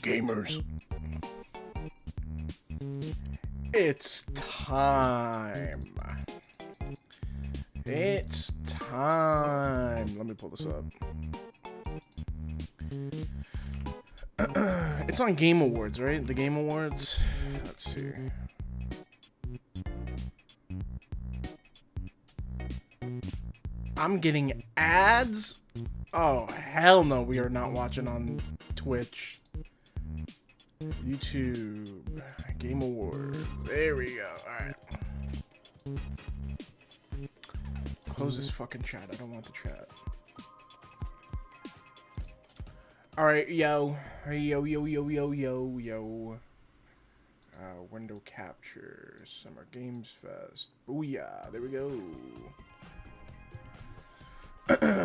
Gamers, it's time. It's time. Let me pull this up. It's on Game Awards, right? The Game Awards. Let's see. I'm getting ads? Oh, hell no, we are not watching on Twitch. YouTube. Game Awards. There we go. Alright. Close this fucking chat. I don't want the chat. Alright, yo. Yo. Window capture. Summer Games Fest. Booyah. There we go.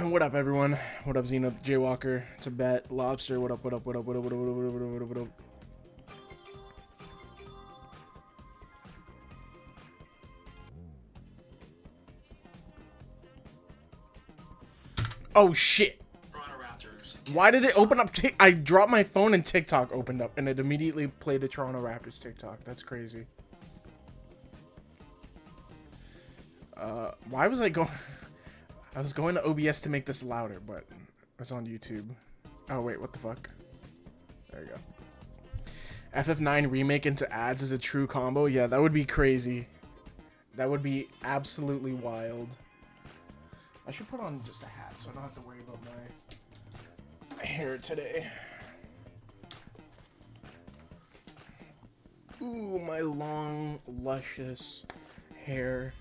What up, everyone? What up, Xeno? Jaywalker. It's a bet. Lobster. What up? Oh, shit. Why did it open up? I dropped my phone and TikTok opened up, and it immediately played a Toronto Raptors TikTok. That's crazy. Why was I going? I was going to OBS to make this louder, but it was on YouTube. Oh, wait, what the fuck? There you go. FF9 remake into ads is a true combo? Yeah, that would be crazy. That would be absolutely wild. I should put on just a hat so I don't have to worry about my hair today. Ooh, my long, luscious hair.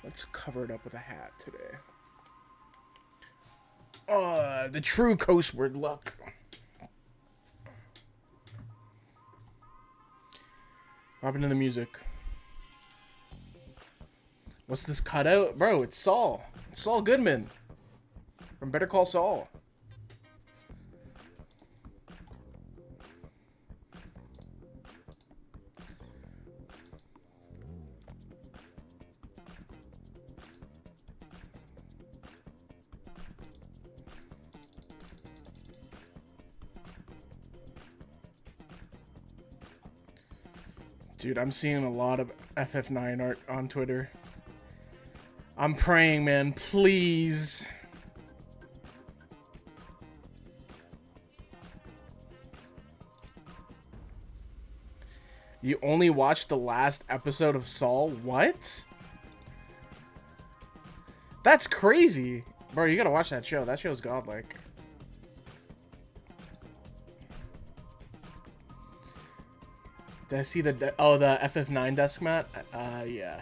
Let's cover it up with a hat today. The true coastward look. What happened to the music? What's this cutout? Bro, it's Saul. It's Saul Goodman. From Better Call Saul. Dude, I'm seeing a lot of FF9 art on Twitter. I'm praying, man. Please. You only watched the last episode of Saul? What? That's crazy. Bro, you gotta watch that show. That show's godlike. Did I see the the FF9 desk mat? Yeah.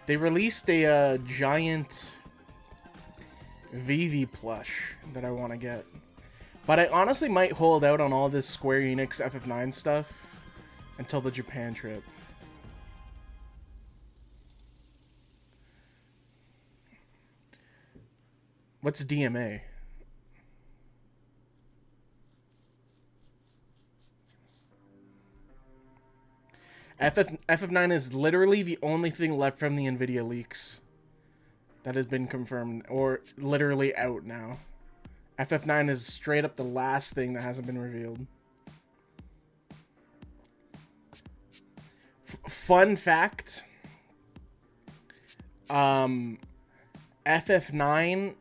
They released a giant Vivi plush that I want to get. But I honestly might hold out on all this Square Enix FF9 stuff until the Japan trip. What's DMA? FF9 is literally the only thing left from the Nvidia leaks that has been confirmed, or literally out now. FF9 is straight up the last thing that hasn't been revealed. Fun fact. FF9,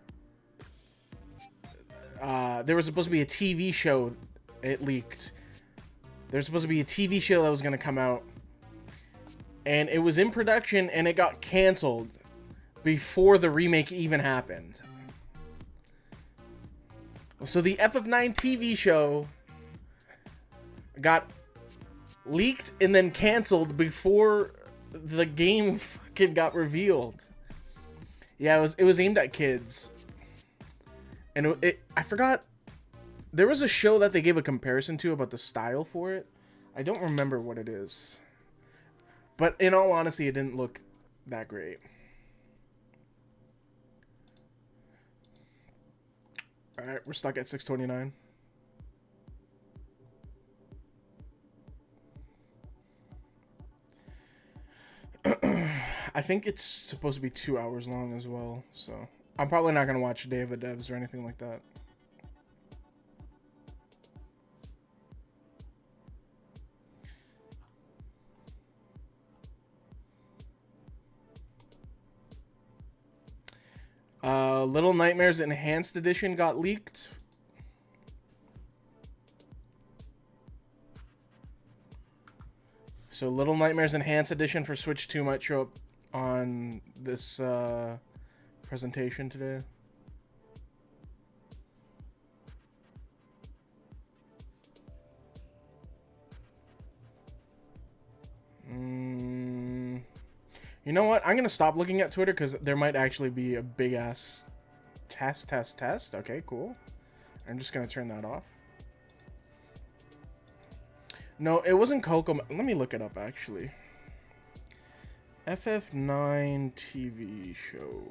there was supposed to be a TV show. It leaked. There was supposed to be a TV show that was going to come out. And it was in production, and it got canceled before the remake even happened. So the FF9 TV show got leaked and then canceled before the game fucking got revealed. Yeah, it was aimed at kids. And I forgot, there was a show that they gave a comparison to about the style for it. I don't remember what it is. But in all honesty, it didn't look that great. Alright, we're stuck at 629. I think it's supposed to be 2 hours long as well, so I'm probably not going to watch Day of the Devs or anything like that. Little Nightmares Enhanced Edition got leaked. So Little Nightmares Enhanced Edition for Switch 2 might show up on this presentation today. You know what? I'm going to stop looking at Twitter because there might actually be a big-ass test. Okay, cool. I'm just going to turn that off. No, it wasn't Coco. Let me look it up, actually. FF9 TV show.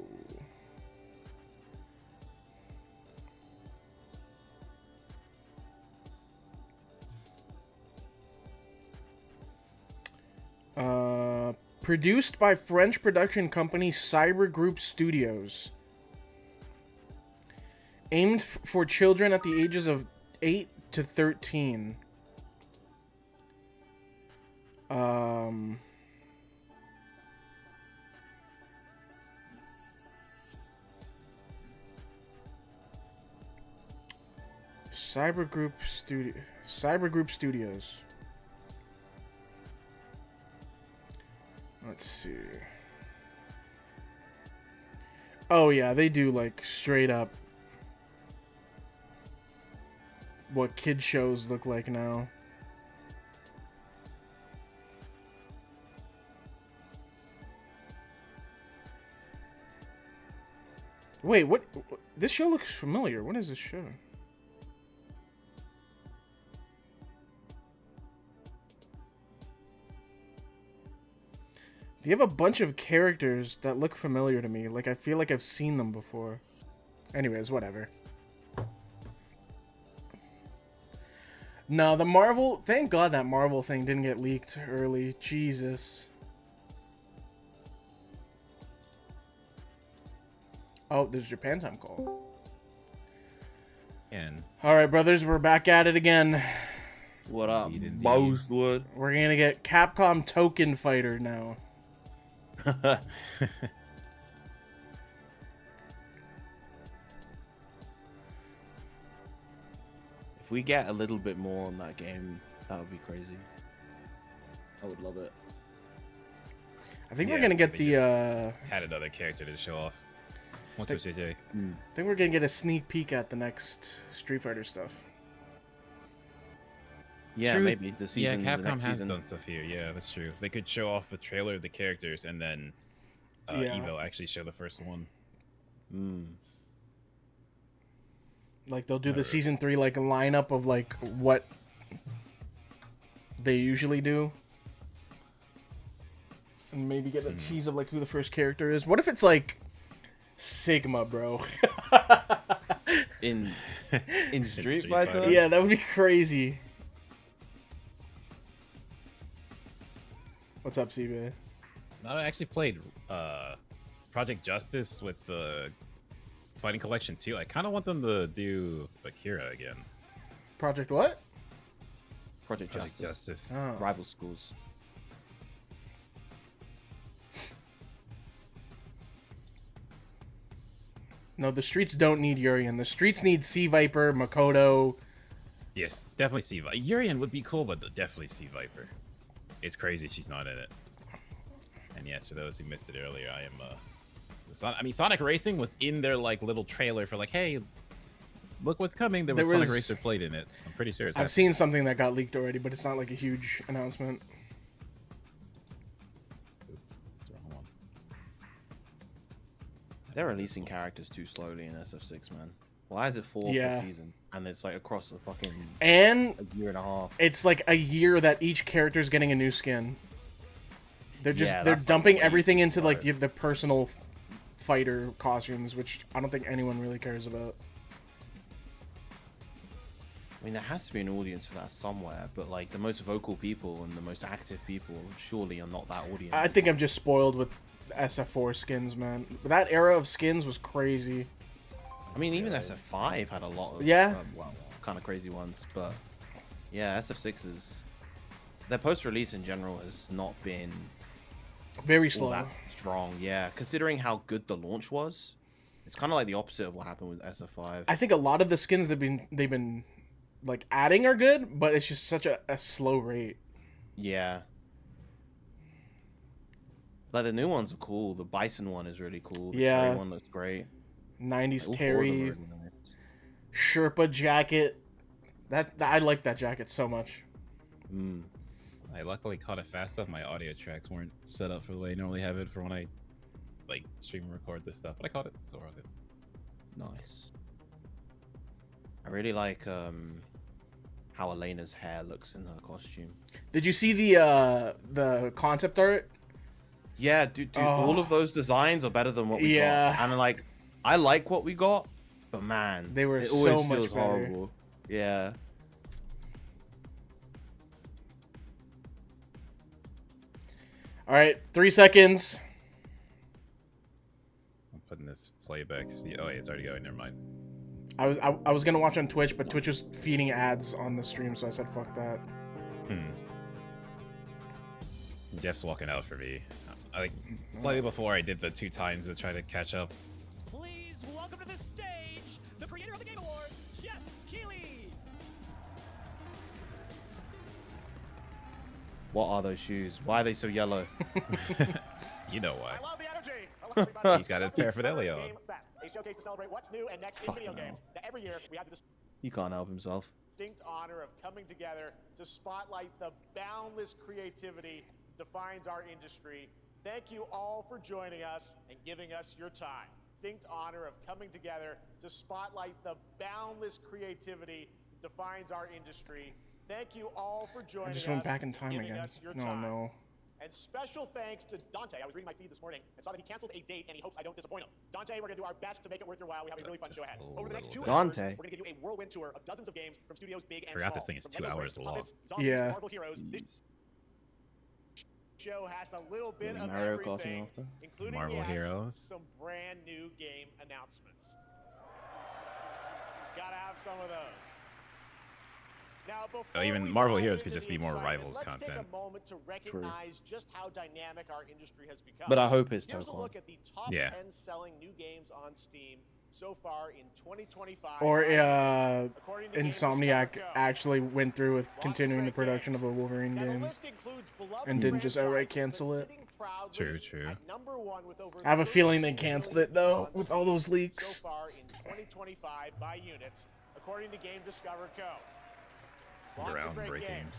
Produced by French production company Cyber Group Studios. Aimed for children at the ages of 8 to 13. Cyber Group Studios. Let's see. Oh yeah, they do like straight up what kid shows look like now. Wait, what? This show looks familiar. What is this show? You have a bunch of characters that look familiar to me. Like, I feel like I've seen them before. Anyways, whatever. No, the Marvel... Thank God that Marvel thing didn't get leaked early. Jesus. Oh, there's Japan time call. Alright, brothers, we're back at it again. What up, Bosewood? We're gonna get Capcom Token Fighter now. If we get a little bit more on that game, that would be crazy. I would love it. I think we're gonna get the had another character to show off. What's up, JJ? I think we're gonna get a sneak peek at the next Street Fighter stuff. Yeah, True. maybe the season. Yeah, the Capcom next has season. done stuff here. Yeah, that's true. They could show off a trailer of the characters and then Yeah. Evo actually show the first one. Like they'll do the Never. season 3 like lineup of like what they usually do, and maybe get a tease of like who the first character is. What if it's like Sigma, bro? In Street Street Fighter. Fighter. Yeah, that would be crazy. What's up, CB? No, I actually played Project Justice with the Fighting Collection too. I kind of want them to do Akira again. Project what? Project Project Justice. Justice. Oh. Rival schools. No, the streets don't need Urian. The streets need Sea Viper, Makoto. Yes, definitely Sea Viper. Urian would be cool, but definitely Sea Viper. It's crazy she's not in it. And yes, for those who missed it earlier, I am. I mean, Sonic Racing was in their like little trailer for like, hey, look what's coming. There was Sonic Racer played in it. So I'm pretty sure it's. I've seen something that got leaked already, but it's not like a huge announcement. They're releasing characters too slowly in SF6, man. Why is it 4 Yeah. per season? And it's like across the fucking And a year and a half. it's like a year that each character's getting a new skin. They're just Yeah, they're that's, like, dumping way everything too into like slow. the personal fighter costumes, which I don't think anyone really cares about. I mean, there has to be an audience for that somewhere, but like the most vocal people and the most active people surely are not that audience. I think I'm just spoiled with SF4 skins, man. That era of skins was crazy. I mean, even SF5 had a lot of Yeah. well, kind of crazy ones, but yeah, SF6 is their post-release in general has not been Very all slow. that strong. Yeah, considering how good the launch was, it's kind of like the opposite of what happened with SF5. I think a lot of the skins they've been like adding are good, but it's just such a slow rate. Yeah. Like the new ones are cool. The Bison one is really cool. The Yeah. Terry one looks great. 90s All 4 of them are Terry, really nice. Sherpa jacket. That I like that jacket so much. Mm. I luckily caught it fast enough. My audio tracks weren't set up for the way I normally have it for when I like stream and record this stuff, but I caught it, so we're all good. Nice. I really like how Elena's hair looks in her costume. Did you see the concept art? Yeah, dude, Oh. all of those designs are better than what we Yeah. got. And like, I like what we got, but man, They were it so always much feels better. horrible. Yeah. All right, 3 seconds. I'm putting this playback speed. Oh, wait, it's already going. Never mind. I was gonna watch on Twitch, but Twitch was feeding ads on the stream, so I said fuck that. Jeff's walking out for me. I think slightly before I did the 2 times to try to catch up. Please welcome to the stage the creator of the Game Awards, Jeff Keighley. What are those shoes? Why are they so yellow? You know why. I love the energy. Hello, everybody. He's got a Welcome to paraphernalia Summer on. Game Fest, a showcase to celebrate what's new and next in Fucking video hell. games. Now, every year we have the He can't help himself. distinct honor of coming together to spotlight the boundless creativity defines our industry. Thank you all for joining us and giving us your time. Distinct honor of coming together to spotlight the boundless creativity defines our industry. Thank you all for joining I us. just went back in and time giving again. us your No, time. no. And special thanks to Dante. I was reading my feed this morning and saw that he canceled a date and he hopes I don't disappoint him. Dante, we're going to do our best to make it worth your while. We have a really fun show ahead. Over the next 2 Little hours, Dante. we're going to give you a whirlwind tour of dozens of games from studios big and Forgot small. this thing is From 2 Lego hours Bricks, long. Muppets, zombies, Yeah. Marvel Heroes. This show has a little bit of Mario Kart everything, after? including Marvel yes, Heroes. some brand new game announcements. Gotta have some of those. Now, before even we Marvel dive Heroes could into just the be more excitement, Rivals let's content. Take a moment to recognize just how dynamic our industry has become. But I hope it's Here's a Tokon. look at the top Yeah. 10 selling new games on Steam so far in 2025. Or According to Insomniac GameSpot.com. actually went through with Lots of continuing the great production games. of a Wolverine Now, the game. list includes beloved And didn't just outright franchises, cancel but it. sitting proudly True, true. at number 1 with over I have a feeling they 13 canceled million it though, months with all those leaks. so far in 2025 by units, according to Game Discover Co. Lots of great Groundbreaking. games.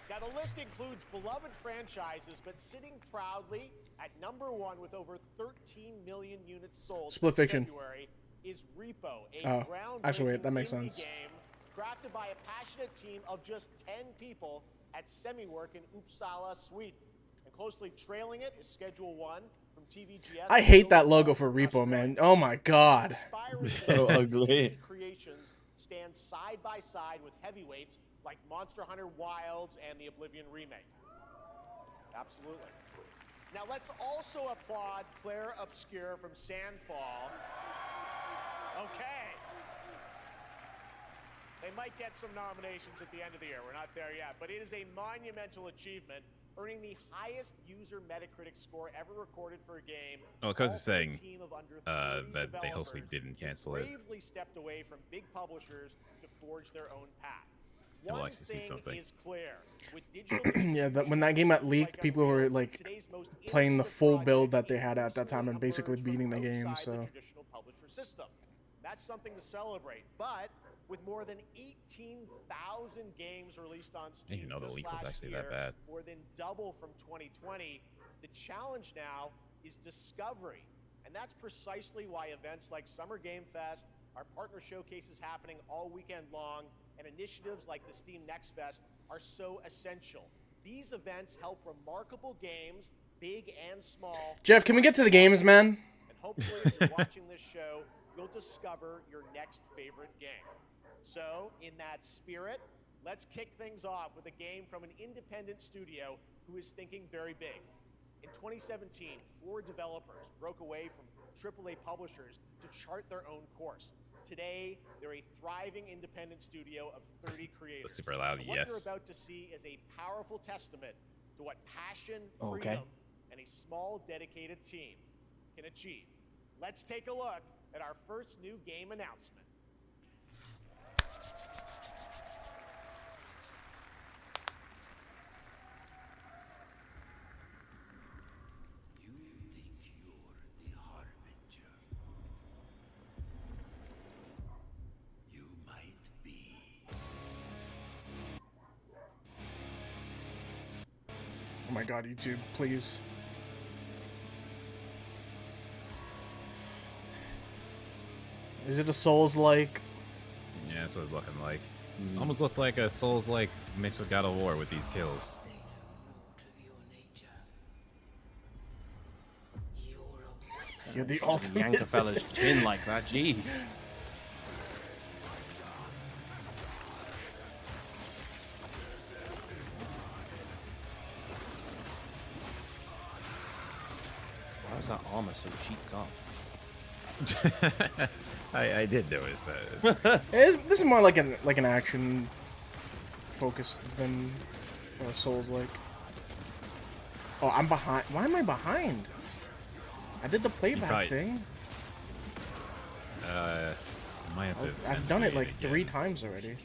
Now the list includes beloved franchises, but sitting proudly at number 1 with over 13 million units sold Split since Fiction. February is Repo, a Oh, actually, wait, that groundbreaking makes indie sense. game crafted by a passionate team of just 10 people at SemiWork in Uppsala, Sweden. And closely trailing it is Schedule 1 from TVGS. I hate that logo for Repo, man. Oh my god. Inspiring So designs, ugly. indie creations stand side by side with heavyweights like Monster Hunter Wilds and the Oblivion remake. Absolutely. Now let's also applaud Claire Obscure from Sandfall. Okay. They might get some nominations at the end of the year. We're not there yet, but it is a monumental achievement, earning the highest user Metacritic score ever recorded for a game. Well, because all it's from a saying team of under 30 that they hopefully developers didn't who cancel it. bravely stepped away from big publishers to forge their own path. We'll One actually see thing something. is clear. With digital Yeah, when that game got leaked, people were like today's most playing the innovative full build projects that they had at that time and increasingly basically emerge from beating the game. outside the So traditional publisher system. That's something to celebrate. But with more than 18,000 games released on Steam didn't know the just leak was last actually year, that bad. more than double from 2020, the challenge now is discovery. And that's precisely why events like Summer Game Fest, our partner showcases happening all weekend long, and initiatives like the Steam Next Fest are so essential. These events help remarkable games, big and small. Jeff, can we get to the games, man? And hopefully, if you're watching this show, you'll discover your next favorite game. So, in that spirit, let's kick things off with a game from an independent studio who is thinking very big. In 2017, 4 developers broke away from AAA publishers to chart their own course. Today, they're a thriving independent studio of 30 creators. That's super loud, And what yes. you're about to see is a powerful testament to what passion, Okay. freedom, and a small, dedicated team can achieve. Let's take a look at our first new game announcement. You think you're the Harbinger? You might be. Oh my god, YouTube, please. Is it a Souls-like? Yeah, that's what it's looking like. Almost looks like a Souls-like mixed with God of War with these kills. They know naught of your nature. You're the Yank ultimate. a fella's chin like that, jeez. Why is that armor so cheeked up? I did notice that. This is more like an action focused than Souls-like. Oh, I'm behind. Why am I behind? I did the playback probably- thing. Might have to I've done it activate like 3 again. times already.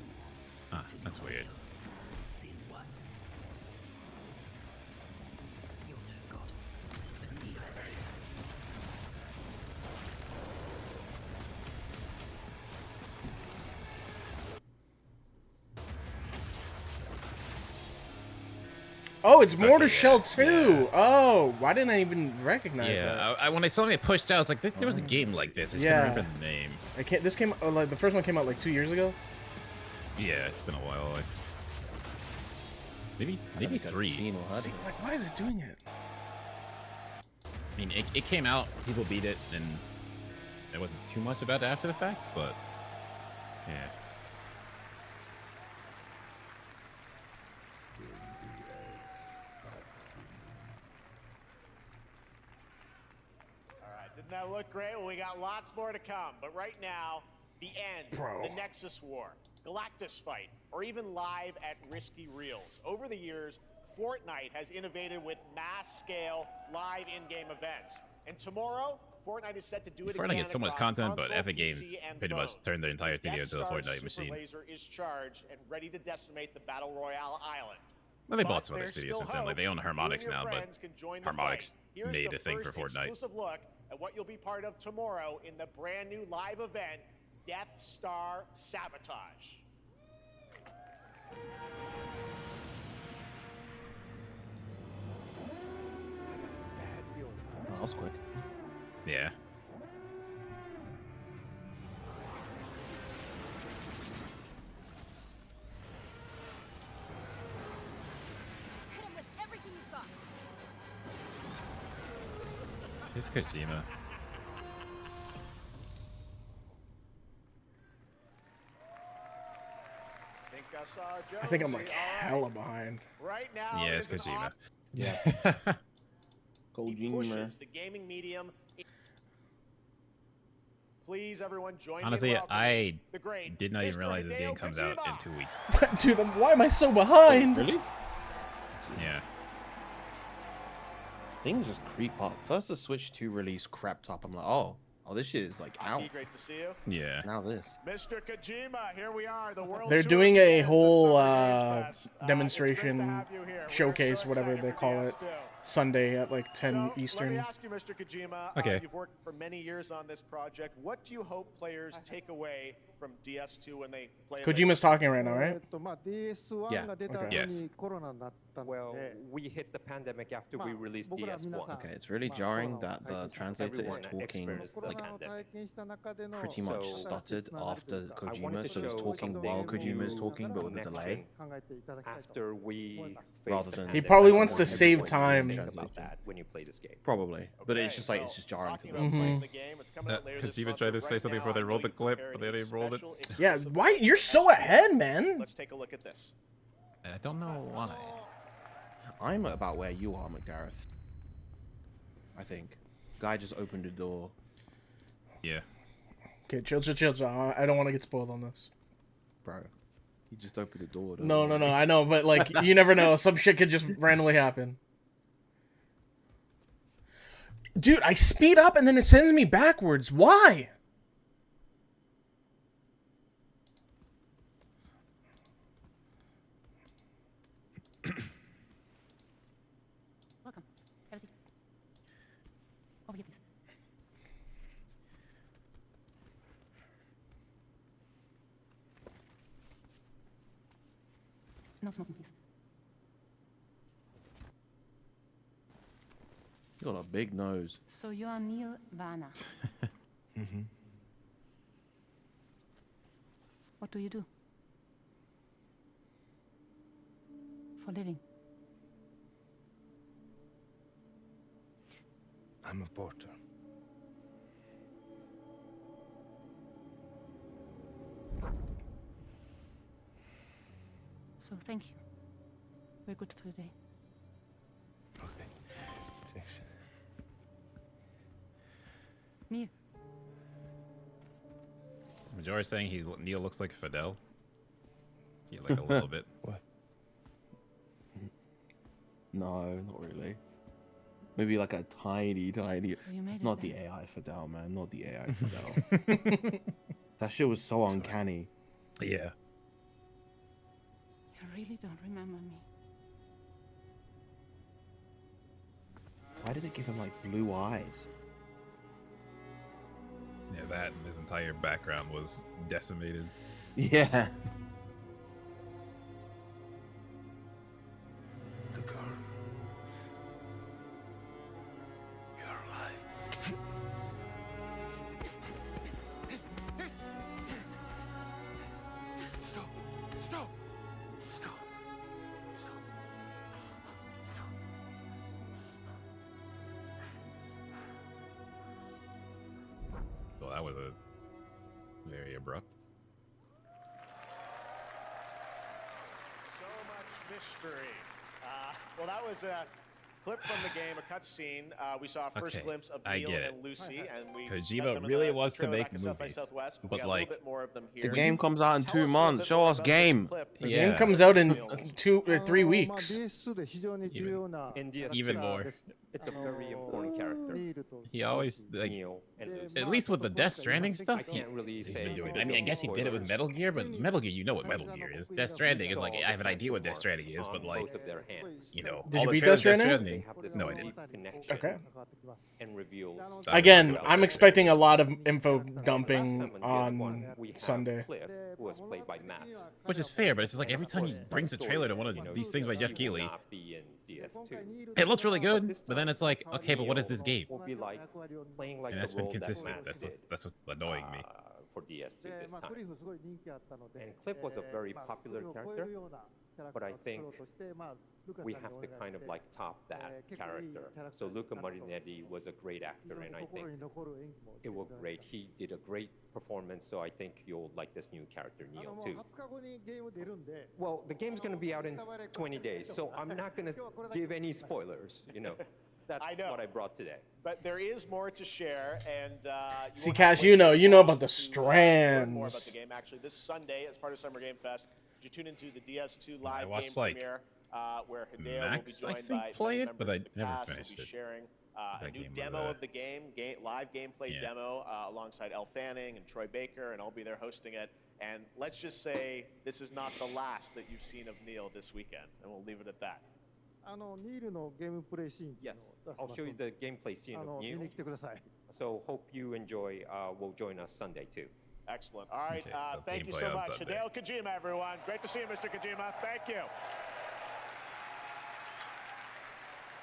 Huh, that's weird. Then what? You're no god, but neither. Oh, it's Mortar yeah, Shell 2. yeah. Oh, why didn't I even recognize that? Yeah, when I saw it pushed out, I was like, there was a game like this. I just Yeah. can't remember the name. I can't. This came like the first one came out like 2 years ago. Yeah, it's been a while. Maybe Haven't 3. seen or heard See, of it. like, why is it doing it? I mean, it came out, people beat it, and there wasn't too much about it after the fact, but yeah. All right, didn't that look great? Well, we got lots more to come. But right now, the end, Bro. the Nexus War, Galactus Fight, or even live at Risky Reels. Over the years, Fortnite has innovated with mass-scale live in-game events. And tomorrow, Fortnite is set to do it Fortnite again gets so much across content, but console, Epic PC, Games and pretty much phones. turned their entire The studio Death into a Star's Fortnite super machine. laser is charged and ready to decimate the Battle Royale island. Well, they But bought some other there's studios still since then. Like, they own hope. You and Harmonix your now, but friends can join the Harmonix fight. Here's made the a thing for first Fortnite. exclusive look at what you'll be part of tomorrow in the brand new live event, Death Star Sabotage. Oh, that was quick. Yeah. It's Kojima. I think I'm like hella behind. Right now, Yeah, it it's is an Kojima. Yeah. He pushes the gaming medium. Please, everyone, join me in Honestly, welcoming I the great did not even Mr. realize this game Hideo comes out in Kojima. 2 weeks. Dude, why am I so behind? Really? Yeah. Things just creep up. First the Switch 2 release crept up. I'm like, oh, this shit is like out. Great to see you. Yeah. Now this. Mr. Kojima, here we are. The world They're tour doing a begins at whole Summer Games Fest. It's great to demonstration have you here. We are showcase, so whatever excited they for call it, DS2. Sunday at like 10 So, Let me Eastern. ask you, Mr. Kojima. Okay. You've worked for many years on this project. What do you hope players take away from DS2 when they play? Kojima's talking right now, right? まあ DS1 Yeah. が出た Okay. 後 Yes. にコロナになったの Well, で、 we hit the pandemic after まあ we released 僕ら皆 DS1. さん Okay, it's really Well, jarring well, that the I think translator is everyone talking experienced コロ like ナを体験した中での pretty much So- stuttered after I Kojima, wanted to so he's show talking something while Kojima is new talking, but with a delay. 考えていただきたいと After we faced Rather the than- He pandemic, probably I wants to want save everyone time. think about that when you play this game. Probably, but it's just like well, it's just jarring to talking listen about to. playing the game, it's coming out later this Kojima month, tried to but say right something now, before they I'm rolled the really clip, preparing but they a didn't roll it. special Yeah, exclusive why? You're so ahead, man. Let's take a look at this. I don't know why. I'm about where you are, McGareth. I think. Guy just opened the door. Yeah. Okay, chill. I don't want to get spoiled on this. Bro. He just opened the door. don't No, you? I know, but like, you never know. Some shit could just randomly happen. Dude, I speed up and then it sends me backwards. Why? Welcome. Have a seat. Over here, please. No smoking, please. He's got a big nose. So you are Neil Varna. What do you do? For living? I'm a porter. So thank you. We're good for today. Okay. Thanks. Neil, Majority's saying Neil looks like Fidel. Yeah, like a little bit. What? No, not really. Maybe like a tiny. so you made it Not the then. AI Fidel, man. Not the AI Fidel. That shit was so uncanny. Yeah. You really don't remember me. Why did it give him like blue eyes? Yeah, that and his entire background was decimated. Yeah. The girl. You're alive. Stop. Stop. Stop. Stop. Stop. Well, that was a very abrupt. So much mystery. Well, that was a clip from the game, a cutscene. We saw a first Okay, glimpse of I Neil get it. and Lucy, and we Kojima met them in really the wants to trailer make back at South by movies, Southwest. We but, got a like, little bit more of them The here. game comes out in Tell 2 us a little months. bit Show more us about this game. clip. The Yeah. game comes out in Neil. 2 or 3 まあ weeks. DS2 で非常に重要な In DS2, Even more. it's a very important character. ニールと He always like Neil and Lucy. at least with the Death Stranding stuff. I can't really He's say been doing. because I mean, I of guess he did it with spoilers. Metal Gear, but Metal Gear, you know what Metal Gear is. Death Stranding is like I have an idea what Death Stranding is, but like both of their hands. you know, Did all you the beat trailers Death of Stranding? They have this No, I deep didn't. connection Okay. and reveals. Again, I'm throughout expecting a lot of info the last dumping time on DS1, on we have Sunday. Cliff, who was played by Max. Which is fair, but it's just like every time he brings a trailer to one of these things by Jeff He will Keighley, not be in DS2. it looks really good, but then it's like, okay, but what is this game? Will be like playing like And that's the been role that consistent. Max did, That's what's annoying me. for DS2 で this まあ、ク time. リフすごい人気あったので、 And Cliff was a very まあ popular クリフを超え character. るような but I think we have to kind of like top that character. So Luca Marinetti was a great actor, and I think it worked great. He did a great performance, so I think you'll like this new character, Neo, too. Well, the game's going to be out in 20 days, so I'm not going to give any spoilers, you know. That's I know. what I brought today. But there is more to share, and See, won't Cash, have to you wait know too about the long to learn more about strands. the game. Actually, this Sunday, as part of Summer Game Fest, you tune into the DS2 live watched, game like, premiere, where Hideo Max, will I be joined think, by play many it, but members I of the never cast. He'll finished be it. sharing That a new game was, demo of the game, live gameplay Yeah. demo alongside Elle Fanning and Troy Baker, and I'll be there hosting it. And let's just say this is not the last that you've seen of Neil this weekend, and we'll leave it at that. Yes, I'll show you the gameplay scene of 見 Neo. に来てください。 So hope you enjoy. Will join us Sunday too. Excellent. All right. Okay, so Thank you gameplay so on much. Sunday. Hideo Kojima, everyone. Great to see you, Mr. Kojima. Thank you.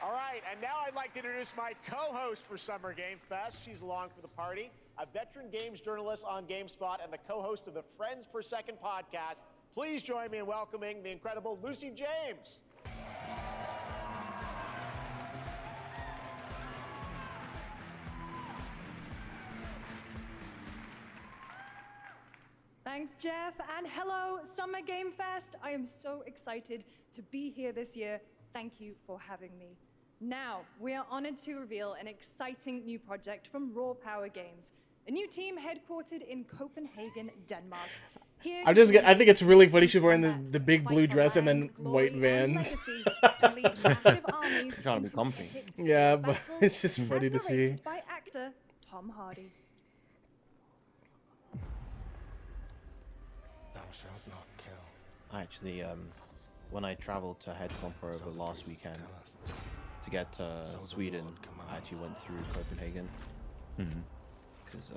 All right, and now I'd like to introduce my co-host for Summer Game Fest. She's along for the party, a veteran games journalist on GameSpot and the co-host of the Friends Per Second podcast. Please join me in welcoming the incredible Lucy James. Thanks, Jeff, and hello, Summer Game Fest. I am so excited to be here this year. Thank you for having me. Now, we are honored to reveal an exciting new project from Raw Power Games, a new team headquartered in Copenhagen, Denmark. Here I you will think it's really funny she's wearing combat, the big fight blue for dress and then land, glory, white and Vans. legacy, and lead massive armies Trying to be into comfy. epic Yeah, scale but battles, it's just as funny to see. narrated by actor Tom Hardy. Thou shalt not kill. I actually, when I traveled to Headstomper over the last weekend to get to Sweden, I actually went through Copenhagen. Because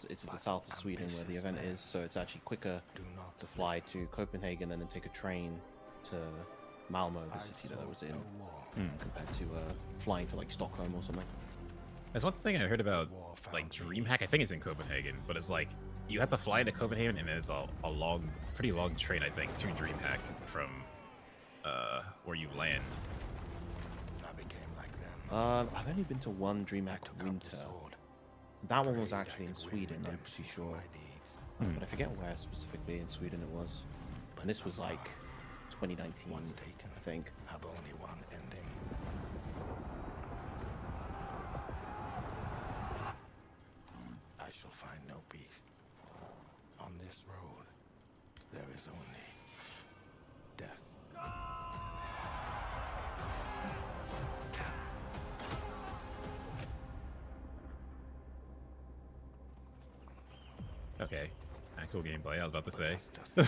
it's in the south of Sweden where the event is, so it's actually quicker to fly to Copenhagen and then take a train to Malmo, the city that I was in, compared to flying to like Stockholm or something. There's one thing I heard about, like DreamHack. I think it's in Copenhagen, but it's like you have to fly to Copenhagen, and there's a long, pretty long train, I think, to DreamHack from where you land. I became like them. I've only been to one DreamHack Winter. That one was actually in Sweden, I'm pretty sure. But I forget where specifically in Sweden it was. And this was like 2019, I think. Have only one ending. I shall find no peace. On this road, there is only death. Okay, actual gameplay. I was about to say. You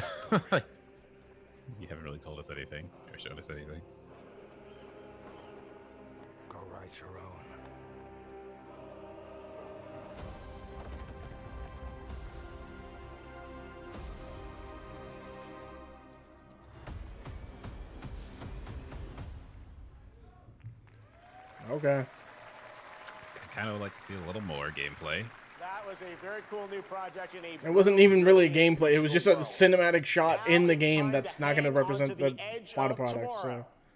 haven't really told us anything or showed us anything. Go write your own. Okay. I kind of would like to see a little more gameplay. That was a very cool new project in a It wasn't even really a gameplay. It was just a cinematic shot in the game that's not going to represent the final product.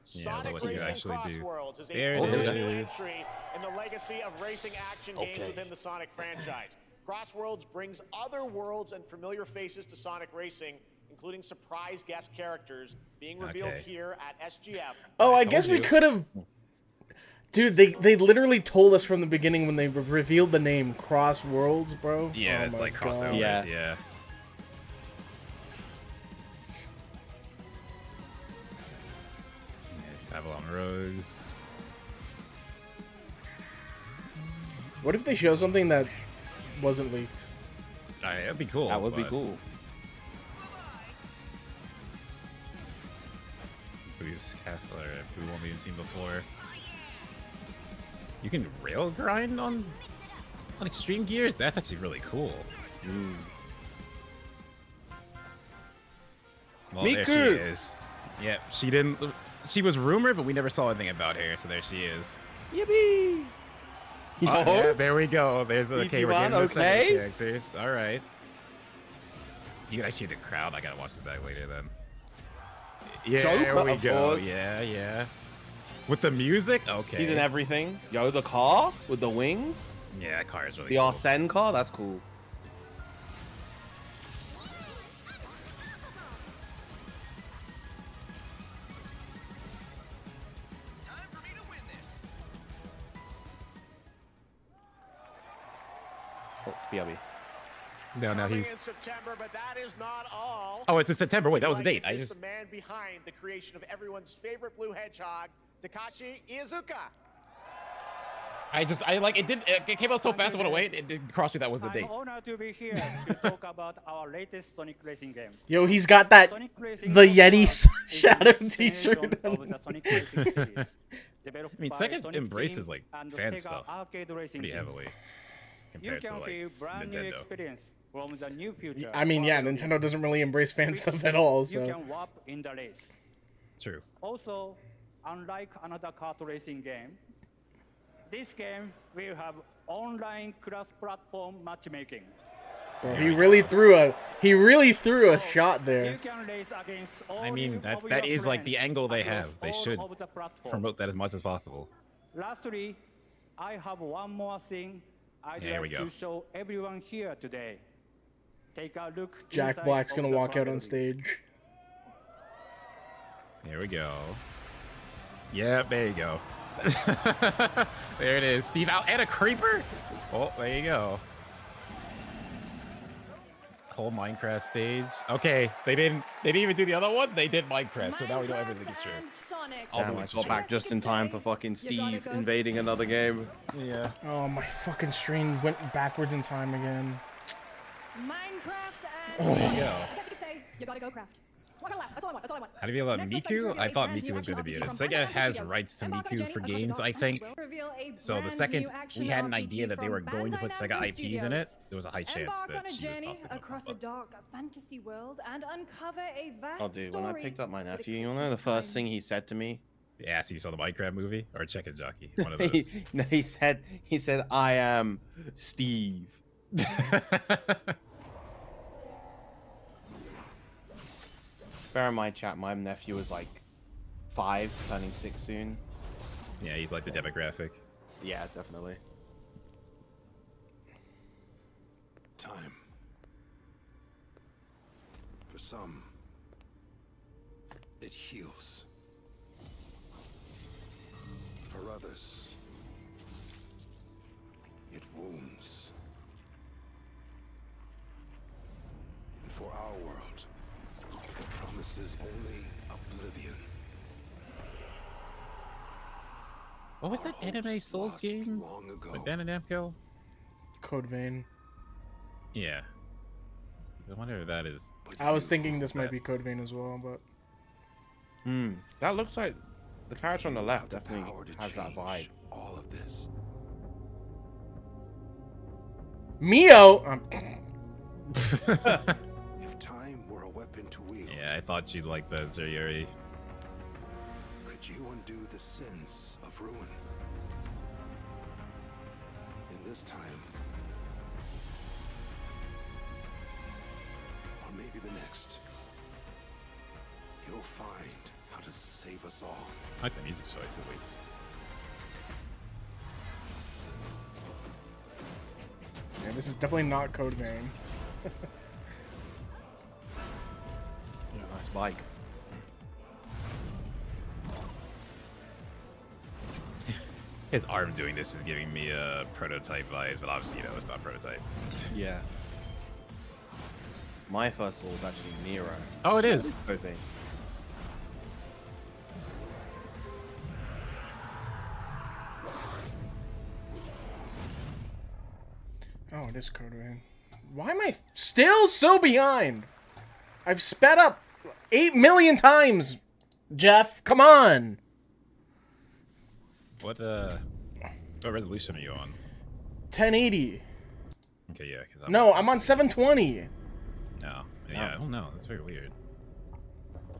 So Yeah, what you could actually do. Crossworlds is a There it brand new is. entry in the legacy of racing action games within the Sonic franchise. Crossworlds brings other worlds and familiar faces to Sonic Racing, including surprise guest characters being revealed Okay. here at SGF. Oh, I told guess we you. could have. Dude, they literally told us from the beginning when they revealed the name Cross Worlds, bro. Yeah, Oh it's my like God. crossovers. Yeah. Yeah. There's Babylon Rose. What if they show something that wasn't leaked? That'd be cool. That would be but cool. Who's Castler? Who won't even seen before? You can rail grind on Extreme Gears. That's actually really cool. Well, there she Miku! is. Yep, she didn't. She was rumored, but we never saw anything about her. So there she is. Yippee! Oh, yeah, there we go. There's the okay. We're getting the second okay. characters. All right. You can actually see the crowd. I gotta watch the back later then. Yeah, Joker, there we of go. course. Yeah, yeah. With the music? Okay. He's in everything. Yo, the car with the wings. Yeah, that car is really The cool. Arsene car. That's cool. Oh, BRB. No, Coming he's... in September, but that is not all. Oh, it's in September. Wait, that was the Like, date. I is just... the man behind the creation of everyone's favorite blue hedgehog, Takashi Iizuka. I like, it came out so fast, I went away, it didn't cross me that was the date. I'm honored to be here to talk about our latest Sonic Racing game. Yo, he's got that Sonic Racing the Overworld Yeti is the shadow next t-shirt. generation of the Sonic Racing series, developed I mean, by Sega Sonic embraces Team like and fan Sega stuff Arcade Racing pretty Team. heavily You compared to can feel like brand new Nintendo. experience from the new future. I mean, yeah, while Nintendo doesn't really embrace fan which stuff at all, You so. can warp in the race. True. Also, unlike another kart racing game, this game will have online cross-platform matchmaking. Bro, he really threw a shot You there. can race against all I mean, of that your is like the friends angle they across have. They all should of the platform. promote that as much as possible. Lastly, I have one more thing I'd Yeah, here we like go. to show everyone here today. Take a look. Jack inside Black's of gonna the walk out family. on stage. There we go. Yep, there you go. There it is. Steve out and a creeper. Oh, there you go. Whole Minecraft stage. Okay, they didn't even do the other one. They did Minecraft, so now we know everything is true. And Sonic. All the Damn, I ones got true. back just in time for fucking You gotta Steve go. invading another game. Yeah. Oh, my fucking stream went backwards in time again. Minecraft There and you Sonic. go. I guess you could say you gotta go craft. Walk on the left. That's all I want. That's all I want. How do you feel about Next, let's Miku? reveal I a thought brand Miku new was going to be in it. action RPG Sega from has Bandai rights to Namco Miku Studios. for Embark on a games, journey I think. across the dark Reveal a So the brand second new action we had an RPG idea that they from were going to put Bandai Sega Namco IPs in it, Studios. there was a high chance Embark that on a she would journey possibly come across a up. dark fantasy world and uncover a vast Oh, dude, when I story picked up my that nephew, you eclipses know the first time. thing he said to me? Yeah, so you saw the Minecraft movie or Chicken Jockey? One of he, those. no, he said, I am Steve. Bear in mind, chat, my nephew is like 5, turning 6 soon. Yeah, he's like the demographic. Yeah, definitely. Time. For some, it heals. For others, it wounds. And for our world, it promises only oblivion. What was that anime Souls Lost game? long ago. Like Bandai Namco? Code Vein. Yeah. I wonder if that is. I was thinking this might be Code Vein as well, but That looks like the character on the left definitely Power to has that vibe. change all of this. Mio. If time were a weapon to wield, Yeah, I thought you'd like the Zuriuri. could you undo the sins of ruin? In this time, or maybe the next, you'll find how to save us all. I like the music choice at least. yeah, this is definitely not Code Vein. Yeah, nice bike. His arm doing this is giving me a prototype vibes, but obviously, you know, it's not prototype. Yeah. My first thought was actually Nero. Oh, it is. Hoping. Oh, it is Code Vein. Why am I still so behind? I've sped up 8 million times, Jeff. Come on. What resolution are you on? 1080. Okay, yeah, because No, I'm on 720. No. Yeah, I don't know. That's very weird.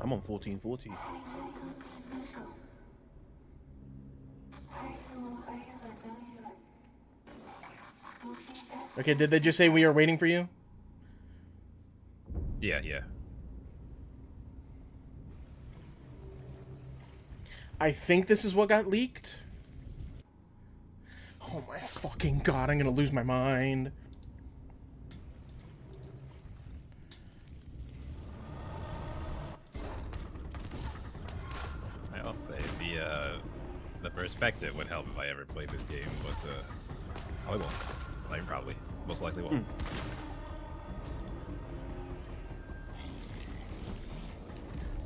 I'm on 1440. Okay, did they just say we are waiting for you? Yeah, yeah. I think this is what got leaked. Oh my fucking god, I'm gonna lose my mind. I'll say the perspective would help if I ever played this game, but probably won't. Like, probably. Most likely won't.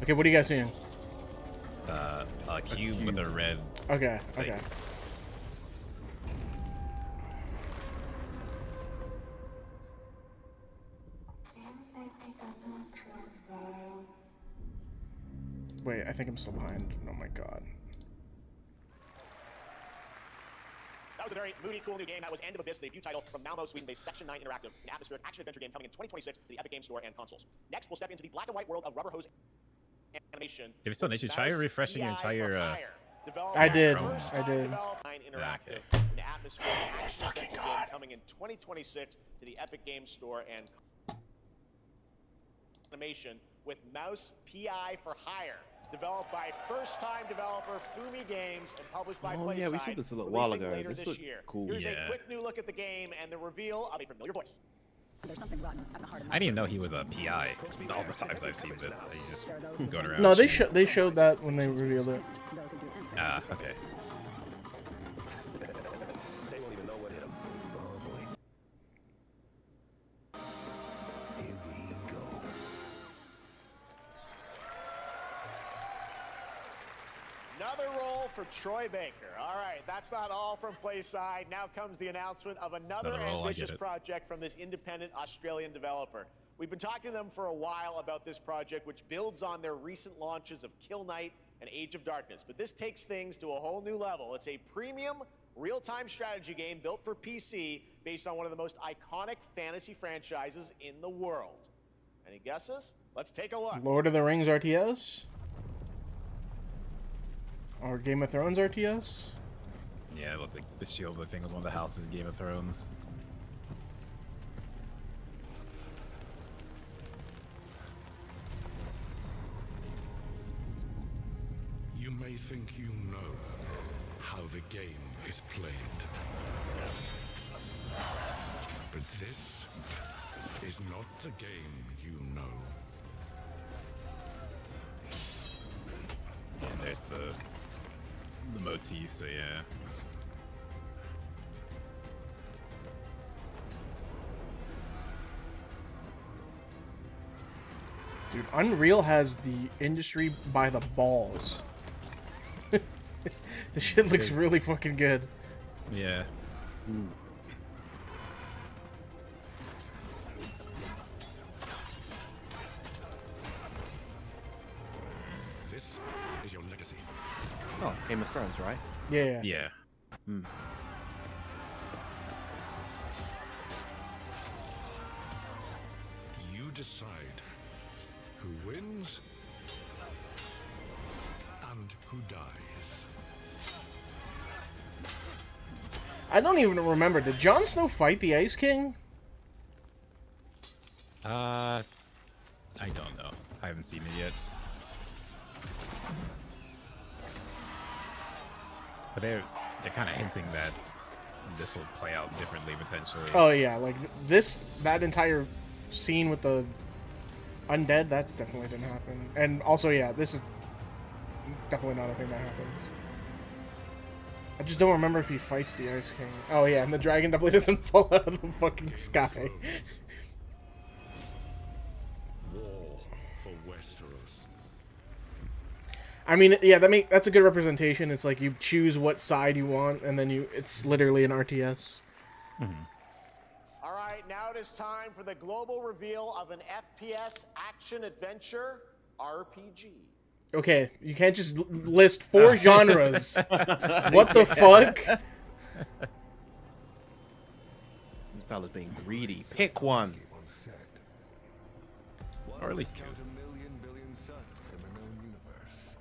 Okay, what are you guys seeing? A cube with a red. Okay, thing. okay. Wait, I think I'm still behind. Oh my god. That was a very moody, cool new game. That was End of Abyss, the debut title from Malmo, Sweden-based Section 9 Interactive, an atmospheric action-adventure game coming in 2026 to the Epic Games Store and consoles. Next, we'll step into the black and white world of Rubber Hose animation. If you still need to try refreshing your entire. I did. First I did. Nine Interactive, Okay. an atmospheric action-adventure game coming in 2026 to the Epic Games Store and animation with Mouse PI for Hire. Developed by first-time developer Fumi Games and published by PlaySide. Yeah, we saw this a little while releasing ago. later This this looked year. cool. Here's Yeah. a quick new look at the game and the reveal of a familiar voice. There's something rotten at the heart of I didn't even know he was a PI. All the times I've seen this, he's just going around. No, they shooting. showed that when they revealed it. those who do anything. Ah, okay. They won't even know what hit them. Oh boy. Here we go. Another role for Troy Baker. All right, that's not all from PlaySide. Now comes the announcement of another Another role, I ambitious get it. project from this independent Australian developer. We've been talking to them for a while about this project, which builds on their recent launches of Kill Knight and Age of Darkness. But this takes things to a whole new level. It's a premium, real-time strategy game built for PC based on one of the most iconic fantasy franchises in the world. Any guesses? Let's take a look. Lord of the Rings RTS? Or Game of Thrones RTS? Yeah, it looked like the shield, I think, was one of the houses Game of Thrones. You may think you know how the game is played. But this is not the game you know. And there's the motif, so yeah. Dude, Unreal has the industry by the balls. This shit looks really fucking good. Yeah. This is your legacy. Oh, Game of Thrones, right? Yeah. Yeah. You decide who wins and who dies. I don't even remember. Did Jon Snow fight the Ice King? I don't know. I haven't seen it yet. But they're kind of hinting that this will play out differently potentially. Oh yeah, like that entire scene with the undead, that definitely didn't happen. And also, yeah, this is definitely not a thing that happens. I just don't remember if he fights the Ice King. Oh yeah, and the dragon definitely doesn't fall out of the fucking sky. War for Westeros. I mean, yeah, that's a good representation. It's like you choose what side you want, and then it's literally an RTS. All right, now it is time for the global reveal of an FPS action-adventure RPG. Okay, you can't just list 4 genres. What the fuck? This fella's being greedy. Pick one. Or at least 2. Count a million billion suns in the known universe.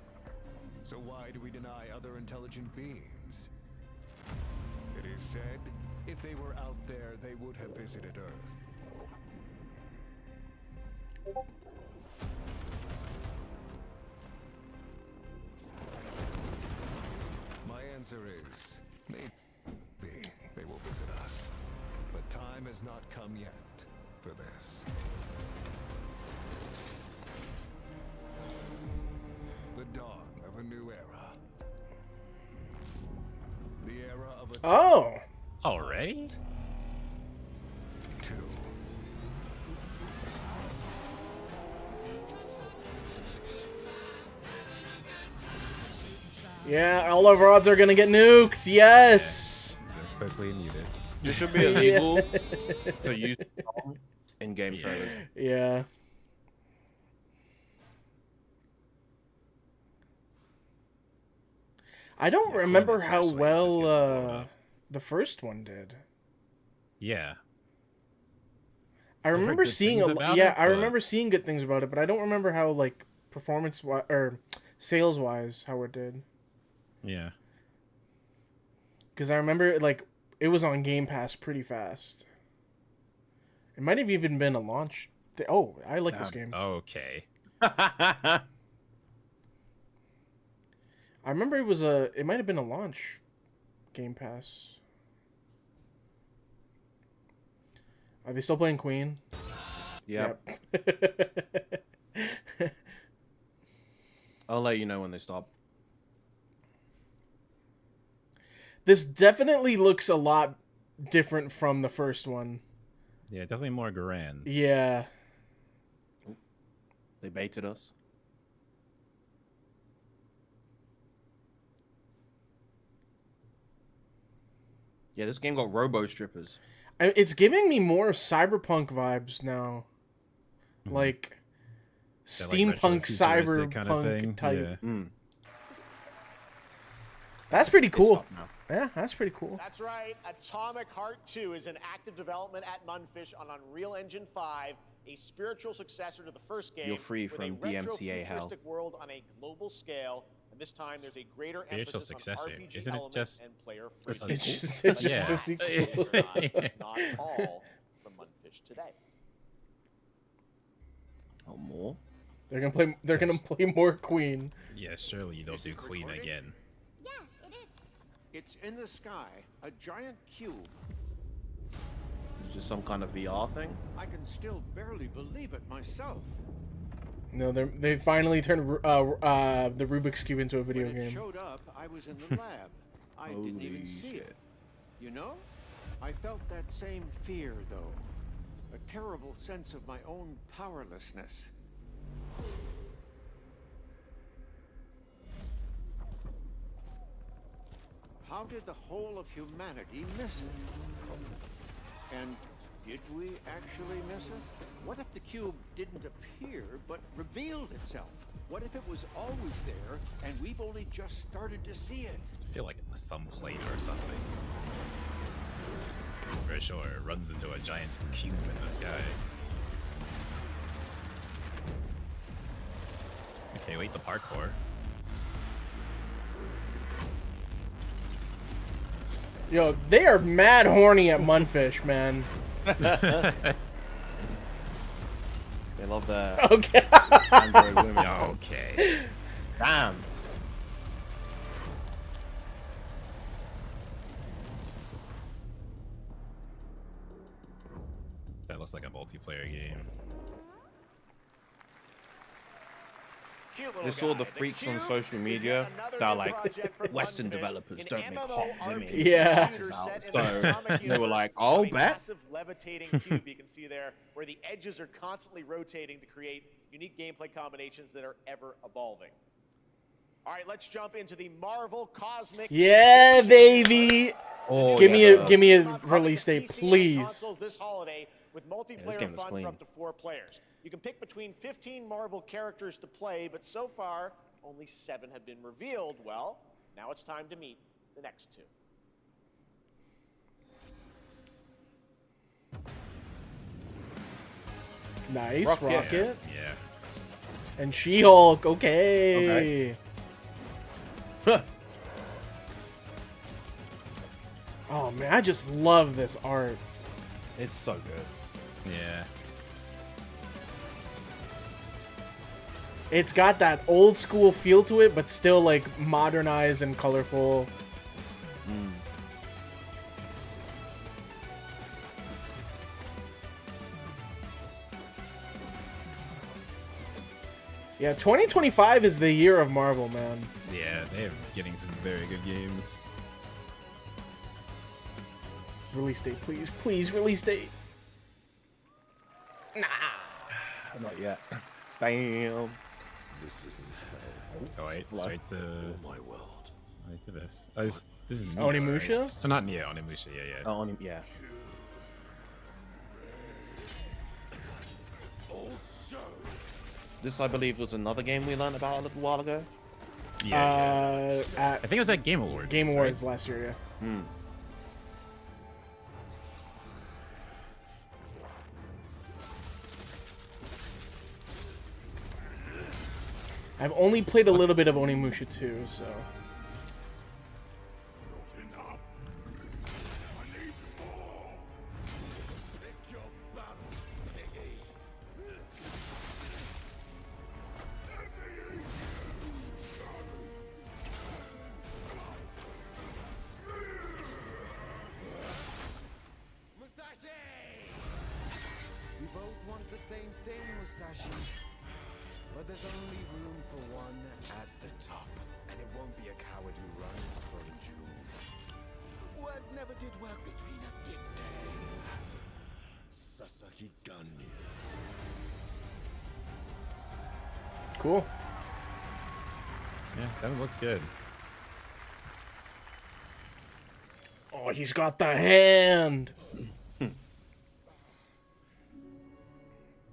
So why do we deny other intelligent beings? It is said, if they were out there, they would have visited Earth. answer is maybe they will visit us. But time has not come yet for this. The dawn of a new era. The era of a Oh. Already? 2. Yeah, all of our odds are gonna get nuked. Yes. That's quickly muted. It should be illegal to use in-game trailers. Yeah. I don't remember how especially, well just gets blown up. the first one did. Yeah. I heard remember good seeing things a about yeah, it, I but- remember seeing good things about it, but I don't remember how like performance or sales wise how it did. Yeah. Because I remember like it was on Game Pass pretty fast. It might have even been a launch. Oh, I like this game. Okay. I remember it was it might have been a launch Game Pass. Are they still playing Queen? Yep. I'll let you know when they stop. This definitely looks a lot different from the first one. Yeah, definitely more grand. Yeah. They baited us. Yeah, this game got robo strippers. It's giving me more cyberpunk vibes now. Like That, like, steampunk, retro-futuristic cyberpunk kind of thing, type. yeah. That's pretty cool. Stop now. Yeah, that's pretty cool. That's right. Atomic Heart 2 is in active development at Mundfish on Unreal Engine 5, a spiritual successor to the first game. You're free with from a DMCA hell. retro-futuristic world on a global scale. And this time there's a greater Spiritual emphasis successor. on RPG Isn't it elements just- and player It's freedom. just But a yes, sequel. believe it or not, it's not all from Mundfish today. Oh, more? They're gonna play more Queen. Yeah, surely you don't do Queen again. Yeah, it is. It's in the sky, a giant cube. It's just some kind of VR thing? I can still barely believe it myself. No, they finally turned the Rubik's Cube into a video When it game. showed up, I was in the lab. I didn't even Holy see shit. it. You know, I felt that same fear, though. A terrible sense of my own powerlessness. How did the whole of humanity miss it? And did we actually miss it? What if the cube didn't appear, but revealed itself? What if it was always there, and we've only just started to see it? I feel like some plate or something. For sure, it runs into a giant cube in the sky. Okay, wait, the parkour. Yo, they are mad horny at Mundfish, man. They love their Okay. Android women. Okay. Damn. That looks like a multiplayer game. Cute little This all guy. the freaks on Cube social is media yet another that are new like, project from Western Mundfish, developers an don't make hot women. MMORPG Yeah. shooter set in So, the Atomic they were universe like, on "Oh, a bet." massive levitating cube you can see there, where the edges are constantly rotating to create unique gameplay combinations that are ever evolving. All right, let's jump into the Marvel Cosmic. Yeah, baby. Oh, Give yeah, me a Coming to release date, PC and please. consoles this holiday with multiplayer game was fun clean. for up to 4 players. You can pick between 15 Marvel characters to play, but so far only 7 have been revealed. Well, now it's time to meet the next 2. Nice, Rocket. Rocket. Yeah. And She-Hulk, okay. Oh man, I just love this art. It's so good. Yeah. It's got that old school feel to it, but still like modernized and colorful. Yeah, 2025 is the year of Marvel, man. Yeah, they're getting some very good games. Release date, please. Please, release date. Nah. Not yet. Damn. This is Oh wait, straight to my world. right to this. Oh, this is Neo, Onimusha? Right? Oh, not Neo, Onimusha. Yeah, yeah. Oh, yeah. This, I believe, was another game we learned about a little while ago. Yeah, At I think it was at Game Awards. Game right? Awards last year, yeah. Hmm. I've only played a little bit of Onimusha 2, so. We both want the same thing, Musashi. But there's only room for one at the top. And it won't be a coward who runs from jewels. Words never did work between us, did they? Sasaki Ganyu. Cool. Yeah, that looks good. Oh, he's got the hand.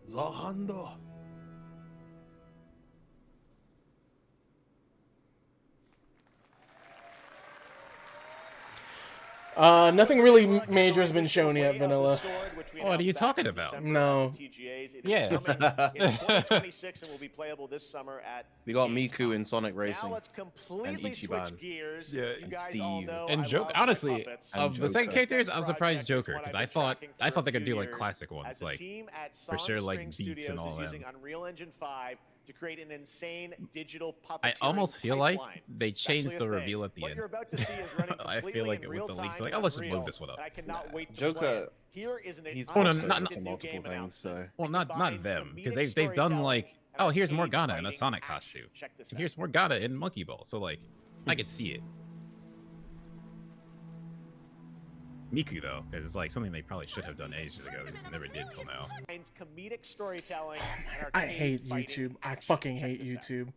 Zahando. Nothing really major has been shown yet, Vanilla. What are you talking about? No. Yeah. In 2026 and will be playable this summer at. We got Miku in Sonic Racing. Now let's completely and switch Ichiban. gears. Yeah, You and guys all Steve. know And I Joker, love my honestly, puppets. of the second Joker. characters, I'm surprised Project is Joker one because I've I been thought tracking I for thought they a could few do like years classic as ones, the like team at for sure, Sonic like Spring Beats and Studios all is that. using Unreal Engine 5 to create an insane digital puppetry. I almost feel like pipeline. they It's changed actually the a thing. reveal at the What end. you're about to see is running I feel completely like in with real the time leaks, like, in oh, let's Unreal, move this one up. and I cannot wait to Joker- play it. Here is an He's Oh, no, also not- done not- new multiple game things, announcement. so. Well, not combines them because comedic they've done storytelling like, and oh, here's arcade Morgana in a fighting Sonic action. costume. Check this And out. here's Morgana in Monkey Ball. So like, I could see it. Miku though, because it's like something they probably should have done ages ago. They just never did till now. Combines comedic storytelling and I arcade hate fighting YouTube. I action. fucking Check hate this out. YouTube.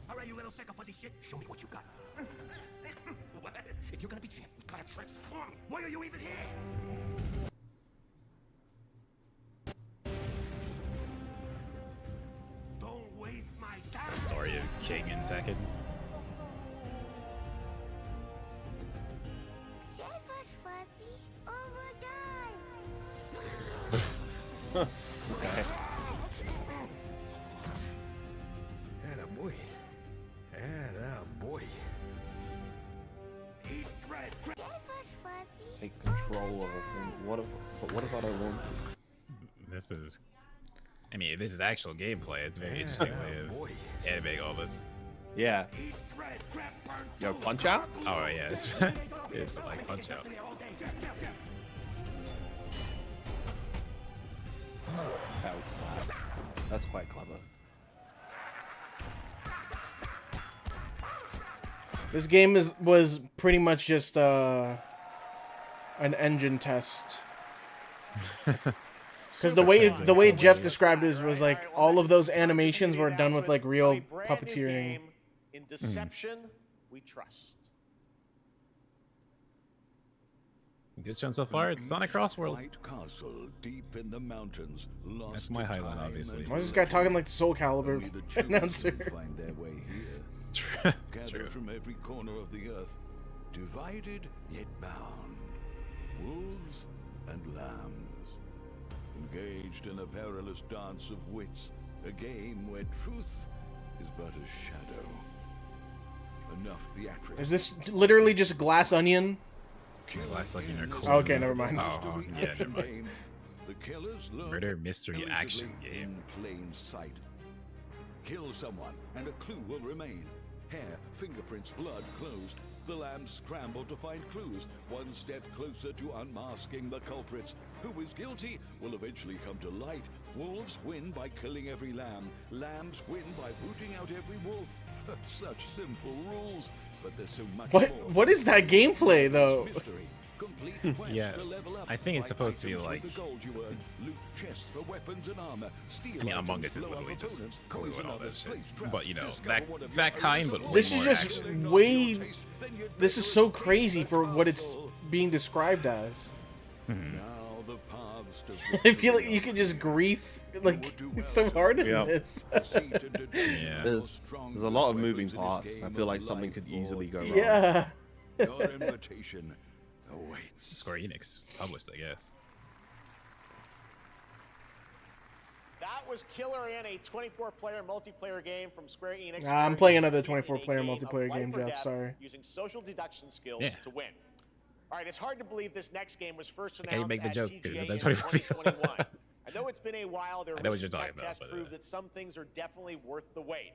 Alright, you little sick of fuzzy shit, show me what you got. If you're gonna be champ, we gotta transform. Why are you even here? Don't waste my time. The story of King and Tekken. Okay. Attaboy. Attaboy. Take control of a thing. What if I don't want to? This is, I mean, if this is actual gameplay, it's a very interesting way of animating all this. Yeah. Yo, Punch Out? Oh yeah, it's, it's like Punch Out. Felt bad. That's quite clever. This game was pretty much just an engine test. Because the way Jeff described it was like all of those animations were done with like real puppeteering. In deception, we trust. Good show so far. It's Sonic Cross Worlds. Castle deep in the mountains. Lost That's my to highlight, time obviously. and Why is this guy talking like the Soul Calibur Only the children announcer? will find their way here. True. Gathered from every corner of the earth, divided yet bound, wolves and lambs, engaged in a perilous dance of wits, a game where truth is but a shadow. Enough theatrics. Is this literally just Glass Onion? Last like in your Okay, never mind. Oh, yeah, never mind. Game, the killers lurk Murder mystery action elusively game. in plain sight. Kill someone, and a clue will remain. Hair, fingerprints, blood, closed. The lambs scramble to find clues, one step closer to unmasking the culprits. Who is guilty will eventually come to light. Wolves win by killing every lamb. Lambs win by booting out every wolf. Such simple rules, but there's so much more. What is that gameplay though? Yeah, I think it's supposed to be like. I mean, Among Us is literally just doing all that shit. But you know, that kind, but this is just way. This is so crazy for what it's being described as. I feel like you could just grief. Like it's so hard in this. Yeah. There's a lot of moving parts. I feel like something could easily go wrong. Yeah. Your invitation awaits. Square Enix published, I guess. That was Killer Inn, a 24-player multiplayer game from Square Enix. I'm playing another 24-player multiplayer game, Jeff. Sorry. Using social deduction skills to win. All right, it's hard to believe this next game was first announced you make the at joke, TGA in 24 people. 2021. I know it's been a while. There I know were what you're some talking tech tests about, prove that some things are definitely worth the wait.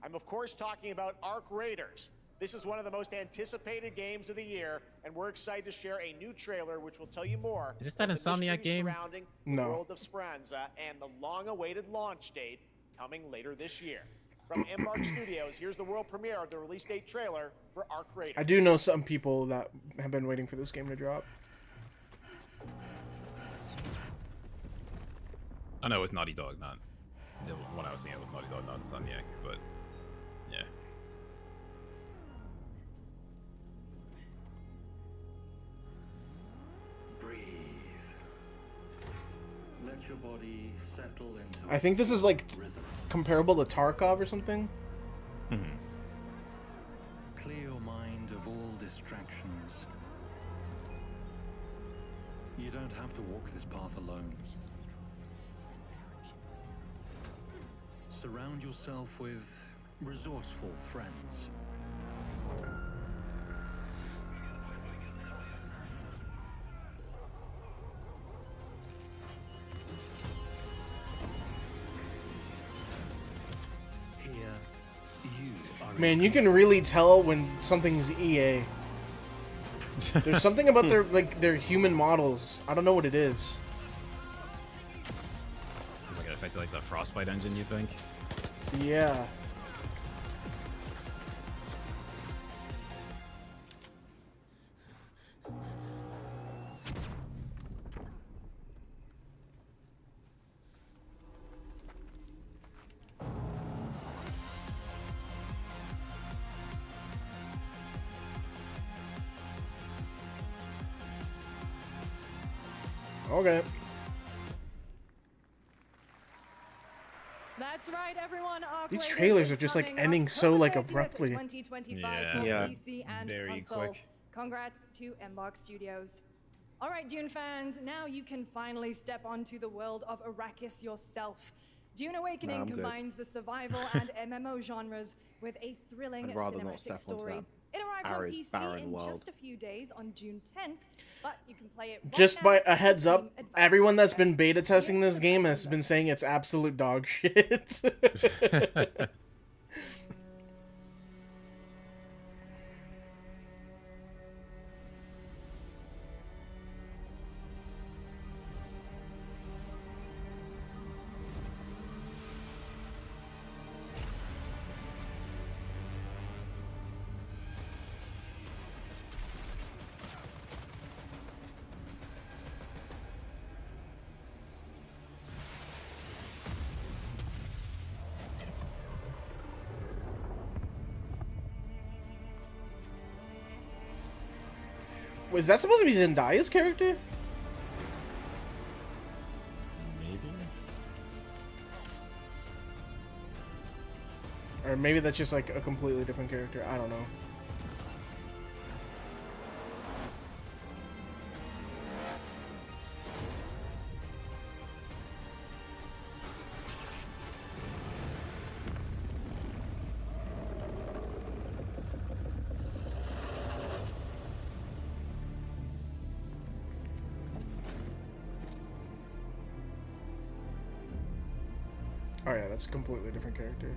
I'm of course talking about Arc Raiders. This is one of the most anticipated games of the year, and we're excited to share a new trailer which will tell you more. Is this that about the Insomniac mystery game? Surrounding the No. world of Speranza and the long-awaited launch date coming later this year. From Embark Studios, here's the world premiere of the release date trailer for Arc Raiders. I do know some people that have been waiting for this game to drop. I know it's Naughty Dog, not the one I was thinking of Naughty Dog, not Insomniac, but yeah. Breathe. Let your body settle into I think this is like comparable to Tarkov or something. Clear your mind of all distractions. You don't have to walk this path alone. Surround yourself with resourceful friends. Here, you are Man, you can really tell when something's EA. There's something about their human models. I don't know what it is. Like it affected like the Frostbite engine, you think? Yeah. Okay. That's right, everyone. Arc These Raiders trailers is are just like coming ending so October like 30th, abruptly. 2025 for Yeah. PC and Very console. quick. Congrats to Embark Studios. All right, Dune fans, now you can finally step onto the world of Arrakis yourself. Dune Awakening I'm good. combines the survival and MMO genres with a thrilling I'd rather not cinematic step onto story. that It arrives arid, on PC barren in world. just a few days on June 10th, but you can play it right Just now by a on heads Steam up, Advanced everyone that's been Access. beta testing this game has been saying it's absolute dog shit. Was that supposed to be Zendaya's character? Maybe. Or maybe that's just like a completely different character. I don't know. Oh yeah, that's a completely different character.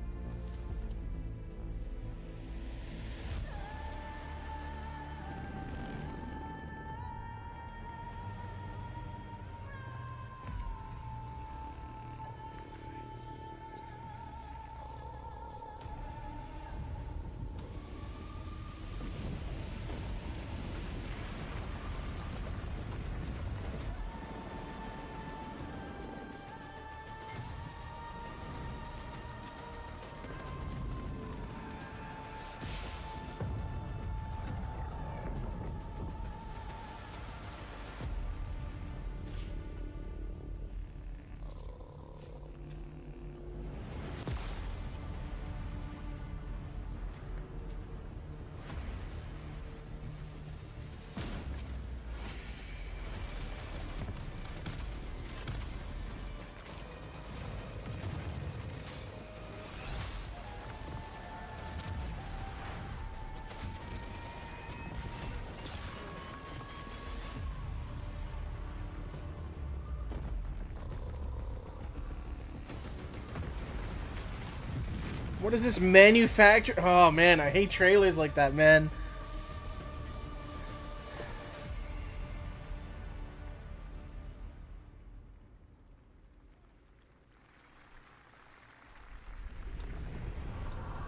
What is this manufacture? Oh man, I hate trailers like that, man.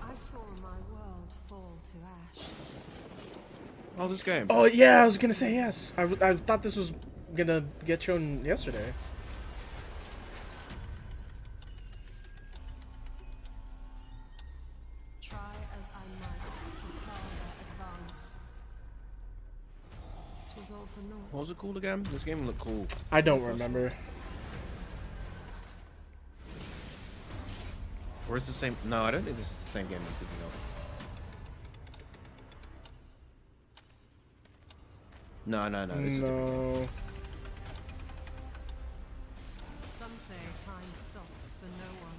I saw my world fall to ash. Oh, this game. Oh yeah, I was gonna say yes. I thought this was gonna get shown yesterday. Try as I might to quell their advance. 'Twas all for naught. What was it called again? This game looked cool. I don't remember. Or is it the same? No, I don't think this is the same game I'm thinking of. No, this is a different game. Some say time stops for no one.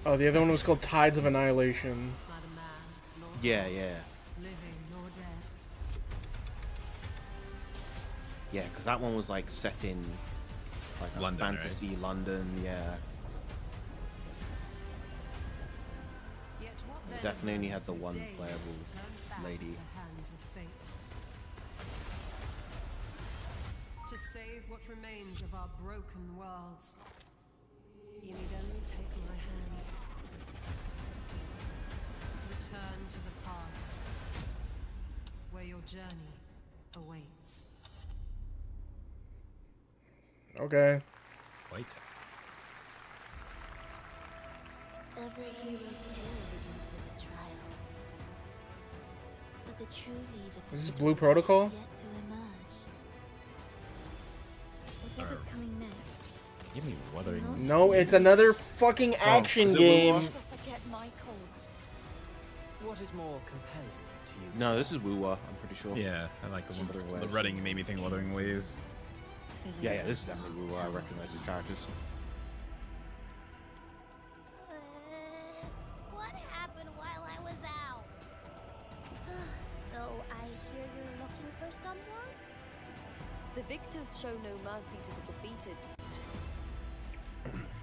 Oh, the other one was called Tides of Annihilation. Neither man nor Yeah. living nor dead. Yeah, because that one was like set in like a London, fantasy London, yeah. Yet what then Definitely only had remains the for one days playable to turn back lady. the hands of fate. To save what remains of our broken worlds, you need only take my hand. Return to the past, where your journey awaits. Okay. Wait. Every hero's tale begins with a trial. But the true lead of the Is this story Blue Protocol? is yet to emerge. Whatever's coming next. Give me Wuthering. No, it's another fucking action is it game. Wuthering? Forget my cause. What is more compelling to you? No, this is Wuwa, I'm pretty sure. Yeah, I like the Wuthering one. The Waves. running made me think Wuthering Waves. Yeah, this is definitely Wuwa. I recognize the characters. What happened while I was out? So I hear you're looking for someone? The victors show no mercy to the defeated.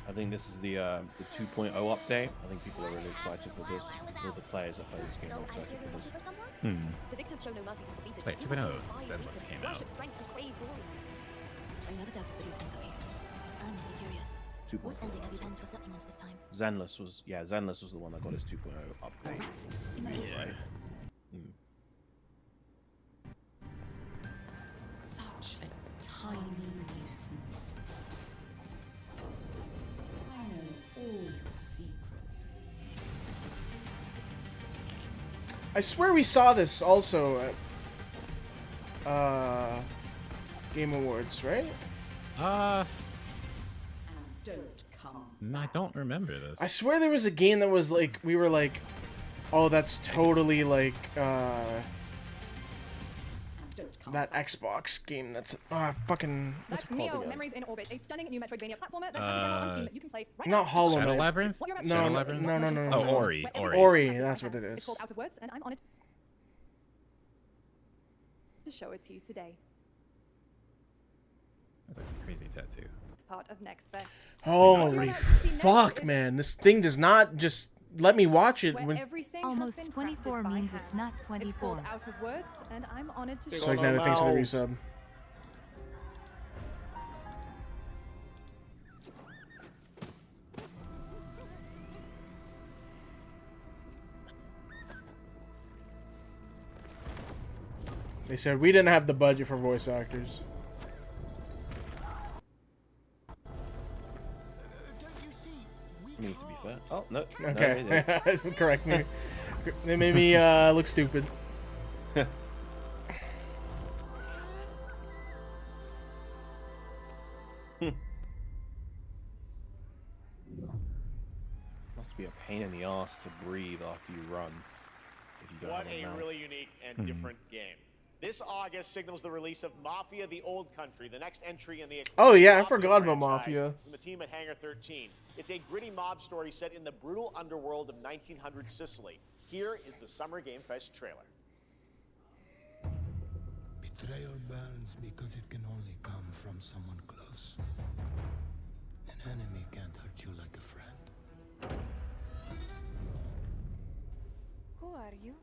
I think this is the 2.0 update. I think people are really excited for this. All the players that play this game are excited for this. The victors show no mercy to the defeated. Wait, 2.0. Zenless came out. Worship strength and crave glory. Another doubt of the Kentucky. I'm really curious. 2.0. What ending have you penned for Septimont this time? Zenless was Zenless was the one that got his 2.0 update. Yeah. Such a tiny nuisance. I know all your secrets. I swear we saw this also at Game Awards, right? Don't come. I don't remember this. I swear there was a game that was like we were like, oh, that's totally like that Xbox game that's fucking what's That's it called Neo again? Memories in Orbit, a stunning new Metroidvania platformer that has been out on Steam that you can play right Not now. Hollow Shadow Knight. Labyrinth? What you're about to No, see Shadow is Labyrinth? not no. Oh, magic. Ori. Where Ori. everything Ori, happens that's right what it now. is. It's called Out of Words, and I'm honored to show it to you today. That's a crazy tattoo. It's part of Next Best. Holy fuck, man! This thing does not just let me watch it Where when. everything Almost has been 24 crafted by means hand. it's not It's called 24. Out of Words, and I'm honored to So show Igniter, thanks for the mouths. resub. They said we didn't have the budget for voice actors. I mean, to be fair. Oh no. Okay, No, they didn't. correct me. They made me look stupid. Must be a pain in the ass to breathe after you run. If you don't What have a a mouth. really unique and different game. This August signals the release of Mafia: The Old Country, the next entry in the Oh, yeah, I Mafia forgot about franchise Mafia. From the team at Hangar 13. It's a gritty mob story set in the brutal underworld of 1900 Sicily. Here is the Summer Game Fest trailer. Betrayal burns because it can only come from someone close. An enemy can't hurt you like a friend. Who are you?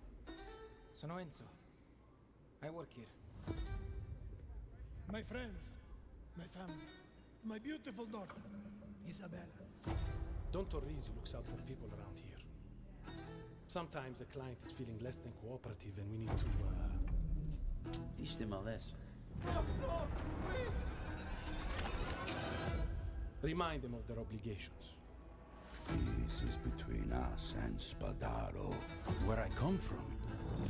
Sono Enzo. I work here. My friends, my family, my beautiful daughter, Isabella. Don Torrisi looks out for people around here. Sometimes the client is feeling less than cooperative and we need to, Teach them a lesson. remind them of their obligations. This is between us and Spadaro. Where I come from,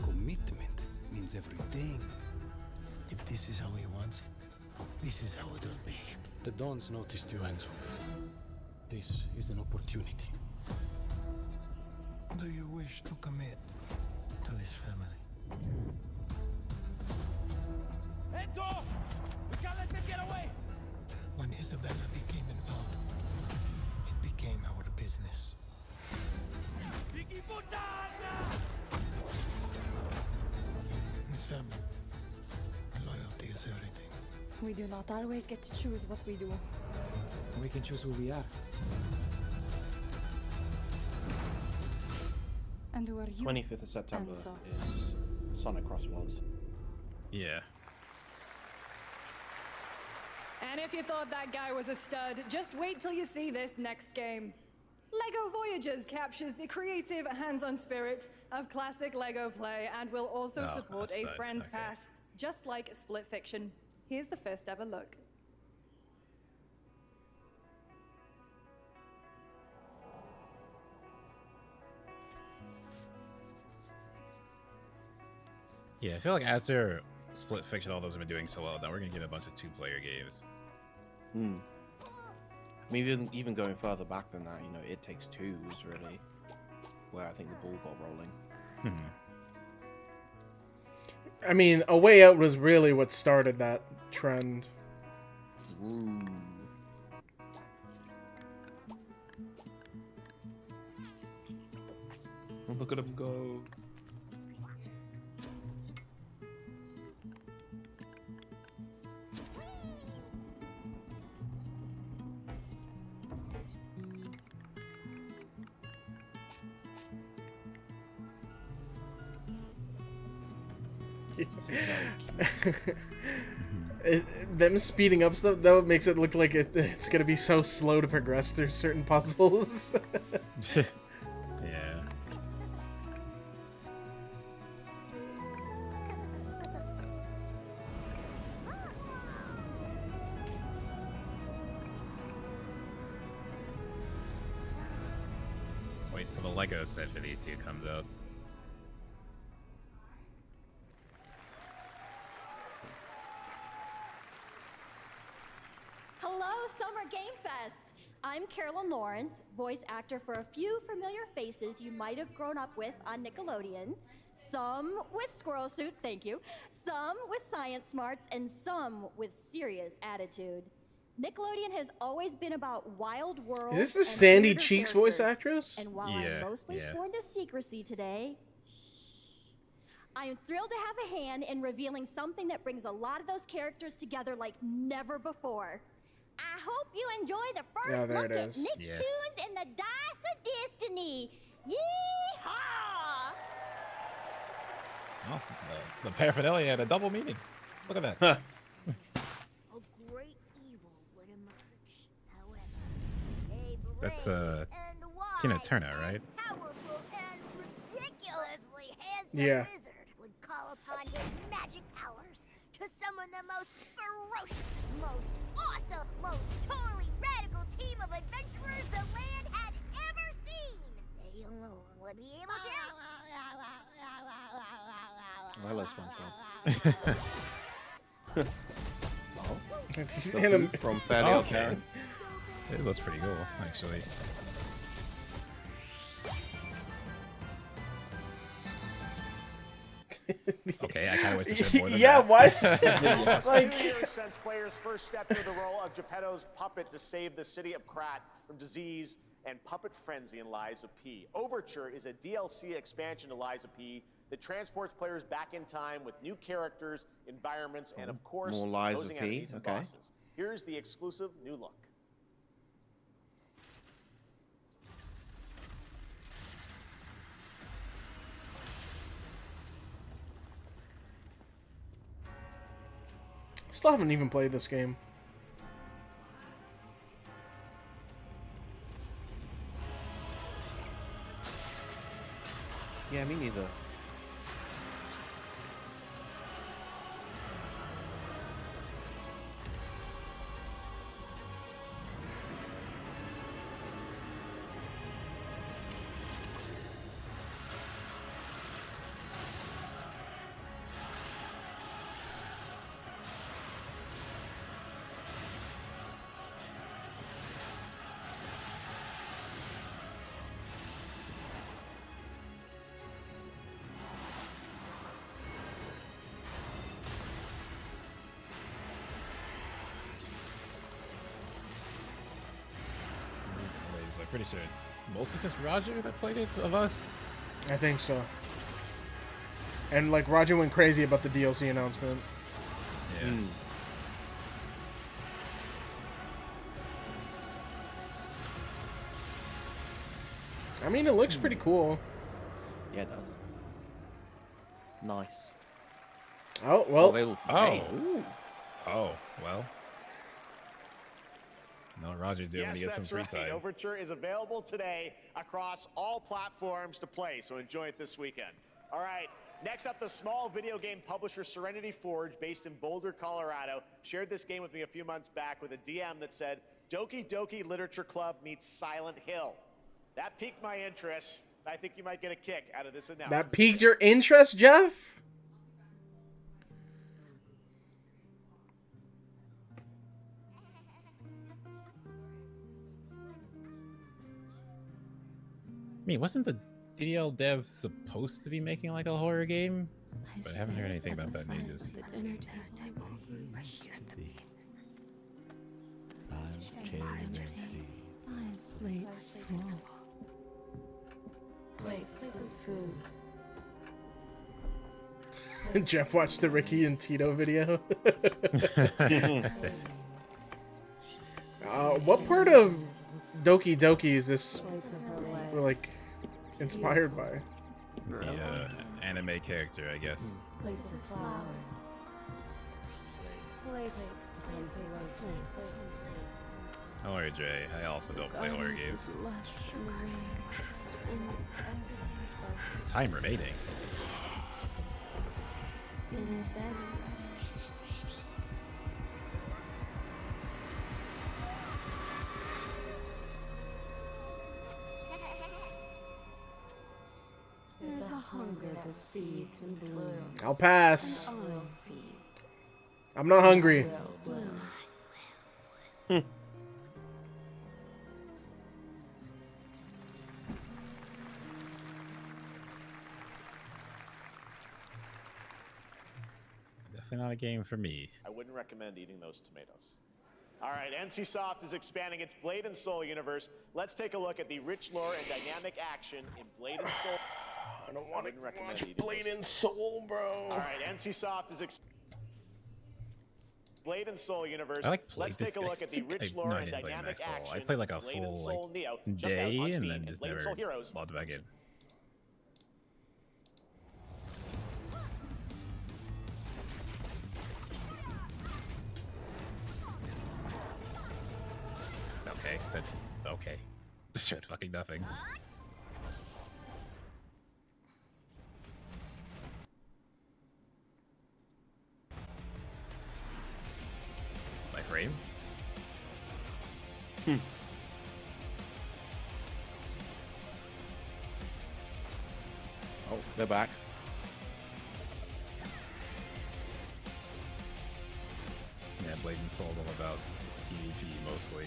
commitment means everything. If this is how he wants it, this is how it'll be. The Dons noticed you, Enzo. This is an opportunity. Do you wish to commit to this family? Enzo! We can't let them get away! When Isabella became involved, it became our business. This family, loyalty is everything. We do not always get to choose what we do. We can choose who we are. And who are you? 25th of September Enzo? is Sonic Cross Worlds. Yeah. And if you thought that guy was a stud, just wait till you see this next game. LEGO Voyagers captures the creative, hands-on spirit of classic LEGO play and will also Oh, support a a stud, Friends okay. Pass, just like Split Fiction. Here's the first ever look. Yeah, I feel like after Split Fiction, all those have been doing so well, now we're gonna get a bunch of two-player games. Hmm. I mean, even going further back than that, you know, It Takes Two was really where I think the ball got rolling. I mean, A Way Out was really what started that trend. Ooh. Look at him go. Them speeding up stuff though makes it look like it's gonna be so slow to progress through certain puzzles. Yeah. Wait till the Lego set for these two comes out. Hello, Summer Game Fest! I'm Carolyn Lawrence, voice actor for a few familiar faces you might have grown up with on Nickelodeon. Some with squirrel suits, thank you. Some with science smarts, and some with serious attitude. Nickelodeon has always been about wild worlds. Is this the and Sandy weirder Cheeks voice characters. actress? And while Yeah, I'm mostly yeah. sworn to secrecy today, I am thrilled to have a hand in revealing something that brings a lot of those characters together like never before. I hope you enjoy the first Oh, there look it at is. Nicktoons and the Dice of Destiny. Yeehaw! Oh, the paraphernalia had a double meaning. Look at that. A great evil would emerge. However, a That's brave Tina and Turner, wise right? powerful and ridiculously handsome Yeah. wizard would call upon his magic powers to summon the most ferocious, most awesome, most totally radical team of adventurers the land had ever seen. They alone would be able to. Hello, SpongeBob. Oh, It's the anim- flute from Fairly Odd Okay. Parents. It looks pretty cool, actually. Okay, I kind of wish they showed more than Yeah, that. why? Like- 2 years since players first stepped into the role of Geppetto's puppet to save the city of Krat from disease and puppet frenzy in Lies of P. Overture is a DLC expansion to Lies of P that transports players back in time with new characters, environments, and of course, More Lies of opposing P, enemies and okay. bosses. Here's the exclusive new look. Still haven't even played this game. Yeah, me neither. I'm pretty sure it's mostly just Roger that played it of us. I think so. And like Roger went crazy about the DLC announcement. Yeah. I mean, it looks pretty cool. Yeah, it does. Nice. Oh well. Oh well. No, Roger's doing when he gets some free time. Overture is available today across all platforms to play, so enjoy it this weekend. All right, next up, the small video game publisher Serenity Forge, based in Boulder, Colorado, shared this game with me a few months back with a DM that said, Doki Doki Literature Club meets Silent Hill. That piqued my interest. I think you might get a kick out of this announcement. That piqued your interest, Jeff? I mean, wasn't the DDL dev supposed to be making like a horror game? But I haven't heard anything about that in ages. Plates full. Plates of food. Jeff watched the Ricky and Tito video. What part of Doki Doki is this like inspired by? The anime character, I guess. Plates of flowers. Plates. Don't worry, Dre. I also don't play horror games. Time remaining. There's a hunger that feeds and blooms. I'll pass. I will feed. I'm not hungry. Definitely not a game for me. I wouldn't recommend eating those tomatoes. All right, NCSoft is expanding its Blade and Soul universe. Let's take a look at the rich lore and dynamic action in Blade and Soul. I don't want to watch Blade and Soul, bro. All right, NCSoft is Blade and Soul universe. I like Let's take a look at the rich lore and dynamic action. I played like a Blade and full Soul like Neo, just out day on and Steam, then just Blade and never Soul Heroes. logged back in. Okay, but okay. Just fucking nothing. My frames? Oh, they're back. Yeah, Blade and Soul's all about PvP mostly.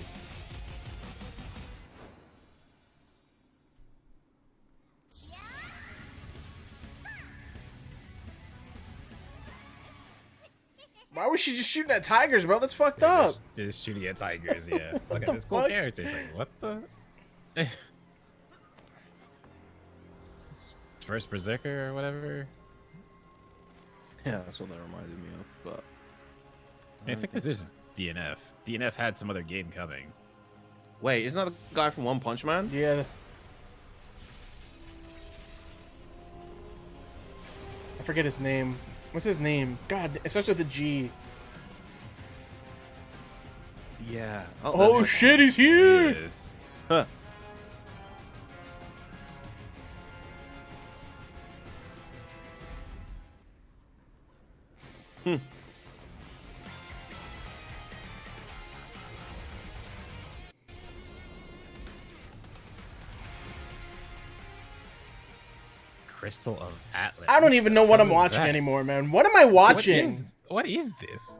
Why was she just shooting at tigers, bro? That's fucked up. Just shooting at tigers, yeah. Look at this cool fuck? character. It's like, what the? First Berserker or whatever. Yeah, that's what that reminded me of. But I think this is DNF. DNF had some other game coming. Wait, isn't that the guy from One Punch Man? Yeah. I forget his name. What's his name? God, it starts with a G. Yeah. Oh there's shit, he's here! He is. Huh. Crystal of Atlas. I don't even know what I'm What is watching that? anymore, man. What am I watching? What is this?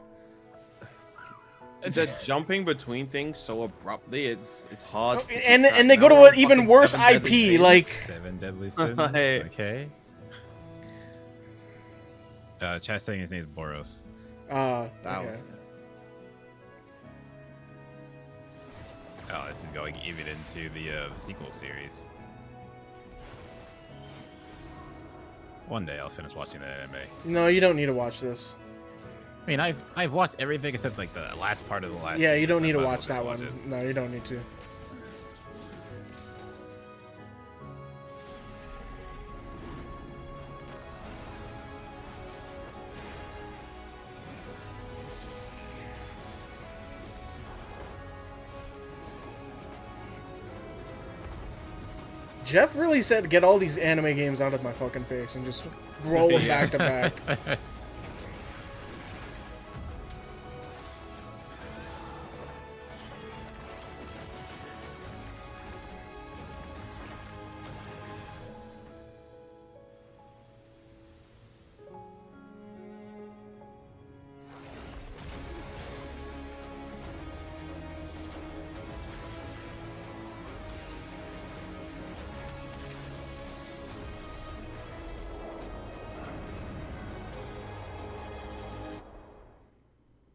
They're jumping between things so abruptly. It's hard. To keep And track they go now. to an even Fucking worse 7 deadly IP, sins. like 7 Deadly Sins. Hey. Okay. Chat saying his name is Boros. That okay. was Oh, this is going even into the sequel series. One day I'll finish watching that anime. No, you don't need to watch this. I mean, I've watched everything except like the last part of the last. Yeah, you season, don't so need I to might watch as that well one. just watch No, you don't need to. Jeff really said, "Get all these anime games out of my fucking face and just roll them Yeah. back to back."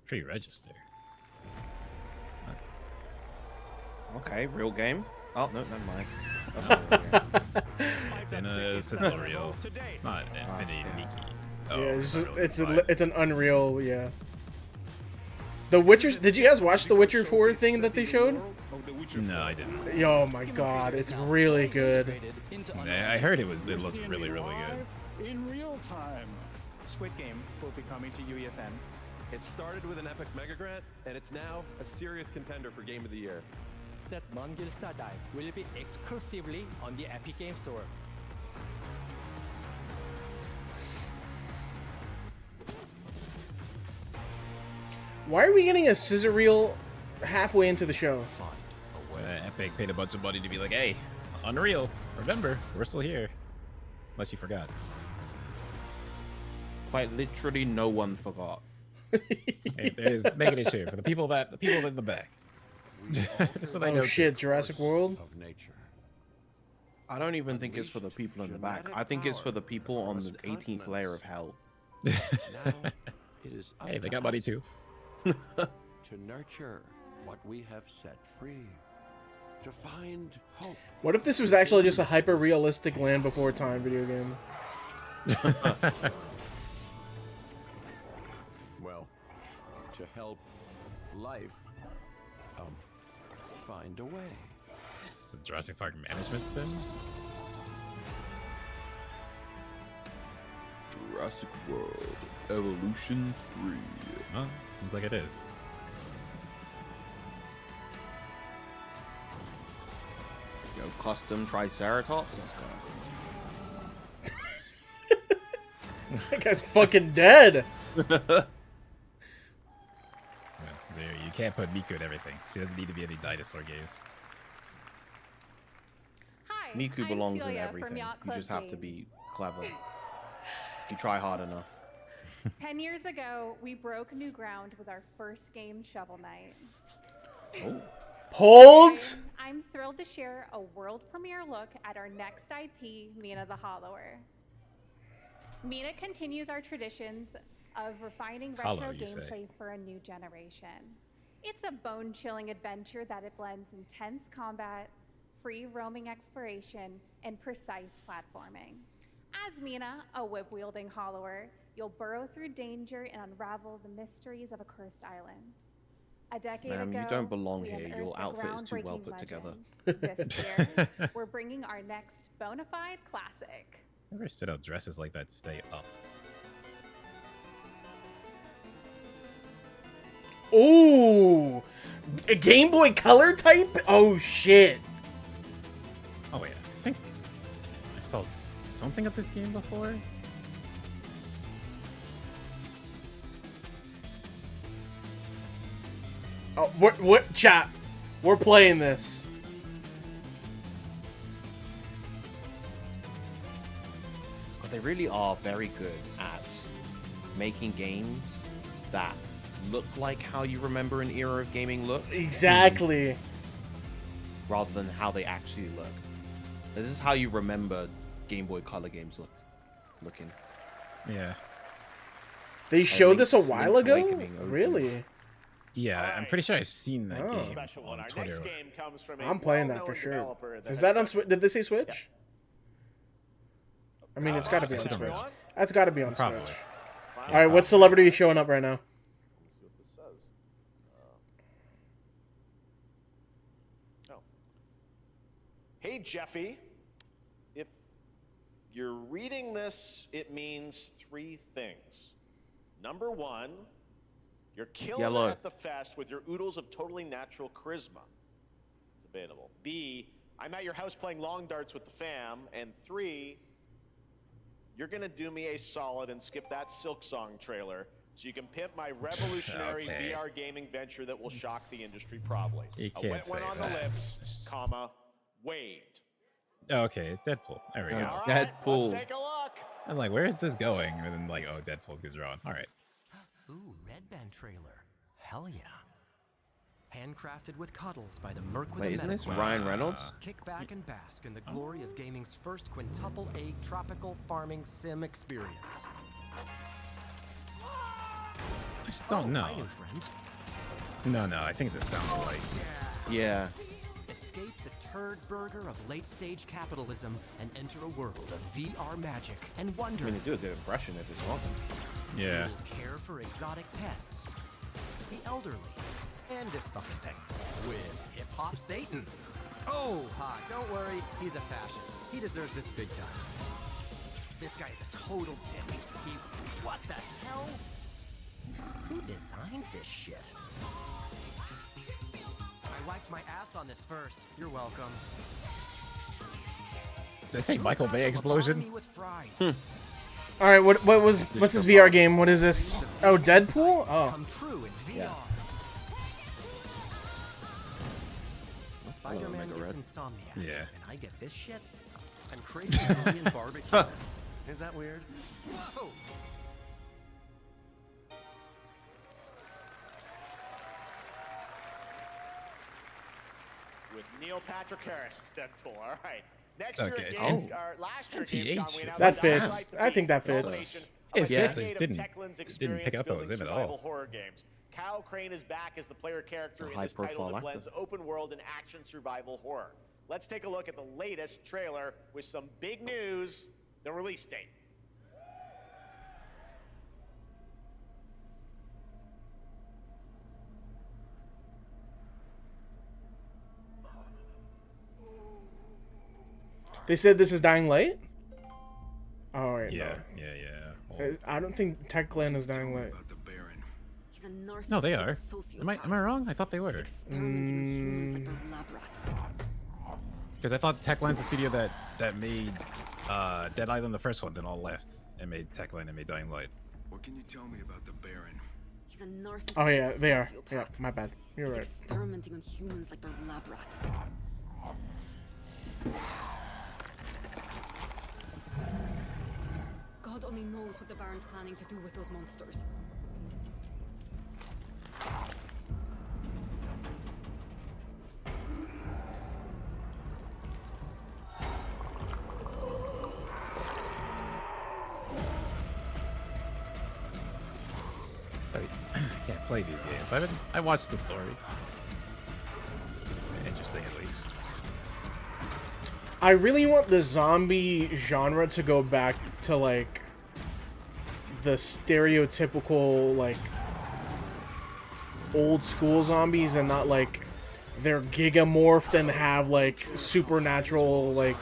Pre-register. Okay, real game. Oh no, never mind. That's It's in a Sizzle Reel, not an Infinity Nikki. Oh, Yeah, it's just, Unreal it's an Unreal, yeah. The Witcher. Did you guys watch the Witcher 4 thing that they showed? No, I didn't. Oh my god, it's really good. I heard it looked really, really good. In real time. Squid Game will be coming to UEFN. It started with an epic mega grant, and it's now a serious contender for Game of the Year. That Mongil Star Dive will be exclusively on the Epic Game Store. Why are we getting a scissor reel halfway into the show? Epic paid a bunch of money to be like, hey, Unreal, remember, we're still here. Unless you forgot. Quite literally, no one forgot. Hey, there's making it sure for the people in the back. Just so they Oh know shit, too. Jurassic World? Of nature. I don't even think it's for the people in the back. I think it's for the people on the 18th layer of hell. Now it is up Hey, they to got money us too. to nurture what we have set free. To find hope. What if this was actually just a hyper-realistic Land Before Time video game? Well, to help life find a way. It's a Jurassic Park management sim. Jurassic World Evolution 3. Well, seems like it is. Yo, custom Triceratops? Let's go. That guy's fucking dead! Yeah, there, you can't put Miku in everything. She doesn't need to be in any dinosaur games. Hi, Miku I'm belongs in Celia everything. from Yacht You Club just have to be Games. clever. If you try hard enough. 10 years ago, we broke new ground with our first game, Shovel Knight. Oh. Hold! I'm thrilled to share a world premiere look at our next IP, Mina the Hollower. Mina continues our traditions of refining retro Hollow, you say. gameplay for a new generation. It's a bone-chilling adventure that it blends intense combat, free roaming exploration, and precise platforming. As Mina, a whip-wielding hollower, you'll burrow through danger and unravel the mysteries of a cursed island. A decade Ma'am, ago, you don't belong we here. unearthed Your a outfit is too well groundbreaking put together. legend. This year, we're bringing our next bona fide classic. Never stood out dresses like that stay up. Ooh! A Game Boy Color type? Oh shit. Oh wait, I think I saw something of this game before. Oh, what chat? We're playing this. But they really are very good at making games that look like how you remember an era of gaming look. Exactly. Rather than how they actually look. This is how you remember Game Boy Color games looking. Yeah. They showed this a Link's while ago? Awakening opened. Really? Yeah, I'm pretty sure I've seen that Oh. game Special one. on Our Twitter. next game comes from a I'm playing that well-known for sure. developer that Is has that on spent- Switch? Did they say Switch? I mean, it's got to be on Awesome, Switch. everyone. That's got to be on Probably. Switch. All right, what celebrity is showing up right now? Let's see what this says. Oh. Hey, Jeffy. If you're reading this, it means 3 things. Number 1, you're killing Yellow. it at the fest with your oodles of totally natural charisma. Debatable. B, I'm at your house playing long darts with the fam. And 3, you're gonna do me a solid and skip that Silk Song trailer so you can pimp my revolutionary Okay. VR gaming venture that will shock the industry probably. You A can't wet one say on that. the lips, comma, Wade. Oh, okay, it's Deadpool. There we go. All right, Deadpool. let's take a look. I'm like, where is this going? And then like, oh, Deadpool's gets drawn. All right. Ooh, Red Band trailer. Hell yeah. Handcrafted with cuddles by the Merc with Wait, a isn't this Metaquest. Ryan Reynolds? Kick back and bask in the glory of gaming's first quintuple A tropical farming sim experience. I just don't My know. new friend. No, I think this sounds like. Yeah. Escape the turd burger of late-stage capitalism and enter a world of VR magic and I wonder. mean, they do a good impression if it's wrong. Yeah. You'll care for exotic pets, the elderly, and this fucking thing with hip-hop Satan. Oh, ha, don't worry, he's a fascist. He deserves this big time. This guy is a total dick. What the hell? Who designed this shit? I wiped my ass on this first. You're welcome. Did they say Michael Bay explosion? Me with fries. All right, what's this VR game? What is this? Oh, Deadpool? Oh. Come true in VR. Spider-Man gets insomnia. Yeah. And I get this shit? I'm craving Korean barbecue. Is that weird? Whoa! With Neil Patrick Harris as Deadpool. All right. Next Okay. year games, Oh. or last year MPH. games, John, we announced That Dying fits. Light the I think that Beast, fits. culmination It of a fits, I decade just of didn't Techland's pick experience up that was building him at all. survival horror games. Kyle Crane is back as the player character A in this title high-profile that actor. blends open world and action survival horror. Let's take a look at the latest trailer with some big news, the release date. They said this is Dying Light? Oh, wait, Yeah. Well, I don't think Techland is Dying Light. He's a narcissistic no, they are. sociopath. Am I wrong? I thought they were. Experimenting with humans like they're lab rats. Because I thought Techland's the studio that made Dead Island the first one, then all left and made Techland and made Dying Light. What can you tell me about the Baron? He's a narcissistic Oh, yeah, they are. sociopath. Yeah, my bad. You're He's right. experimenting on humans like they're lab rats. God only knows what the Baron's planning to do with those monsters. I can't play these games. I watched the story. Interesting, at least. I really want the zombie genre to go back to, like, the stereotypical, like, old school zombies and not, like, they're gigamorphed and have, like, supernatural, like,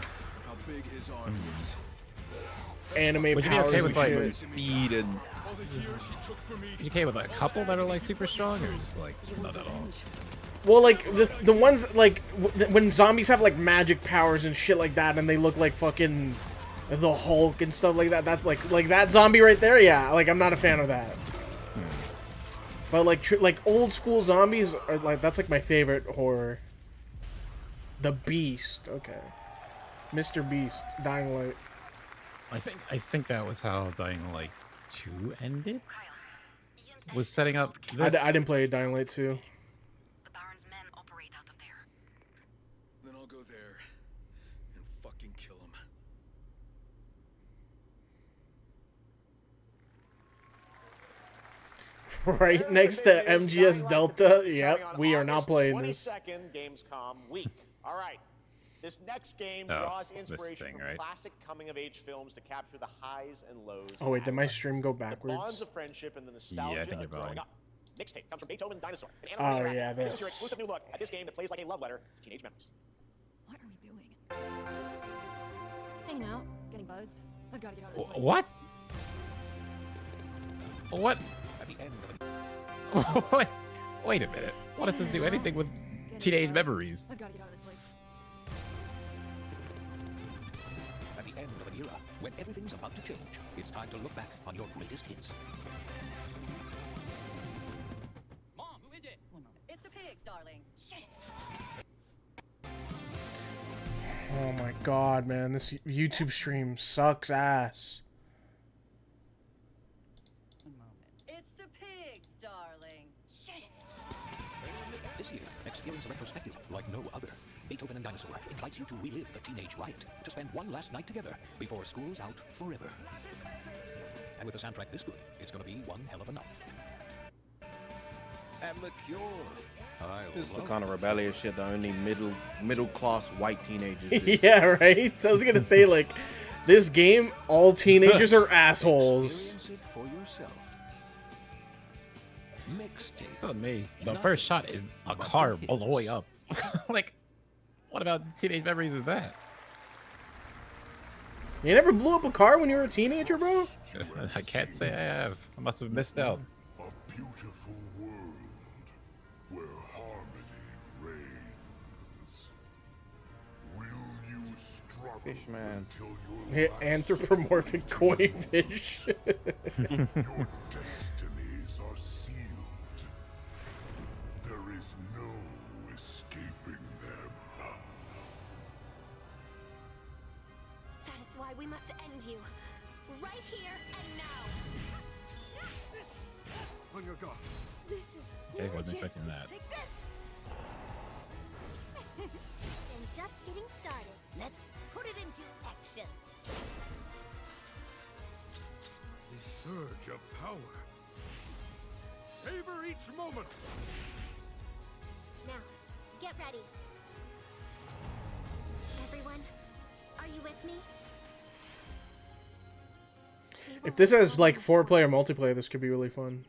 anime Would you be powers okay and with, like, shit. Speed and You okay with a couple that are like super strong, or just like not at all? Well, like the ones like when zombies have like magic powers and shit like that, and they look like fucking the Hulk and stuff like that. That's like that zombie right there. Yeah, like I'm not a fan of that. But like old school zombies are like that's like my favorite horror. The Beast. Okay. Mr. Beast. Dying Light. I think that was how Dying Light 2 ended. Was setting up this. I didn't play Dying Light 2. Then I'll go there and fucking kill him. Right next to MGS Delta. Yep, we are not playing this. 22nd Gamescom week. All right. This next game Oh, draws this inspiration thing, from right? classic coming-of-age films to capture the highs and lows. Oh wait, did my adolescence. stream go The backwards? bonds of friendship and the nostalgia I think you're of growing fine. up. Mixtape comes from Beethoven Dinosaur. An Oh, animated yeah, rap. This is your this. exclusive new look at this game that plays like a love letter to teenage memories. What are we doing? Hanging out, getting buzzed. I've got to get out of this place. What? What? At the end of What? Wait a minute. What does this do anything with teenage memories? I've got to get out of this place. At the end of an era, when everything's about to change, it's time to look back on your greatest hits. Mom, who is it? One moment. It's the pigs, darling. Shit. Oh my god, man, this YouTube stream sucks ass. It's the pigs, darling. Shit. This year, experience a retrospective like no other. Beethoven and Dinosaur invites you to relive the teenage riot, to spend one last night together before school's out forever. And with a soundtrack this good, it's gonna be one hell of a night. And the Cure. This is the kind of rebellious shit that only middle class white teenagers do. Yeah, right? I was gonna say, like, this game, all teenagers are assholes. Experience it for yourself. Mixtape. So amazed. The first shot is a car all the way up. Like, what about teenage memories is that? You never blew up a car when you were a teenager, bro? I can't say I have. I must have missed out. A beautiful world where harmony reigns. Will you struggle Fishman. until your Hit last anthropomorphic koi fish. your destinies are sealed? There is no escaping them. That is why we must end you. Right here and now. On your guard. This is Jake wasn't gorgeous. expecting that. Take this. And just getting started. Let's put it into action. The surge of power. Savor each moment. Now, get ready. Everyone, are you with me? If this has, like, 4-player multiplayer, this could be really fun.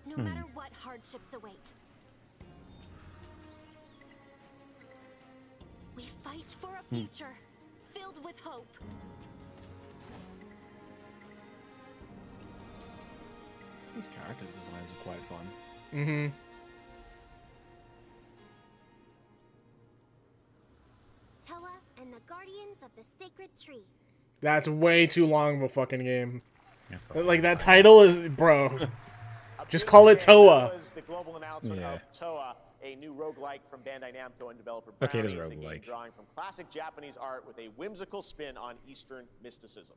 No matter what hardships await. We fight for a future filled with hope. These character designs are quite fun. Mm-hmm. Toa and the Guardians of the Sacred Tree. That's way too long of a fucking game. Like, that title is... Bro. Just call it Toa. Was the global announcement Yeah. of Toa, a new roguelike from Bandai Namco and developer Okay, it is Brownie, a game roguelike. drawing from classic Japanese art with a whimsical spin on Eastern mysticism.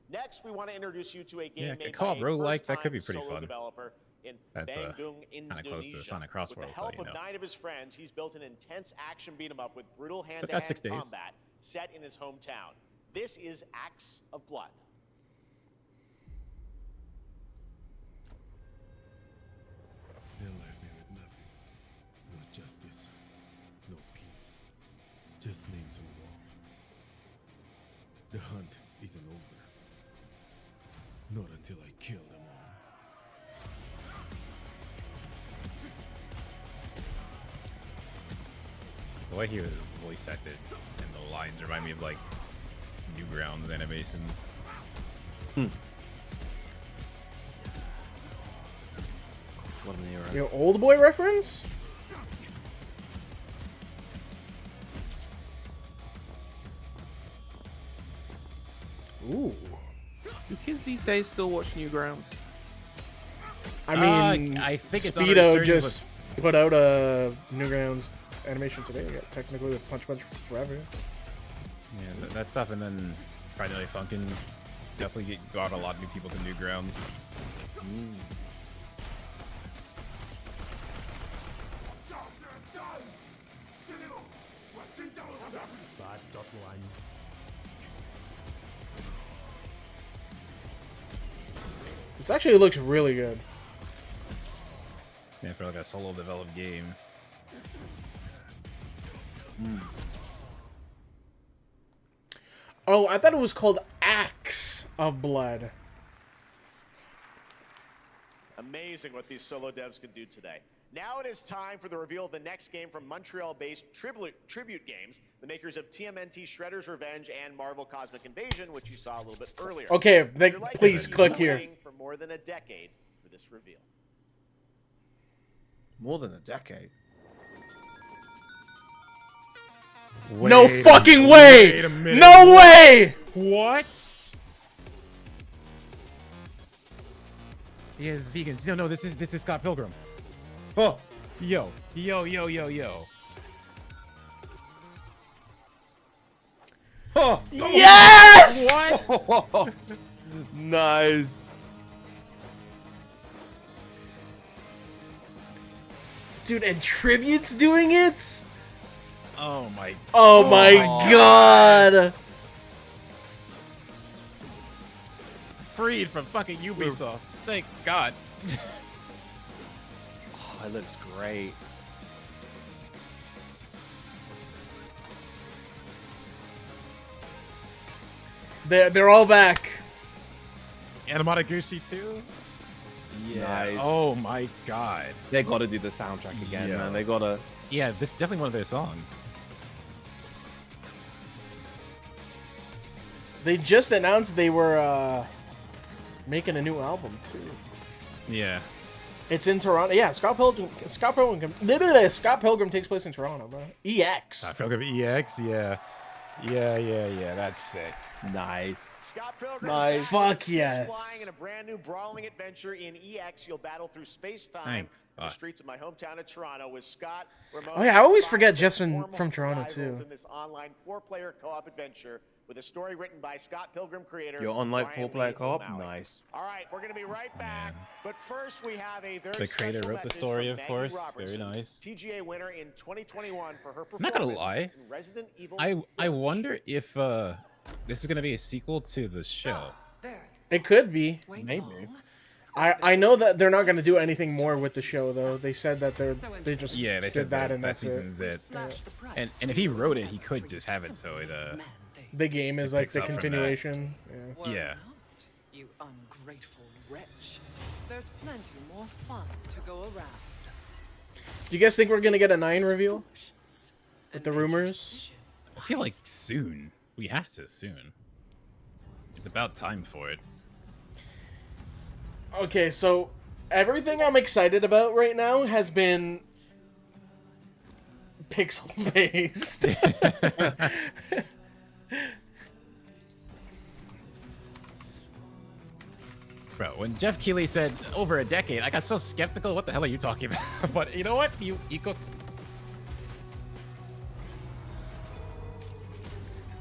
Next, we want to introduce you to a game Yeah, made co-op by a roguelike, that could first-time be pretty solo fun. developer in That's, Bandung, kinda close to Indonesia. Sonic Cross With Worlds, the so help you of know. 9 of his friends, he's built an intense action beat 'em up with brutal that's hand-to-hand 6 days. combat set in his hometown. This is Acts of Blood. They left me with nothing. No justice. No peace. Just names on the wall. The hunt isn't over. Not until I kill them all. The way he was voice acted and the lines remind me of like Newgrounds animations. What an era. You know, Old Boy reference? Ooh. Do kids these days still watch Newgrounds? I mean, I think it's on a Speedo resurgence just put out a Newgrounds animation today. Yeah, technically with Punch Punch Forever. Yeah, that stuff, and then Friday Night Funkin' definitely got a lot of new people to Newgrounds. This actually looks really good. Yeah, for like a solo developed game. Oh, I thought it was called Axe of Blood. Amazing what these solo devs can do today. Now it is time for the reveal of the next game from Montreal-based Tribute Games, the makers of TMNT Shredder's Revenge and Marvel Cosmic Invasion, which you saw a little bit earlier. Okay, You're likely please to be click here. waiting for more than a decade for this reveal. More than a decade. No fucking way! Wait a minute. No way! What? Yeah, it's vegans. No, this is Scott Pilgrim. Oh, yo. Oh, yes! What? Nice. Dude, and Tribute's doing it? Oh my. Oh my god! Freed from fucking Ubisoft. Thank God. Oh, it looks great. They're all back. Anamataguchi too? Yeah. Nice. Oh my god. They gotta do the soundtrack again, man. They gotta. Yeah, this is definitely one of their songs. They just announced they were making a new album too. Yeah. It's in Toronto. Yeah, Scott Pilgrim takes place in Toronto, bro. EX. Scott Pilgrim EX, yeah. Yeah, that's sick. Nice. Scott Pilgrim. Nice. Fuck yes. Flying in a brand new brawling adventure in EX, you'll battle through space-time Thank in the streets of my hometown of Toronto with Scott. Ramon, Oh yeah, I always and forget Bob, Jeff's former from Toronto rivals too. In this online 4-player co-op adventure with a story written by Scott Pilgrim creator. You're on like Brian 4-player Lee co-op. O'Malley. Nice. All right, we're gonna be right back. But first, we have a very The creator special wrote the message story, from of Maggie course. Robertson, Very nice. TGA winner in 2021 for her performance. I'm not gonna lie. in Resident Evil. I wonder if this is gonna be a sequel to the show. It could be. Maybe. I know that they're not going to do anything more with the show though. They said that they just Yeah, they did said that and that that's it. season's it. And if he wrote it, he could just have it so it The game is like picks the up from that. continuation. Yeah. Yeah. You ungrateful wretch. There's plenty more fun to go around. Do you guys think we're going to get a 9 reveal? With the rumors? I feel like soon. We have to soon. It's about time for it. Okay, so everything I'm excited about right now has been pixel based. Bro, when Jeff Keighley said over a decade, I got so skeptical. What the hell are you talking about? But you know what? You cooked.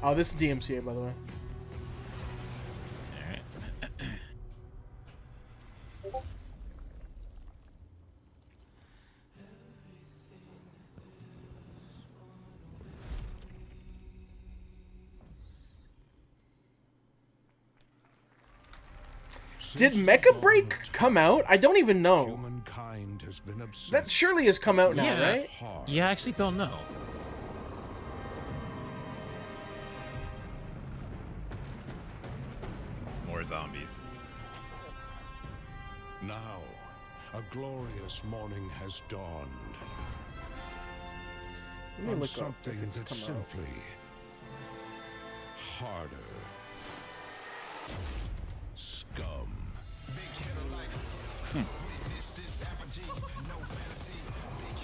Oh, this is DMCA, by the way. Alright. Did Mecha Break come out? I don't even know. Humankind has been obsessed. That surely has come out now, Yeah. right? Yeah, I actually don't know. More zombies. Now, a glorious morning has dawned. Let me On look up if something it's that's come out. simply harder. Scum.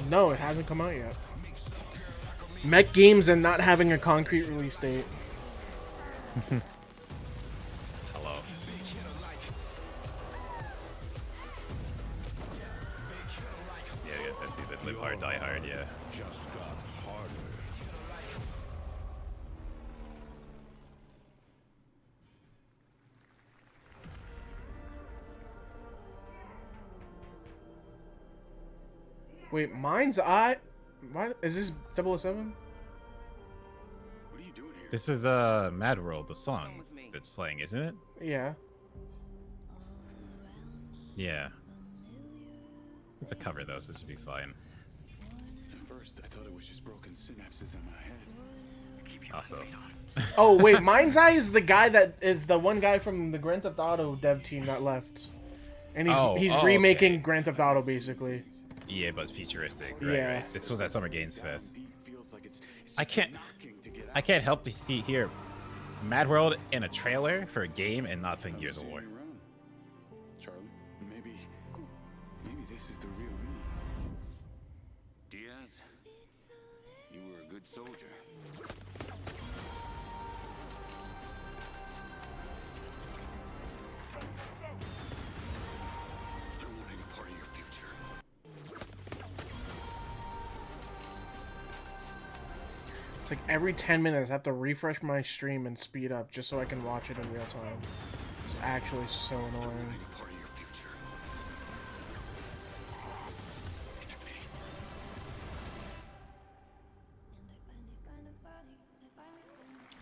No, it hasn't come out yet. Mech Games and not having a concrete release date. Die Hard, yeah. Just got harder. Wait, Mind's Eye? What is this 007? This is Mad World, the song that's playing, isn't it? Yeah. Yeah. It's a cover though, so this should be fine. At first, I thought it was just broken synapses in my head. Also. Oh wait, Mind's Eye is the guy that is the one guy from the Grand Theft Auto dev team that left, and he's remaking okay. Grand Theft Auto basically. Yeah, but it's futuristic. Right, Yeah. right. This was at Summer Games Fest. I can't help to see here Mad World in a trailer for a game and not think Gears of War. Charlie, maybe this is the real me. Diaz, you were a good soldier. I don't want any part of your future. It's like every 10 minutes I have to refresh my stream and speed up just so I can watch it in real time. It's actually so annoying.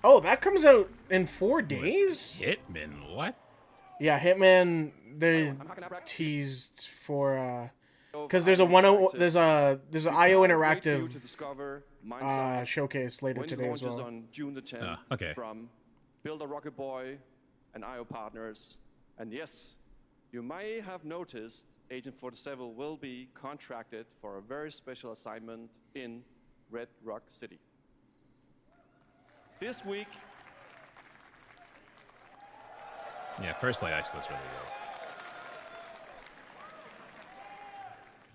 Oh, that comes out in 4 days? Hitman, what? Yeah, Hitman, they teased for because there's a there's an IO Interactive showcase later today as well. On June the 10th okay. from Builder Rocket Boy and IO partners. And yes, you may have noticed Agent 47 will be contracted for a very special assignment in Red Rock City. This week, Yeah, First Light actually looks really good.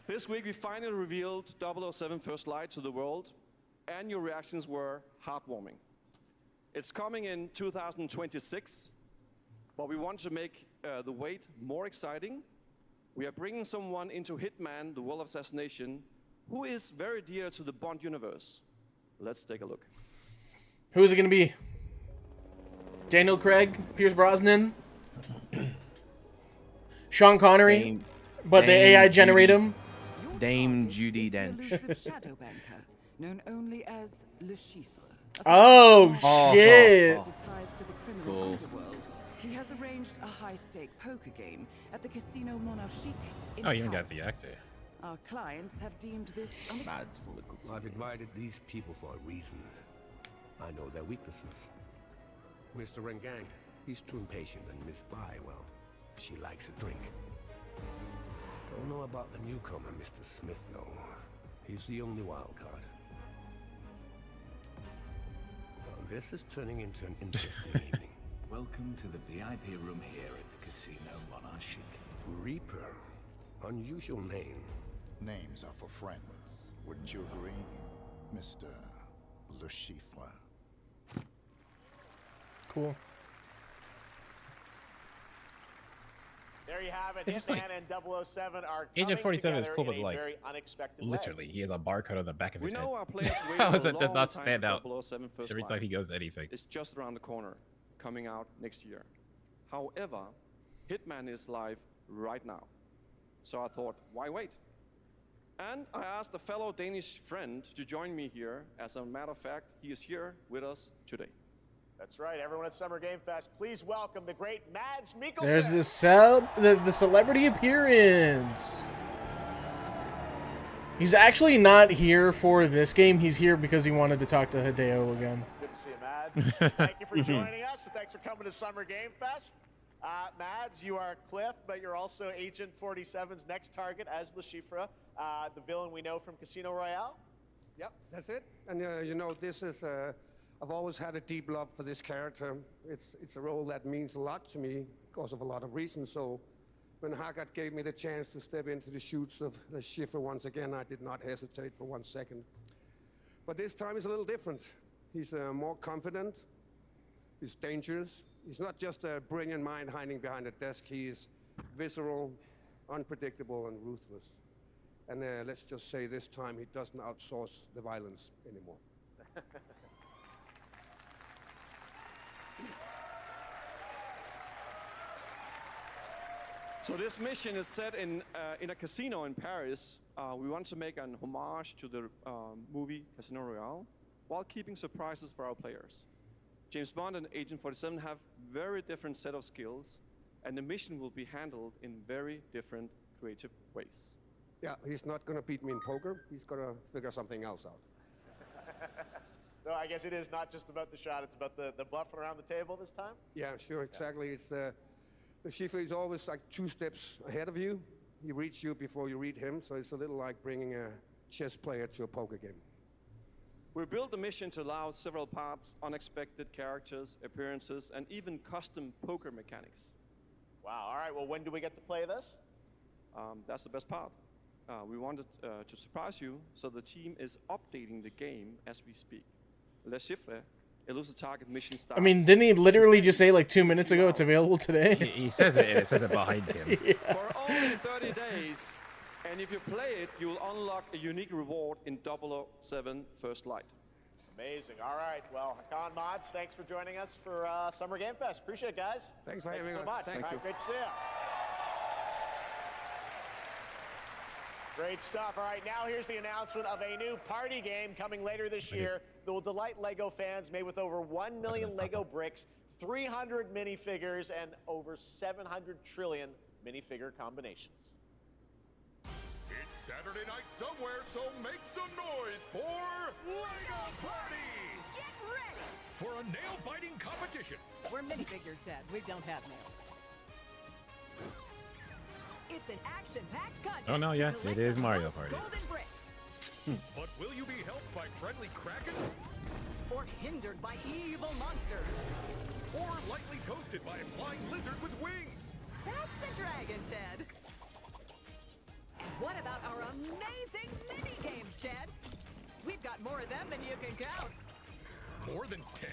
This week we finally revealed 007 First Light to the world, and your reactions were heartwarming. It's coming in 2026, but we want to make the wait more exciting. We are bringing someone into Hitman, the World of Assassination, who is very dear to the Bond universe. Let's take a look. Who is it going to be? Daniel Craig, Pierce Brosnan, Sean Connery, but the AI generate him. Dame Judi Dench. Shadow banker, known only as Le Chiffre. Oh, shit. Ties to the criminal Cool. underworld. He has arranged a high-stake poker game at the Casino Monarchique in Oh, you even got Paris. the actor. Our clients have deemed this unacceptable. I've invited these people for a reason. I know their weaknesses. Mr. Rengang, he's too impatient, and Miss Bai, well, she likes a drink. Don't know about the newcomer, Mr. Smith, though. He's the only wild card. Well, this is turning into an interesting evening. Welcome to the VIP room here at the Casino Monarchique. Reaper. Unusual name. Names are for friends. Wouldn't you agree, Mr. Le Chiffre? Cool. There you have it. It's just Hitman like- and 007 are Agent coming 47 is together cool, in but a like, very unexpected way. literally, he has a barcode on the back of We his head. know our players waited How is a that does long not time stand for out 007 First every Light. time he goes anything? It's just around the corner, coming out next year. However, Hitman is live right now. So I thought, why wait? And I asked a fellow Danish friend to join me here. As a matter of fact, he is here with us today. That's right. Everyone at Summer Game Fest, please welcome the great Mads Mikkelsen. There's the celebrity appearance. He's actually not here for this game. He's here because he wanted to talk to Hideo again. Good to see you, Mads. Thank you for joining us, and thanks for coming to Summer Game Fest. Mads, you are Cliff, but you're also Agent 47's next target as Le Chiffre, the villain we know from Casino Royale. Yep, that's it. And you know, this is I've always had a deep love for this character. It's a role that means a lot to me because of a lot of reasons. So when Haggard gave me the chance to step into the shoots of Le Chiffre once again, I did not hesitate for 1 second. But this time is a little different. He's more confident. He's dangerous. He's not just a brilliant mind hiding behind a desk. He is visceral, unpredictable, and ruthless. And let's just say this time he doesn't outsource the violence anymore. So this mission is set in a casino in Paris. We want to make an homage to the movie Casino Royale while keeping surprises for our players. James Bond and Agent 47 have very different set of skills, and the mission will be handled in very different creative ways. Yeah, he's not going to beat me in poker. He's going to figure something else out. So I guess it is not just about the shot, it's about the bluffing around the table this time? Yeah, sure, exactly. It's the Schiffer is always like 2 steps ahead of you. He reads you before you read him, so it's a little like bringing a chess player to a poker game. We built the mission to allow several parts, unexpected characters, appearances, and even custom poker mechanics. Wow, all right, well, when do we get to play this? That's the best part. We wanted to surprise you, so the team is updating the game as we speak. Le Chiffre, elusive target mission starts. I mean, didn't he literally just say like 2 minutes ago it's available today? He says it, and it says it behind him. Yeah. For only 30 days, and if you play it, you will unlock a unique reward in 007 First Light. Amazing. All right. Well, Hakan Mods, thanks for joining us for Summer Game Fest. Appreciate it, guys. Thanks for Thank having you us. so much. Thank All you. right, great to see you. Great stuff. All right, now here's the announcement of a new party game coming later this year that will delight LEGO fans, made with over 1 million LEGO bricks, 300 minifigures, and over 700 trillion minifigure combinations. It's Saturday night somewhere, so make some noise for LEGO Party! Get ready! For a nail-biting competition. We're minifigures, Dad. We don't have nails. It's an action-packed contest. Oh no, yeah, to it collect is the Mario most Party. golden bricks. But will you be helped by friendly krakens? Or hindered by evil monsters. Or lightly toasted by a flying lizard with wings? That's a dragon, Ted. And what about our amazing mini-games, Ted? We've got more of them than you can count. More than 10?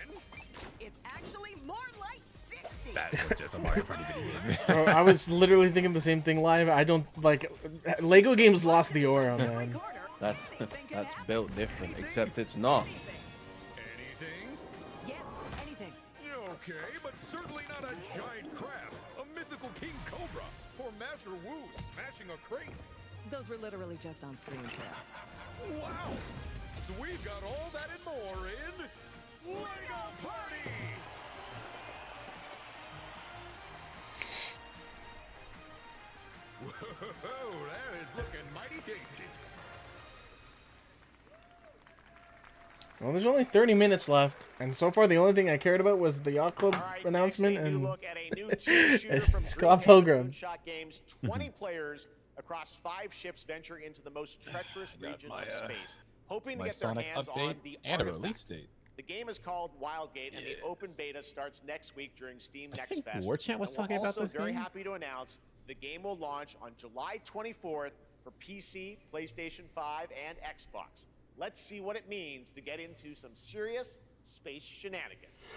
It's actually more like 60. That was just a Mario Party video game. Bro, I was literally thinking the same thing live. I don't like LEGO games lost the aura, man. That's built different, except it's not. Anything? Yes, anything. Okay, but certainly not a giant crab, a mythical king cobra, or Master Wu smashing a crate. Those were literally just on screen, Ted. Wow! We've got all that and more in LEGO Party! Whoa, that is looking mighty tasty. Well, there's only 30 minutes left, and so far the only thing I cared about was the Yacht Club All right, announcement next, a new and look at a new team shooter from Scott Dreamhaven Pilgrim. Moonshot Games. 20 players across 5 ships venturing into the most treacherous region of space, hoping to my get their Sonic hands update on the and a artifact. release date. The game is called Wildgate, and the open beta starts next week during Steam Next think Fest. Warchat was And we're talking about also this very game. happy to announce the game will launch on July 24th for PC, PlayStation 5, and Xbox. Let's see what it means to get into some serious space shenanigans.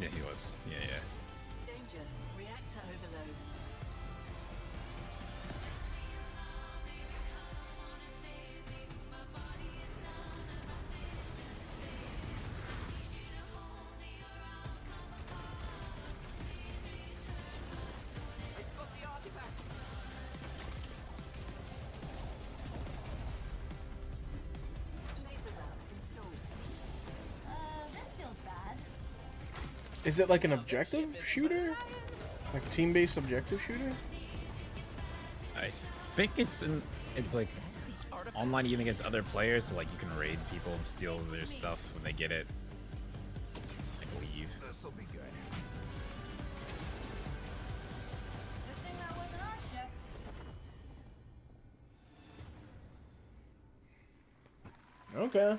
Yeah, he was. Yeah, yeah. Danger. Reactor overload. I've got the artifact. Laser round installed. This feels bad. Is it like an objective shooter? Like team-based objective shooter? I think it's like online even against other players, so like you can raid people and steal their stuff when they get it. I believe. This'll be good. Good thing that wasn't our ship. Okay.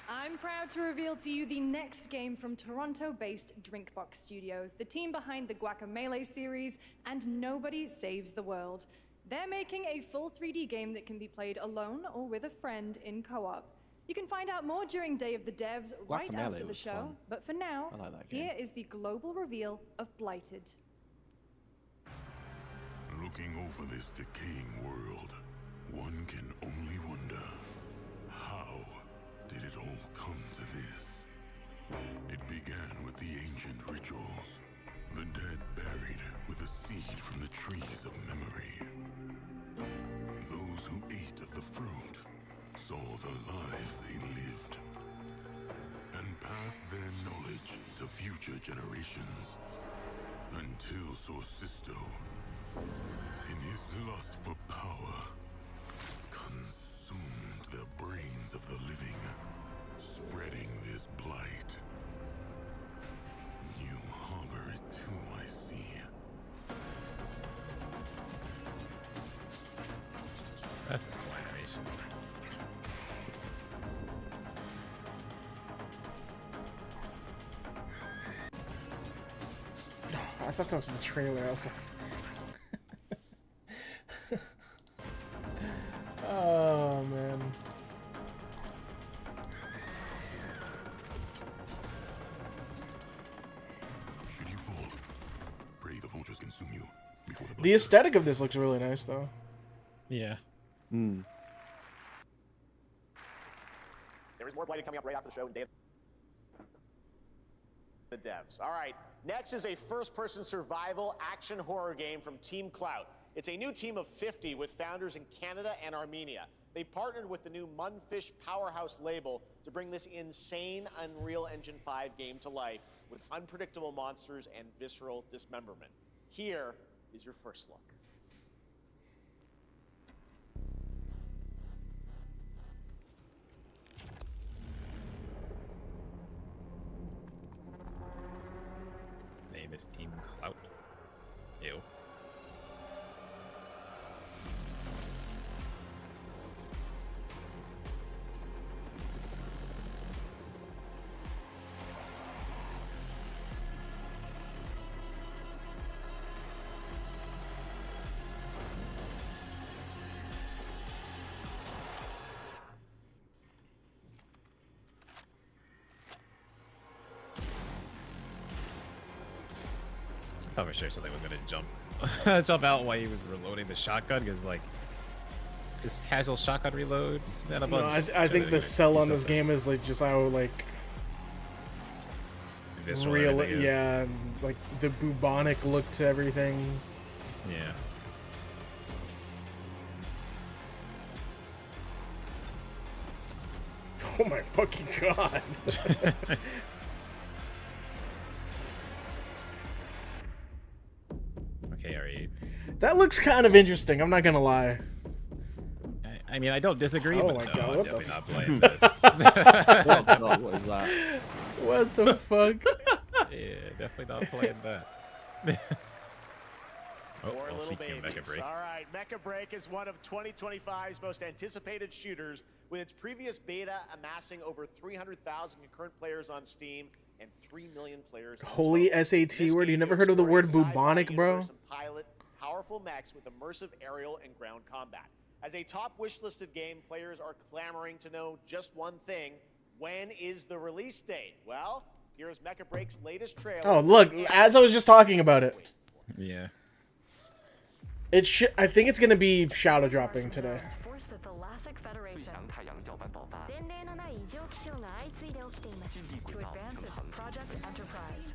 I'm proud to reveal to you the next game from Toronto-based Drinkbox Studios, the team behind the Guacamelee series and Nobody Saves the World. They're making a full 3D game that can be played alone or with a friend in co-op. You can find out more during Day of the Devs right Guacamelee after the was show, fun. but for now, I like that game. here is the global reveal of Blighted. Looking over this decaying world, one can only wonder, how did it all come to this? It began with the ancient rituals, the dead buried with a seed from the trees of memory. Those who ate of the fruit saw the lives they lived and passed their knowledge to future generations until Sorcisto, in his lust for power, consumed the brains of the living, spreading this blight. You harbor it too, I see. That's the cool animation. I thought that was the trailer. I was like, oh man. Should you fall, pray the vultures consume you before the The aesthetic of this looks really nice, though. Yeah. Mm. There is more Blighted coming up right after the show. And Day of the Devs. All right, next is a first-person survival action horror game from Team Clout. It's a new team of 50 with founders in Canada and Armenia. They partnered with the new Munfish Powerhouse label to bring this insane Unreal Engine 5 game to life with unpredictable monsters and visceral dismemberment. Here is your first look. Name is Team Clout. Ew. I thought for sure something was gonna jump out while he was reloading the shotgun, because like just casual shotgun reload. You see that a No, bunch? I think the sell do on this something. game is like just how like Visceral real, everything is. yeah, and, like the bubonic look to everything. Yeah. Oh my fucking god. Okay, Ari. That looks kind of interesting, I'm not gonna lie. I mean, I don't disagree, Oh but my no, God, I'm what the definitely not f- playing this. What the- what is that? What the fuck? Yeah, definitely not playing that. Oh, Poor well, little speaking of babies. Mecha Break. All right, Mecha Break is one of 2025's most anticipated shooters, with its previous beta amassing over 300,000 concurrent players on Steam and 3 million players on Holy total. SAT This word, you game never heard of the word explores a sci-fi bubonic, bro? universe and pilot powerful mechs with immersive aerial and ground combat. As a top wish-listed game, players are clamoring to know just one thing: when is the release date? Well, here's Mecha Break's latest trailer. Oh, look, as I was just talking about it. Yeah. It should. I think it's gonna be shadow dropping today. Force the Thalassic Federation. To advance its Project Enterprise.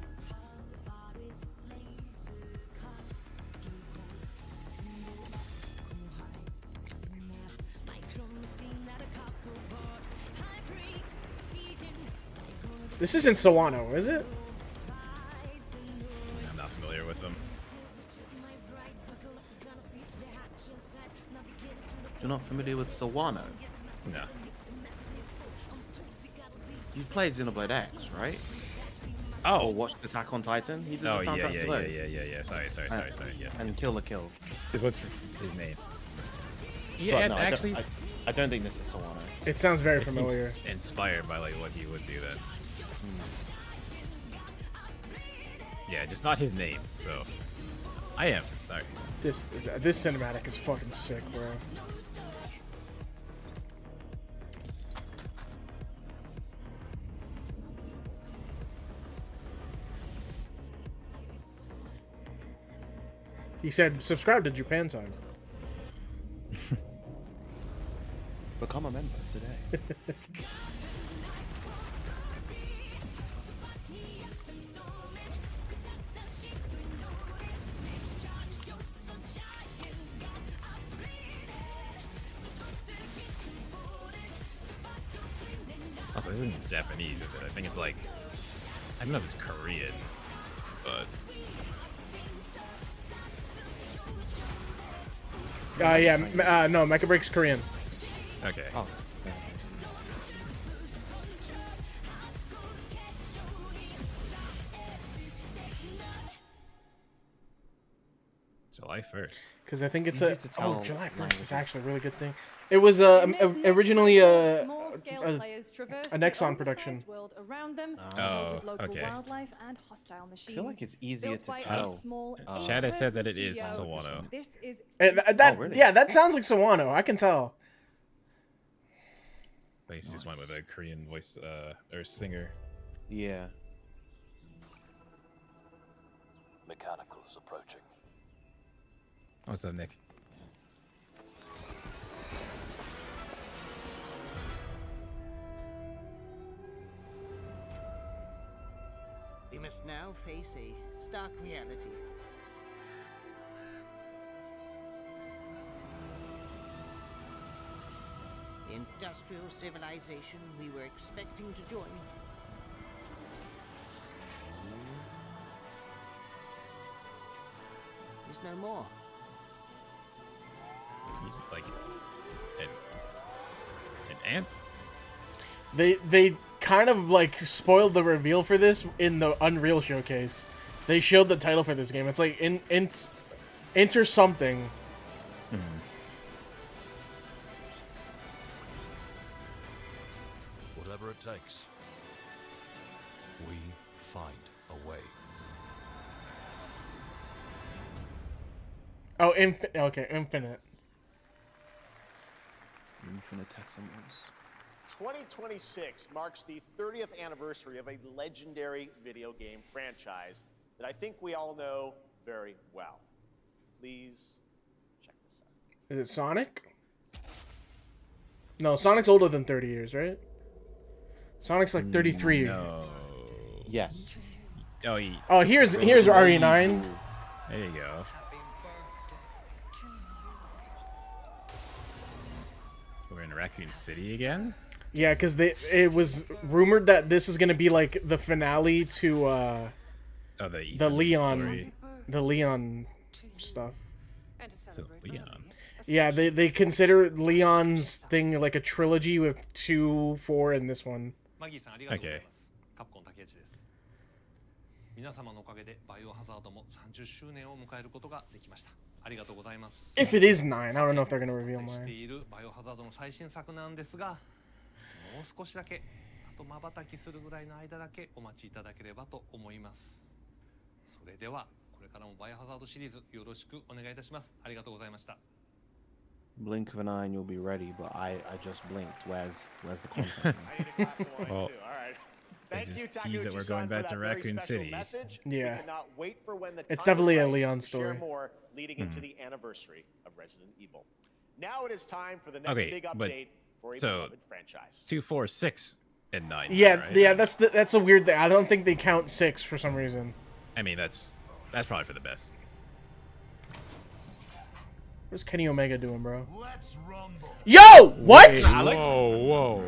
This isn't Sawano, is it? I'm not familiar with them. You're not familiar with Sawano? No. You've played Xenoblade X, right? Oh. Or watched Attack on Titan? He did Oh, the yeah, soundtrack yeah, for yeah, those. yeah. Sorry. Yes. And Kill la Kill. What's his name? But Yeah, no, actually, I don't think this is Sawano. It sounds very it seems familiar. Inspired by like what he would do then. Yeah, just not his name. So, I am sorry. This cinematic is fucking sick, bro. He said, subscribe to Japan Time. Become a member today. Also, this isn't Japanese, is it? I think it's like, I don't know if it's Korean, but Yeah, no, Mecha Break's Korean. okay. Oh. July 1st. Because I think it's Easy a... to Oh, tell July 1st is languages. actually a really good thing. It was originally a Nexon production. World around them, Oh, with local okay. wildlife and hostile machines. I feel like it's easier Built to by a tell. small Chad has said that it eight-person is studio. Sawano. This is really? Yeah, that sounds like Sawano. I can tell. But he just went with a Korean voice or singer. Yeah. Mechanical is approaching. What's up, Nick? We must now face a stark reality. The industrial civilization we were expecting to join is no more. Like an ants? They kind of like spoiled the reveal for this in the Unreal showcase. They showed the title for this game. It's like Enter something. Whatever it takes, we find a way. Oh, okay, Infinite. Infinitesimals. 2026 marks the 30th anniversary of a legendary video game franchise that I think we all know very well. Please check this out. Is it Sonic? No, Sonic's older than 30 years, right? Sonic's like 33. No. Yes. Oh, here's RE9. There you go. We're in Raccoon City again? Yeah, because it was rumored that this is gonna be like the finale to the Leon stuff. So Leon. Yeah, they consider Leon's thing like a trilogy with 2, 4, and this one. Okay. 皆様のおかげでバイオハザードも30周年を迎えることができました。ありがとうございます。 If it is 9, I don't know if they're gonna reveal して mine. いるバイオハザードの最新作なんですが、もう少しだけあと瞬きするぐらいの間だけお待ちいただければと思います。それではこれからもバイオハザードシリーズよろしくお願いいたします。ありがとうございました。 Blink of an eye and you'll be ready, but I just blinked. Where's the content? I need a glass of wine Well, too. All right. they Thank you, just tease that we're Takeuchi-san, going for back that to very Raccoon special City. message. Yeah. We cannot wait for when the It's time definitely is a right Leon to story. Share more leading into the anniversary of Resident Evil. Now it is time for the next Okay, big but update for a so beloved franchise. 2, 4, 6, and 9. Yeah, right? yeah, that's a weird thing. I don't think they count 6 for some reason. I mean, that's probably for the best. What's Kenny Omega doing, bro? Yo, what? Wait, whoa.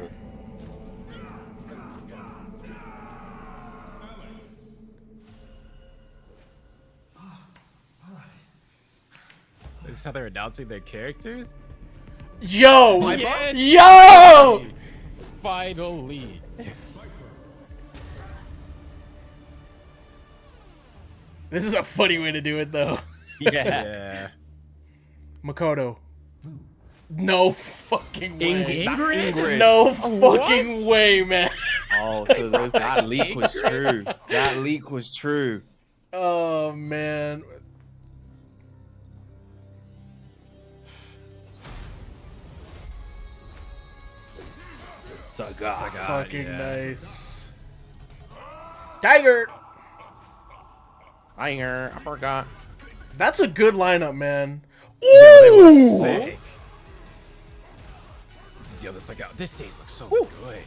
This is how they're announcing their characters? Yo! Yes! Yo! Finally. This is a funny way to do it, though. Yeah. Makoto. No fucking way. Ingrid? No Oh, fucking what? way, man. Oh, so that leak was true. That leak was true. Oh, man. Saga. Fucking nice. Tiger! I forgot. That's a good lineup, man. Yo, they look Ooh! sick. Yo, this stage looks so good.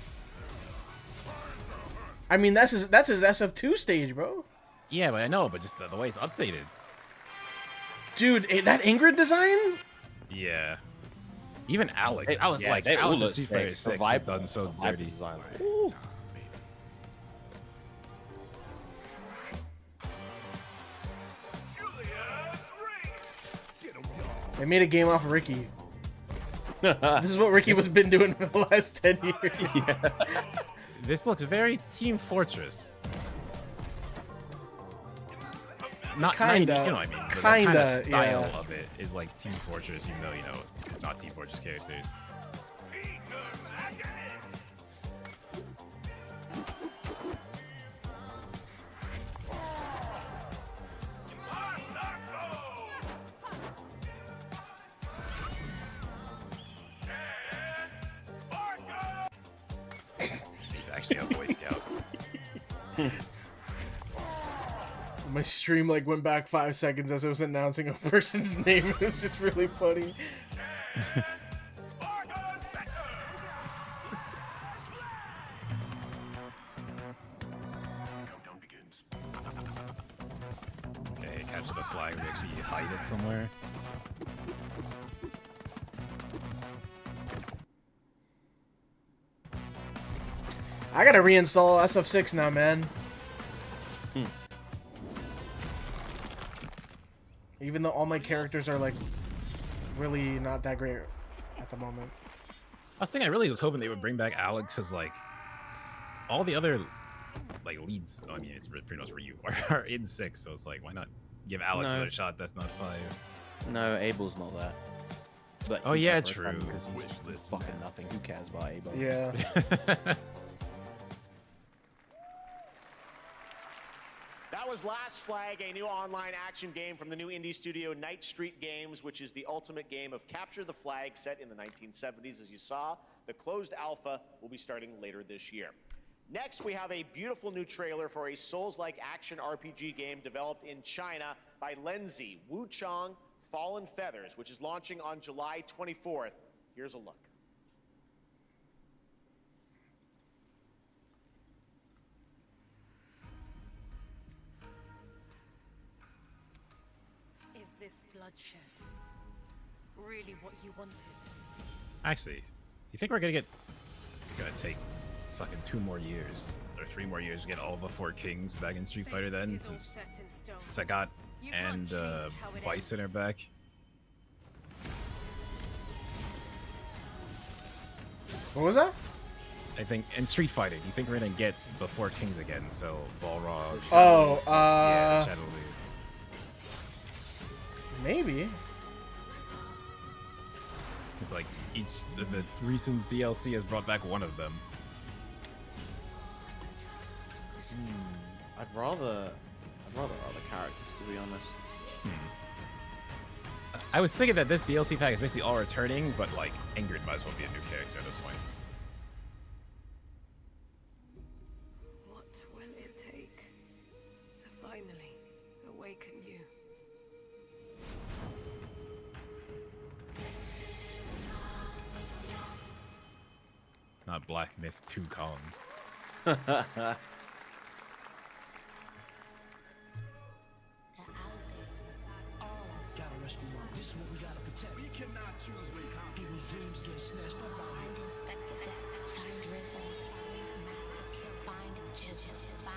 I mean, that's his SF2 stage, bro. Yeah, but I know, but just the way it's updated. Dude, that Ingrid design? Yeah. Even Alex. Alex in Street Fighter 6 has done so dirty. Design. They made a game off of Ricky. This is what Ricky was been doing for the last 10 years. Yeah. This looks very Team Fortress. Not Kinda. you know what I mean? But the Kinda, kind of style yeah. of it is like Team Fortress, even though, you know, it's not Team Fortress characters. He's actually a Boy Scout. My stream like went back 5 seconds as I was announcing a person's name. It was just really funny. Okay, capture the flag. We actually hide it somewhere. I gotta reinstall SF6 now, man. Even though all my characters are like really not that great at the moment. I was thinking, I really was hoping they would bring back Alex, because like all the other like leads, I mean, it's pretty much Ryu, are in 6, so it's like, why not give Alex No. another shot that's not 5? No, Abel's not that. But Oh, he's yeah, not for true. fun because he's fucking nothing. Who cares about Abel? Yeah. That was Last Flag, a new online action game from the new indie studio Night Street Games, which is the ultimate game of capture the flag set in the 1970s. As you saw, the closed alpha will be starting later this year. Next, we have a beautiful new trailer for a Souls-like action RPG game developed in China by Lenzi, Wuchang Fallen Feathers, which is launching on July 24th. Here's a look. Is this bloodshed really what you wanted? Actually, you think we're gonna take fucking 2 more years or 3 more years to get all the 4 kings back in Street Fighter then, since Sagat and Bison are back? What was that? I think in Street Fighter, do you think we're gonna get the 4 kings again? So Balrog. Oh, yeah, Shadow Leaf. Maybe. It's like the recent DLC has brought back one of them. I'd rather other characters, to be honest. I was thinking that this DLC pack is basically all returning, but like Ingrid might as well be a new character at this point. What will it take to finally awaken you? Not Black Myth 2 Kong.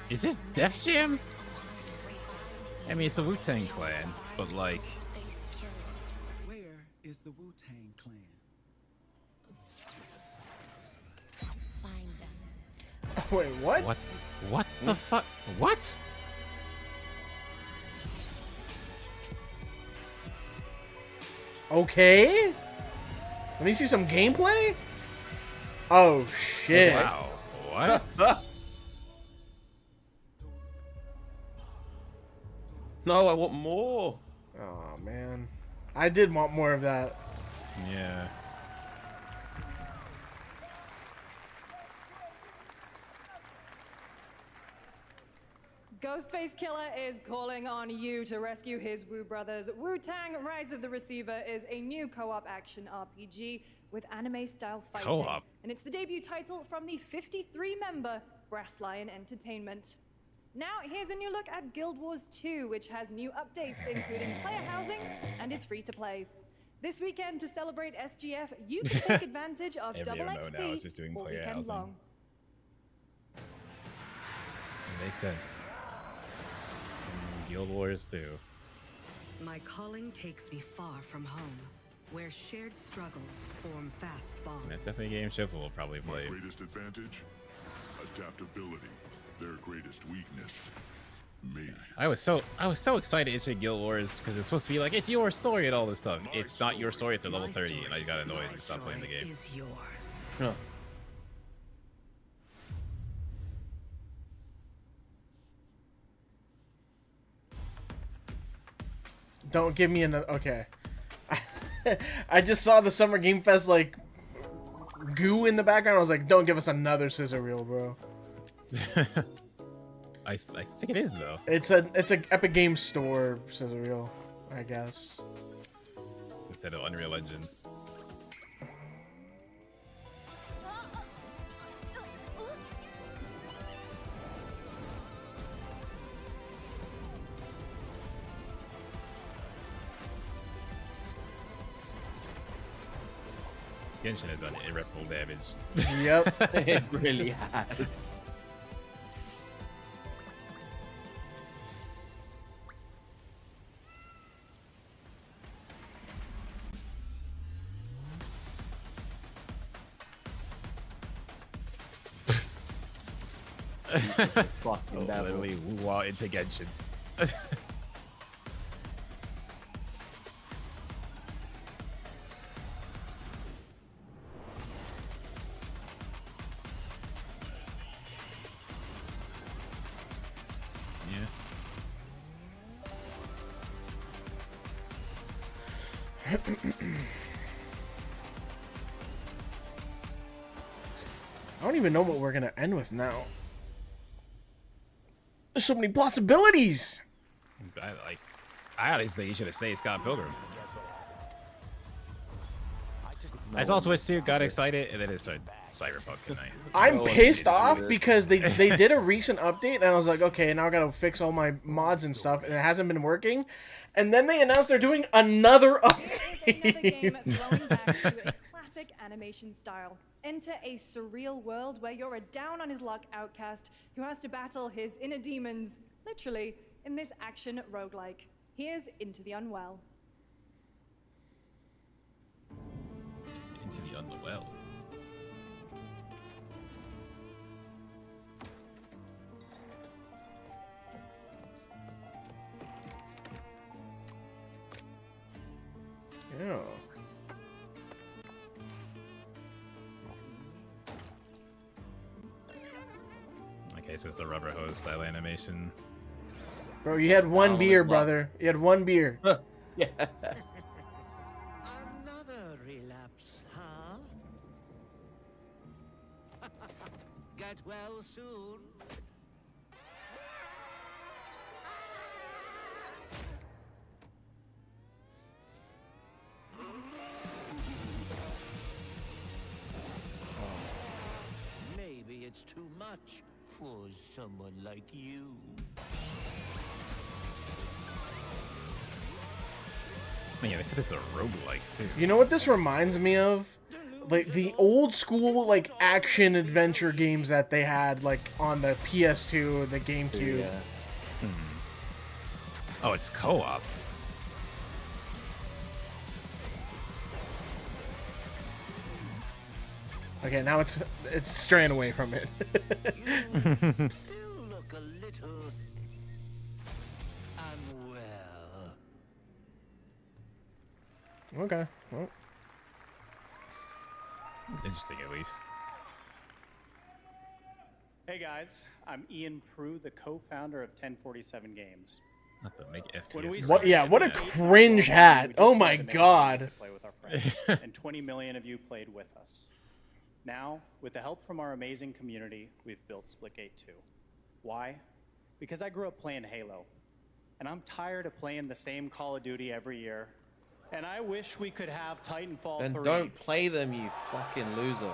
Is this Def Jam? I mean, it's a Wu-Tang Clan, but like... Where is the Wu-Tang Clan? Wait, what? What the fuck? What? Okay. Let me see some gameplay. Oh shit! Wow. What? No, I want more. Oh man, I did want more of that. Yeah. Ghostface Killer is calling on you to rescue his Wu brothers. Wu-Tang Rise of the Receiver is a new co-op action RPG with anime-style fighting. Co-op? And it's the debut title from the 53-member Brass Lion Entertainment. Now, here's a new look at Guild Wars 2, which has new updates, including player housing, and is free to play. This weekend, to celebrate SGF, you can take advantage of double Every MMO now is XP just doing all player weekend housing. long. Makes sense. Guild Wars 2. My calling takes me far from home, where shared struggles form fast bonds. That's definitely a game Shifu will probably play. Greatest advantage? Adaptability. Their greatest weakness. Maybe. I was so excited into Guild Wars because it's supposed to be like it's your story and all this stuff. It's not your story after level 30, and I got annoyed and stopped playing the game. Is yours. Huh. Don't give me another. Okay. I just saw the Summer Game Fest like goo in the background. I was like, don't give us another scissor reel, bro. I think it is though. It's a Epic Games Store scissor reel, I guess. Instead of Unreal Engine. Genshin has done irreparable damage. Yep. It really has. Fucking devil. Literally woo into Genshin. I don't even know what we're gonna end with now. There's so many possibilities. I honestly think you should have stayed Scott Pilgrim. I saw Switch 2, got excited, and then it started Cyberpunk tonight. I'm pissed off because they did a recent update, and I was like, okay, now I gotta fix all my mods and stuff, and it hasn't been working. And then they announced they're doing another update. Another game throwing back to a classic animation style. Enter a surreal world where you're a down-on-his-luck outcast who has to battle his inner demons, literally, in this action roguelike. Here's Into the Unwell. Into the Unwell. Yeah. Okay, so it's the rubber hose style animation. Bro, you had one Oh, beer, there's brother. You had one beer. Yeah. Another relapse, huh? Get well soon. Maybe it's too much for someone like you. Yeah, they said this is a roguelike too. You know what this reminds me of? Like the old school like action adventure games that they had like on the PS2 or the GameCube. Yeah. Oh, it's co-op. Okay, now it's straying away from it. Still look a little unwell. Okay. Well. Interesting, at least. Hey guys, I'm Ian Prue, the co-founder of 1047 Games. Not to make When we FPS. What? Yeah. What a cringe hat. Oh my god. Play with our friends, and 20 million of you played with us. Now, with the help from our amazing community, we've built Splitgate 2. Why? because I grew up playing Halo, and I'm tired of playing the same Call of Duty every year. And I wish we could have Titanfall 3. Then don't play them, you fucking loser.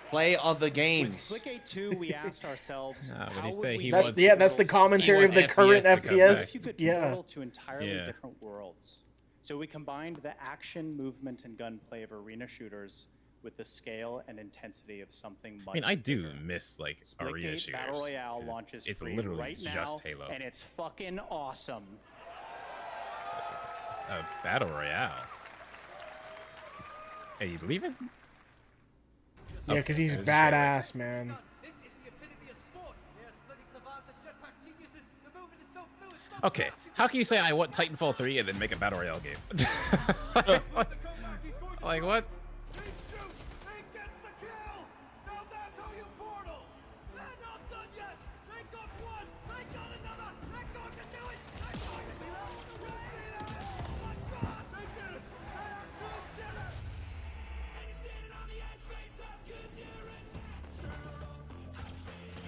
Play other games. With Splitgate 2, we asked ourselves, when he how say would we he That's wants- yeah, that's the commentary of the current FPS to come FPS. you could Yeah. portal to entirely Yeah. different worlds. So we combined the action, movement, and gunplay of arena shooters with the scale and intensity of something much I mean, I do bigger. miss like arena Splitgate shooters. Battle Royale 'cause launches it's free literally right now, just Halo. and it's fucking awesome. Battle Royale. Hey, you believe it? Yeah, because he's there's a trailer. badass, man. Okay, how can you say I want Titanfall 3 and then make a Battle Royale game? Like what?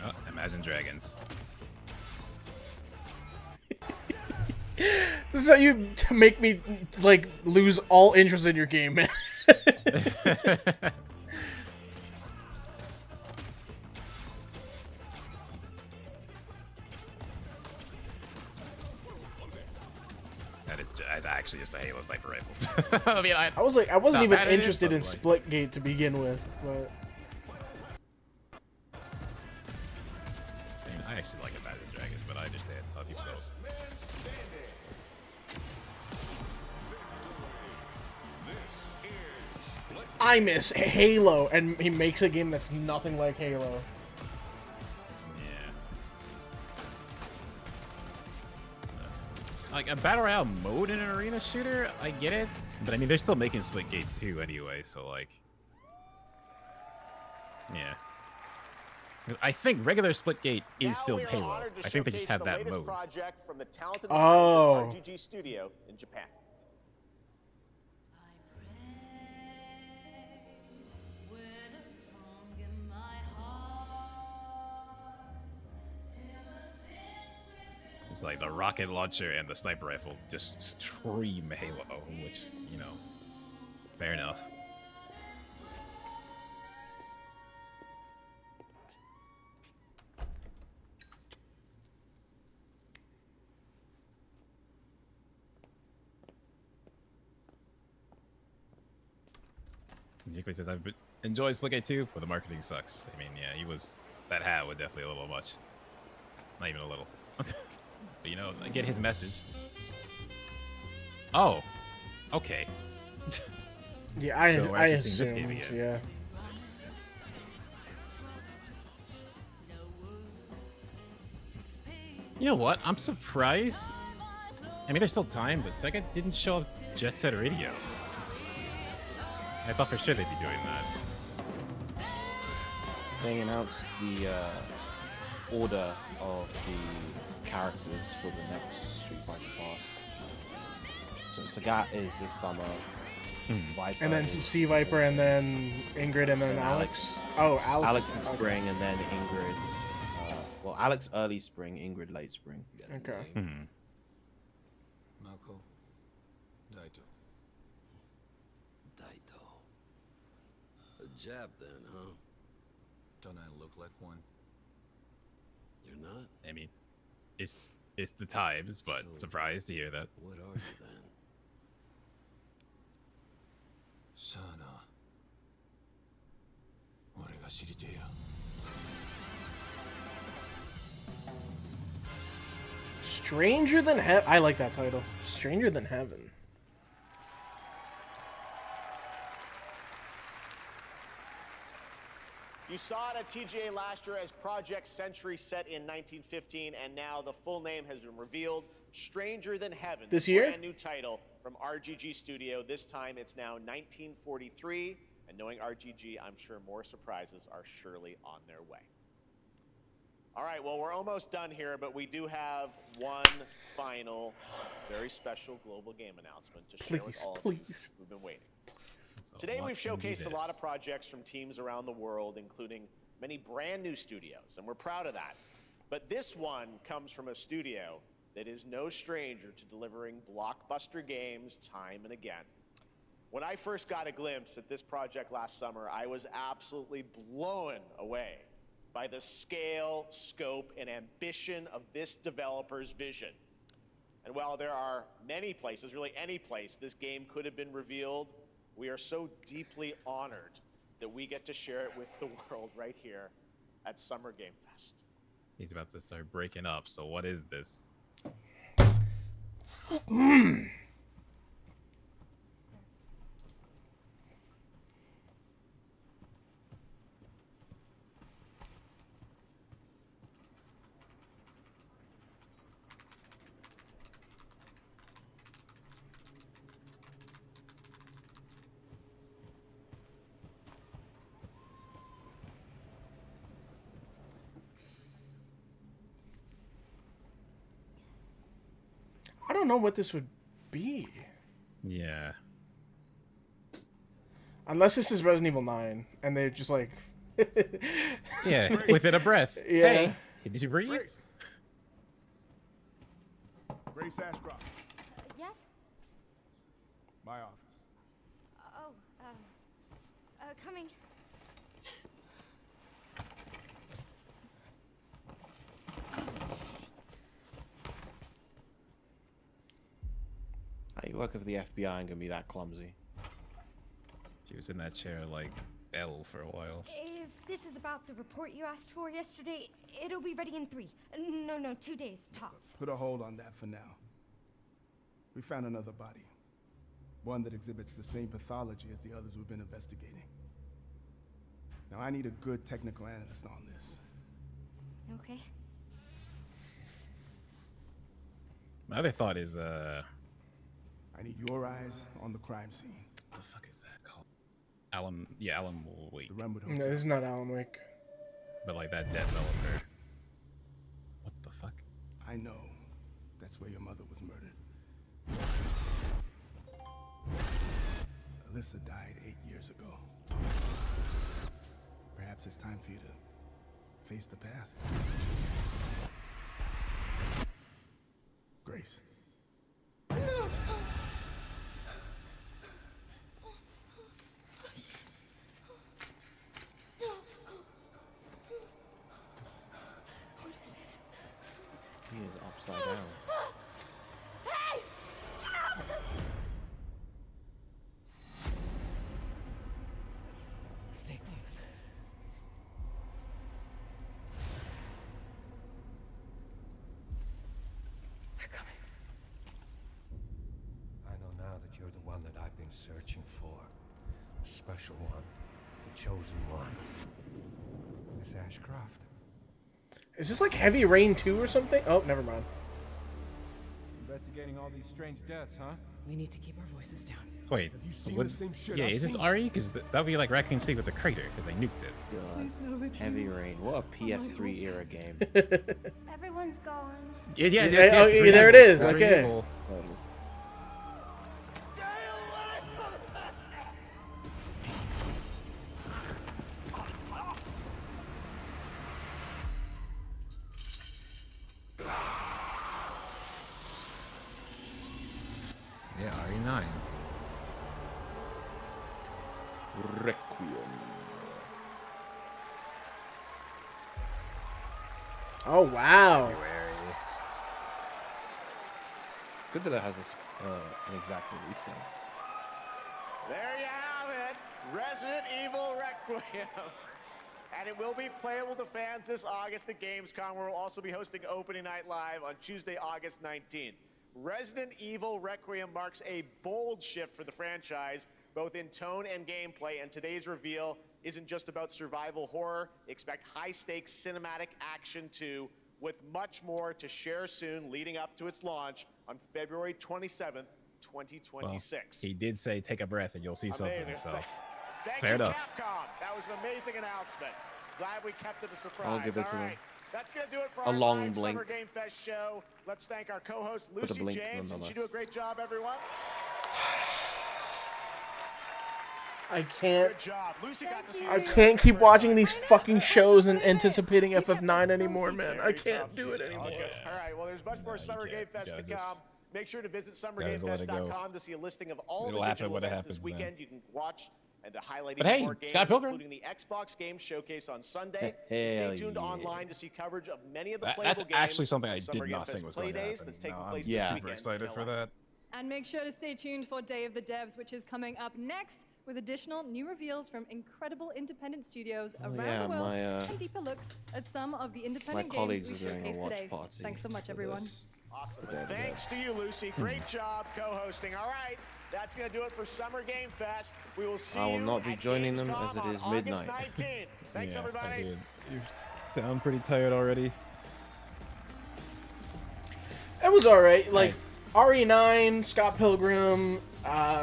Oh, Imagine Dragons. This is how you make me like lose all interest in your game, man. That's actually just a Halo sniper rifle. I mean, I was like, I wasn't not even bad at it, interested but, in like- Splitgate to begin with, but I mean, I actually like Imagine Dragons, but I understand how people don't. I miss Halo, and he makes a game that's nothing like Halo. Like a battle royale mode in an arena shooter, I get it, but I mean they're still making Splitgate 2 anyway, so like, yeah. I think regular Splitgate is still Halo. I think they just have that mode. Project from the talented Oh. minds of RGG Studio in Japan. It's like the rocket launcher and the sniper rifle just scream Halo, which, you know, fair enough. Nikolai says, I've enjoyed Splitgate 2, but the marketing sucks. I mean, yeah, that hat was definitely a little much. Not even a little. But, you know, I get his message. Oh, okay. Yeah, I So we're actually seeing this assumed, game again. yeah. You know what? I'm surprised. I mean, there's still time, but Sega didn't show up Jet Set Radio. I thought for sure they'd be doing that. They announced the order of the characters for the next Street Fighter Pass. So Sagat is this summer. Viper And then is- Sea Viper, and then Ingrid, and then And Alex. Oh, Alex. Alex in Okay. spring, and then Ingrid's. Well, Alex early spring, Ingrid late spring. Okay. Mako. Daito. Daito. A Jap then, huh? Don't I look like one? You're not? I mean, it's the times, but surprised to hear that. What are you then? Sana. 俺が知りてえや。 Stranger Than Heaven. I like that title. Stranger Than Heaven. You saw it at TGA last year as Project Century set in 1915, and now the full name has been revealed. Stranger Than Heaven. This year? Brand new title from RGG Studio. This time it's now 1943, and knowing RGG, I'm sure more surprises are surely on their way. All right, well, we're almost done here, but we do have one final, very special global game announcement to share with Please, all of you please. who've been waiting. Today we've showcased a lot of projects from teams around the world, including many brand new studios, and we're proud of that. But this one comes from a studio that is no stranger to delivering blockbuster games time and again. When I first got a glimpse at this project last summer, I was absolutely blown away by the scale, scope, and ambition of this developer's vision. And while there are many places, really any place, this game could have been revealed, we are so deeply honored that we get to share it with the world right here at Summer Game Fest. He's about to start breaking up, so what is this? I don't know what this would be. Yeah. Unless this is Resident Evil 9, and they're just like... Yeah, within a breath. Yeah. Hey, did you breathe? Grace Ashcroft, Yes? my office. Oh, coming. How you luck if the FBI ain't gonna be that clumsy? She was in that chair like L for a while. If this is about the report you asked for yesterday, it'll be ready in 3. No, 2 days, tops. Put a hold on that for now. We found another body. One that exhibits the same pathology as the others we've been investigating. Now I need a good technical analyst on this. Okay. My other thought is, I need your eyes on the crime scene. What the fuck is that called? Alan Wake. The Runwood No, Hotel. this is not Alan Wake. But like that developer. What the fuck? I know. That's where your mother was murdered. Alyssa died 8 years ago. Perhaps it's time for you to face the past. Grace. He is upside down. Hey! Stay close. They're coming. I know now that you're the one that I've been searching for. The special one. The chosen one. Miss Ashcroft. Is this like Heavy Rain 2 or something? Oh, never mind. Investigating all these strange deaths, huh? We need to keep our voices down. Wait, Have you seen what, the same shit yeah, I've is this seen? RE? Because that would be like Raccoon City with the crater, because they nuked it. God. Heavy Rain. What a PS3 era game. Everyone's gone. Yeah, there it is. Okay. Oh, it is. Yeah, RE9. Requiem. Oh, wow. Good that it has an exact release date. There you have it, Resident Evil Requiem. And it will be playable to fans this August at Gamescom, where we'll also be hosting Opening Night Live on Tuesday, August 19th. Resident Evil Requiem marks a bold shift for the franchise, both in tone and gameplay, and today's reveal isn't just about survival horror. Expect high-stakes cinematic action too, with much more to share soon leading up to its launch on February 27th, 2026. He did say take a breath and you'll see something, Amazing. so Thank fair you, enough. Capcom. That was an amazing announcement. Glad we kept it a surprise. I'll give it to All them. right. That's going to do it for A our long live blink. Summer Game Fest show. Let's thank our co-host, Put a Lucy blink James. Did nonetheless. you do a great job, everyone? I can't. Good job. Lucy got to see I can't keep watching these fucking shows and anticipating FF9 anymore, man. I can't do it anymore. All right, well, there's much more Summer Game Fest to come. Make sure to visit gotta let it go. summergamefest.com to see a listing of all It'll the happen digital when it events this happens, man. weekend. You can watch and to highlight But even hey, more games, Scott Pilgrim. including the Xbox Game Showcase on Sunday. Hell Stay tuned yeah. online to see coverage of many of the That's playable games. actually something I from Summer did Game not Fest think was Play going to Days happen. that's taking No, place I'm this super weekend excited in for LA. that. And make sure to stay tuned for Day of the Devs, which is coming up next with additional new reveals from incredible independent studios around yeah, the world my, and deeper looks at some of the independent games colleagues we are doing a showcased watch today. party Thanks so much, for everyone. this. Awesome. Day of the Thanks to you, Lucy. Great job co-hosting. All right, that's going to do it for Summer Game Fest. We will see I will you not be at joining them Gamescom as it on is August midnight. 19th. Thanks, Yeah, I everybody. did. You sound pretty tired already. It was alright. Like, RE9, Scott Pilgrim,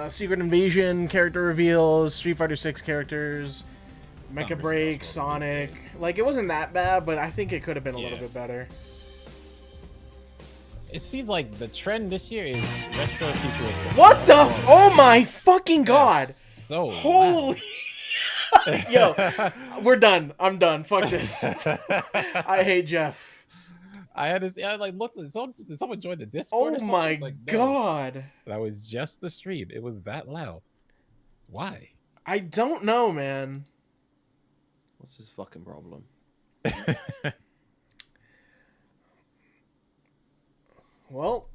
Secret Invasion, character reveals, Street Fighter 6 characters, Mecha Break, Sonic. Like, it wasn't that bad, but I think it could have been a little bit better. It seems like the trend this year is retro futuristic. What the? Oh my fucking god! So holy. Yo, we're done. I'm done. Fuck this. I hate Jeff. I had this. Yeah, like, look, did someone join the Discord? Oh or something? my It's like, no. god. That was just the stream. It was that loud. Why? I don't know, man. What's his fucking problem? Well,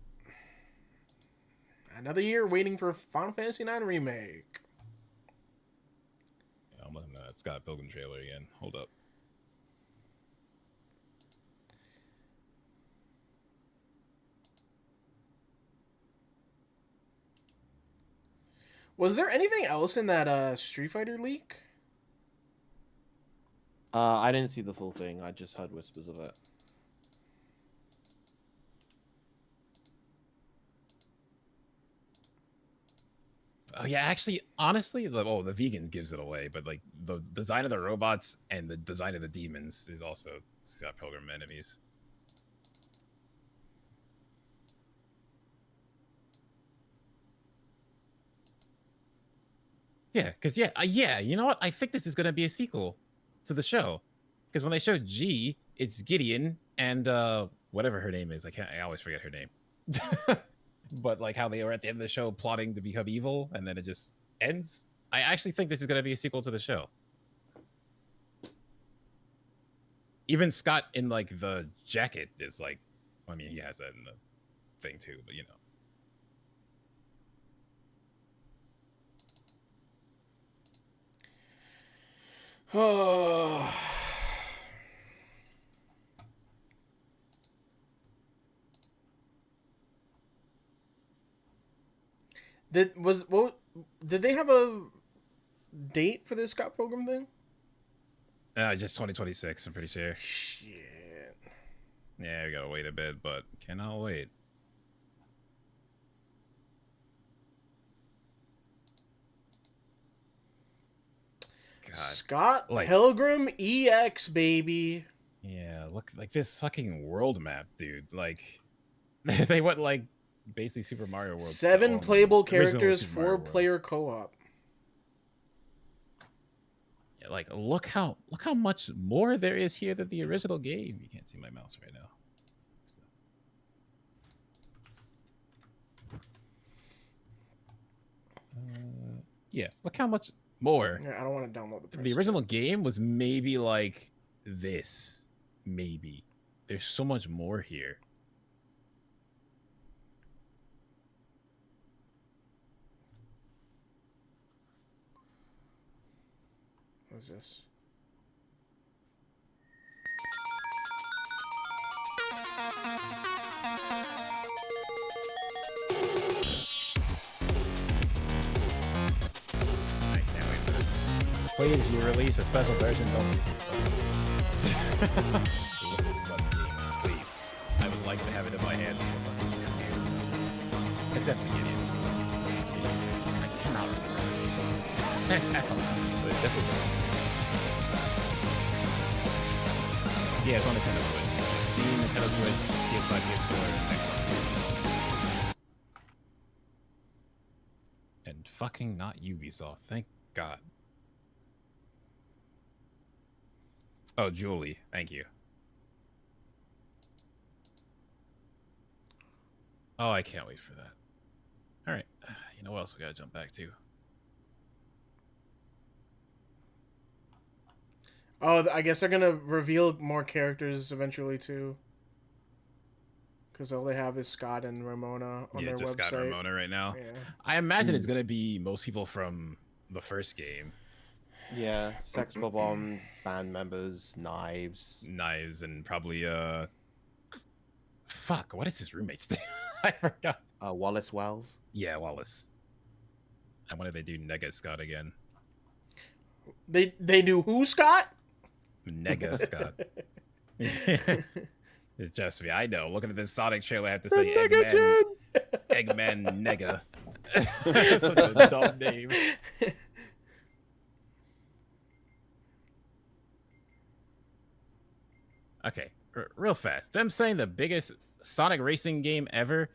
another year waiting for Final Fantasy IX Remake. Yeah, I'm looking at that Scott Pilgrim trailer again. Hold up. Was there anything else in that Street Fighter leak? I didn't see the full thing. I just heard whispers of it. Oh yeah, actually, honestly, the vegan gives it away, but like the design of the robots and the design of the demons is also Scott Pilgrim enemies. Yeah, because yeah, you know what? I think this is gonna be a sequel to the show, because when they showed G, it's Gideon and whatever her name is. I always forget her name. But like how they were at the end of the show plotting to become evil, and then it just ends. I actually think this is gonna be a sequel to the show. Even Scott in like the jacket is like, I mean, he has that in the thing too, but you know. Oh. Did they have a date for this Scott Pilgrim thing? Just 2026, I'm pretty sure. Shit. Yeah, we gotta wait a bit, but cannot wait. God. Scott Like- Pilgrim EX, baby. Yeah, look, like this fucking world map, dude. Like, they went like basically Super Mario World. 7 style, playable original characters, Super Mario World. 4-player co-op. Yeah, like look how much more there is here than the original game. You can't see my mouse right now. Yeah, look how much more. Yeah, I don't want to download the The original game was maybe like this. Maybe. There's so much more here. What is this? Please, you release a special version. Don't. Please, I would like to have it in my hand. It's definitely Gideon. I cannot remember. But it's definitely. Yeah, it's on Nintendo Switch. Steam, Nintendo Switch, PS5, PS4, and Xbox. And fucking not Ubisoft. Thank God. Oh, Julie. Thank you. Oh, I can't wait for that. All right. You know what else we gotta jump back to? Oh, I guess they're gonna reveal more characters eventually too. Because all they have is Scott and Ramona on their just website. Scott and Ramona right now. Yeah. I imagine it's gonna be most people from the first game. Yeah, Sex Bomb, band members, Knives, and probably fuck, what is his roommate's name? I forgot. Wallace Wells. Yeah, Wallace. I wonder if they do Nega Scott again. They do who, Scott? Nega Scott. It's just me. I know. Looking at this Sonic trailer, I have to say Eggman. Eggman Nega. That's such a dumb name. Okay, real fast. Them saying the biggest Sonic racing game ever,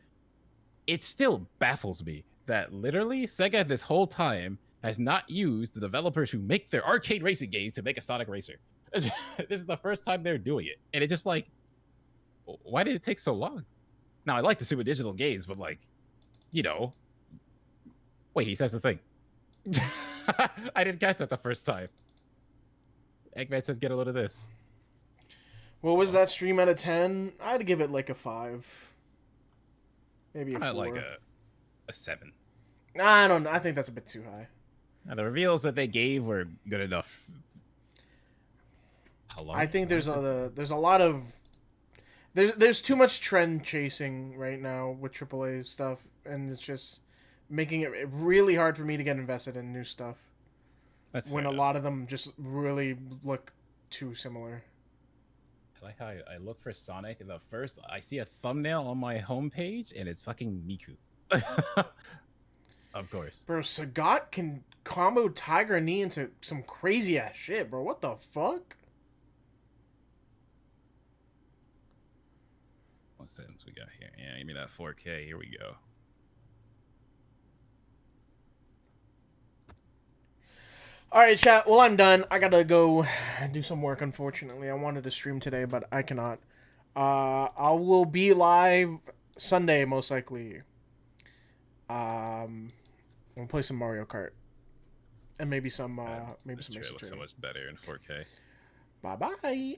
it still baffles me that literally Sega this whole time has not used the developers who make their arcade racing games to make a Sonic racer. This is the first time they're doing it. And it's just like, why did it take so long? Now, I like the Super Digital games, but like, you know, wait, he says the thing. I didn't catch that the first time. Eggman says, get a load of this. What was that stream out of 10? I'd give it like a 5. Maybe a 4. Like a 7. I don't know. I think that's a bit too high. Now, the reveals that they gave were good enough. How long? I think there's a lot of there's too much trend chasing right now with AAA stuff, and it's just making it really hard for me to get invested in new stuff. That's when a lot of them just really look too similar. I like how I look for Sonic, and the first I see a thumbnail on my homepage, and it's fucking Miku. Of course. Bro, Sagat can combo Tiger Knee into some crazy ass shit, bro. What the fuck? What settings we got here? Yeah, give me that 4K. Here we go. All right, chat. Well, I'm done. I gotta go do some work, unfortunately. I wanted to stream today, but I cannot. I will be live Sunday, most likely. We'll play some Mario Kart. And maybe some, This Ace looks so Attorney. much better in 4K. Bye-bye.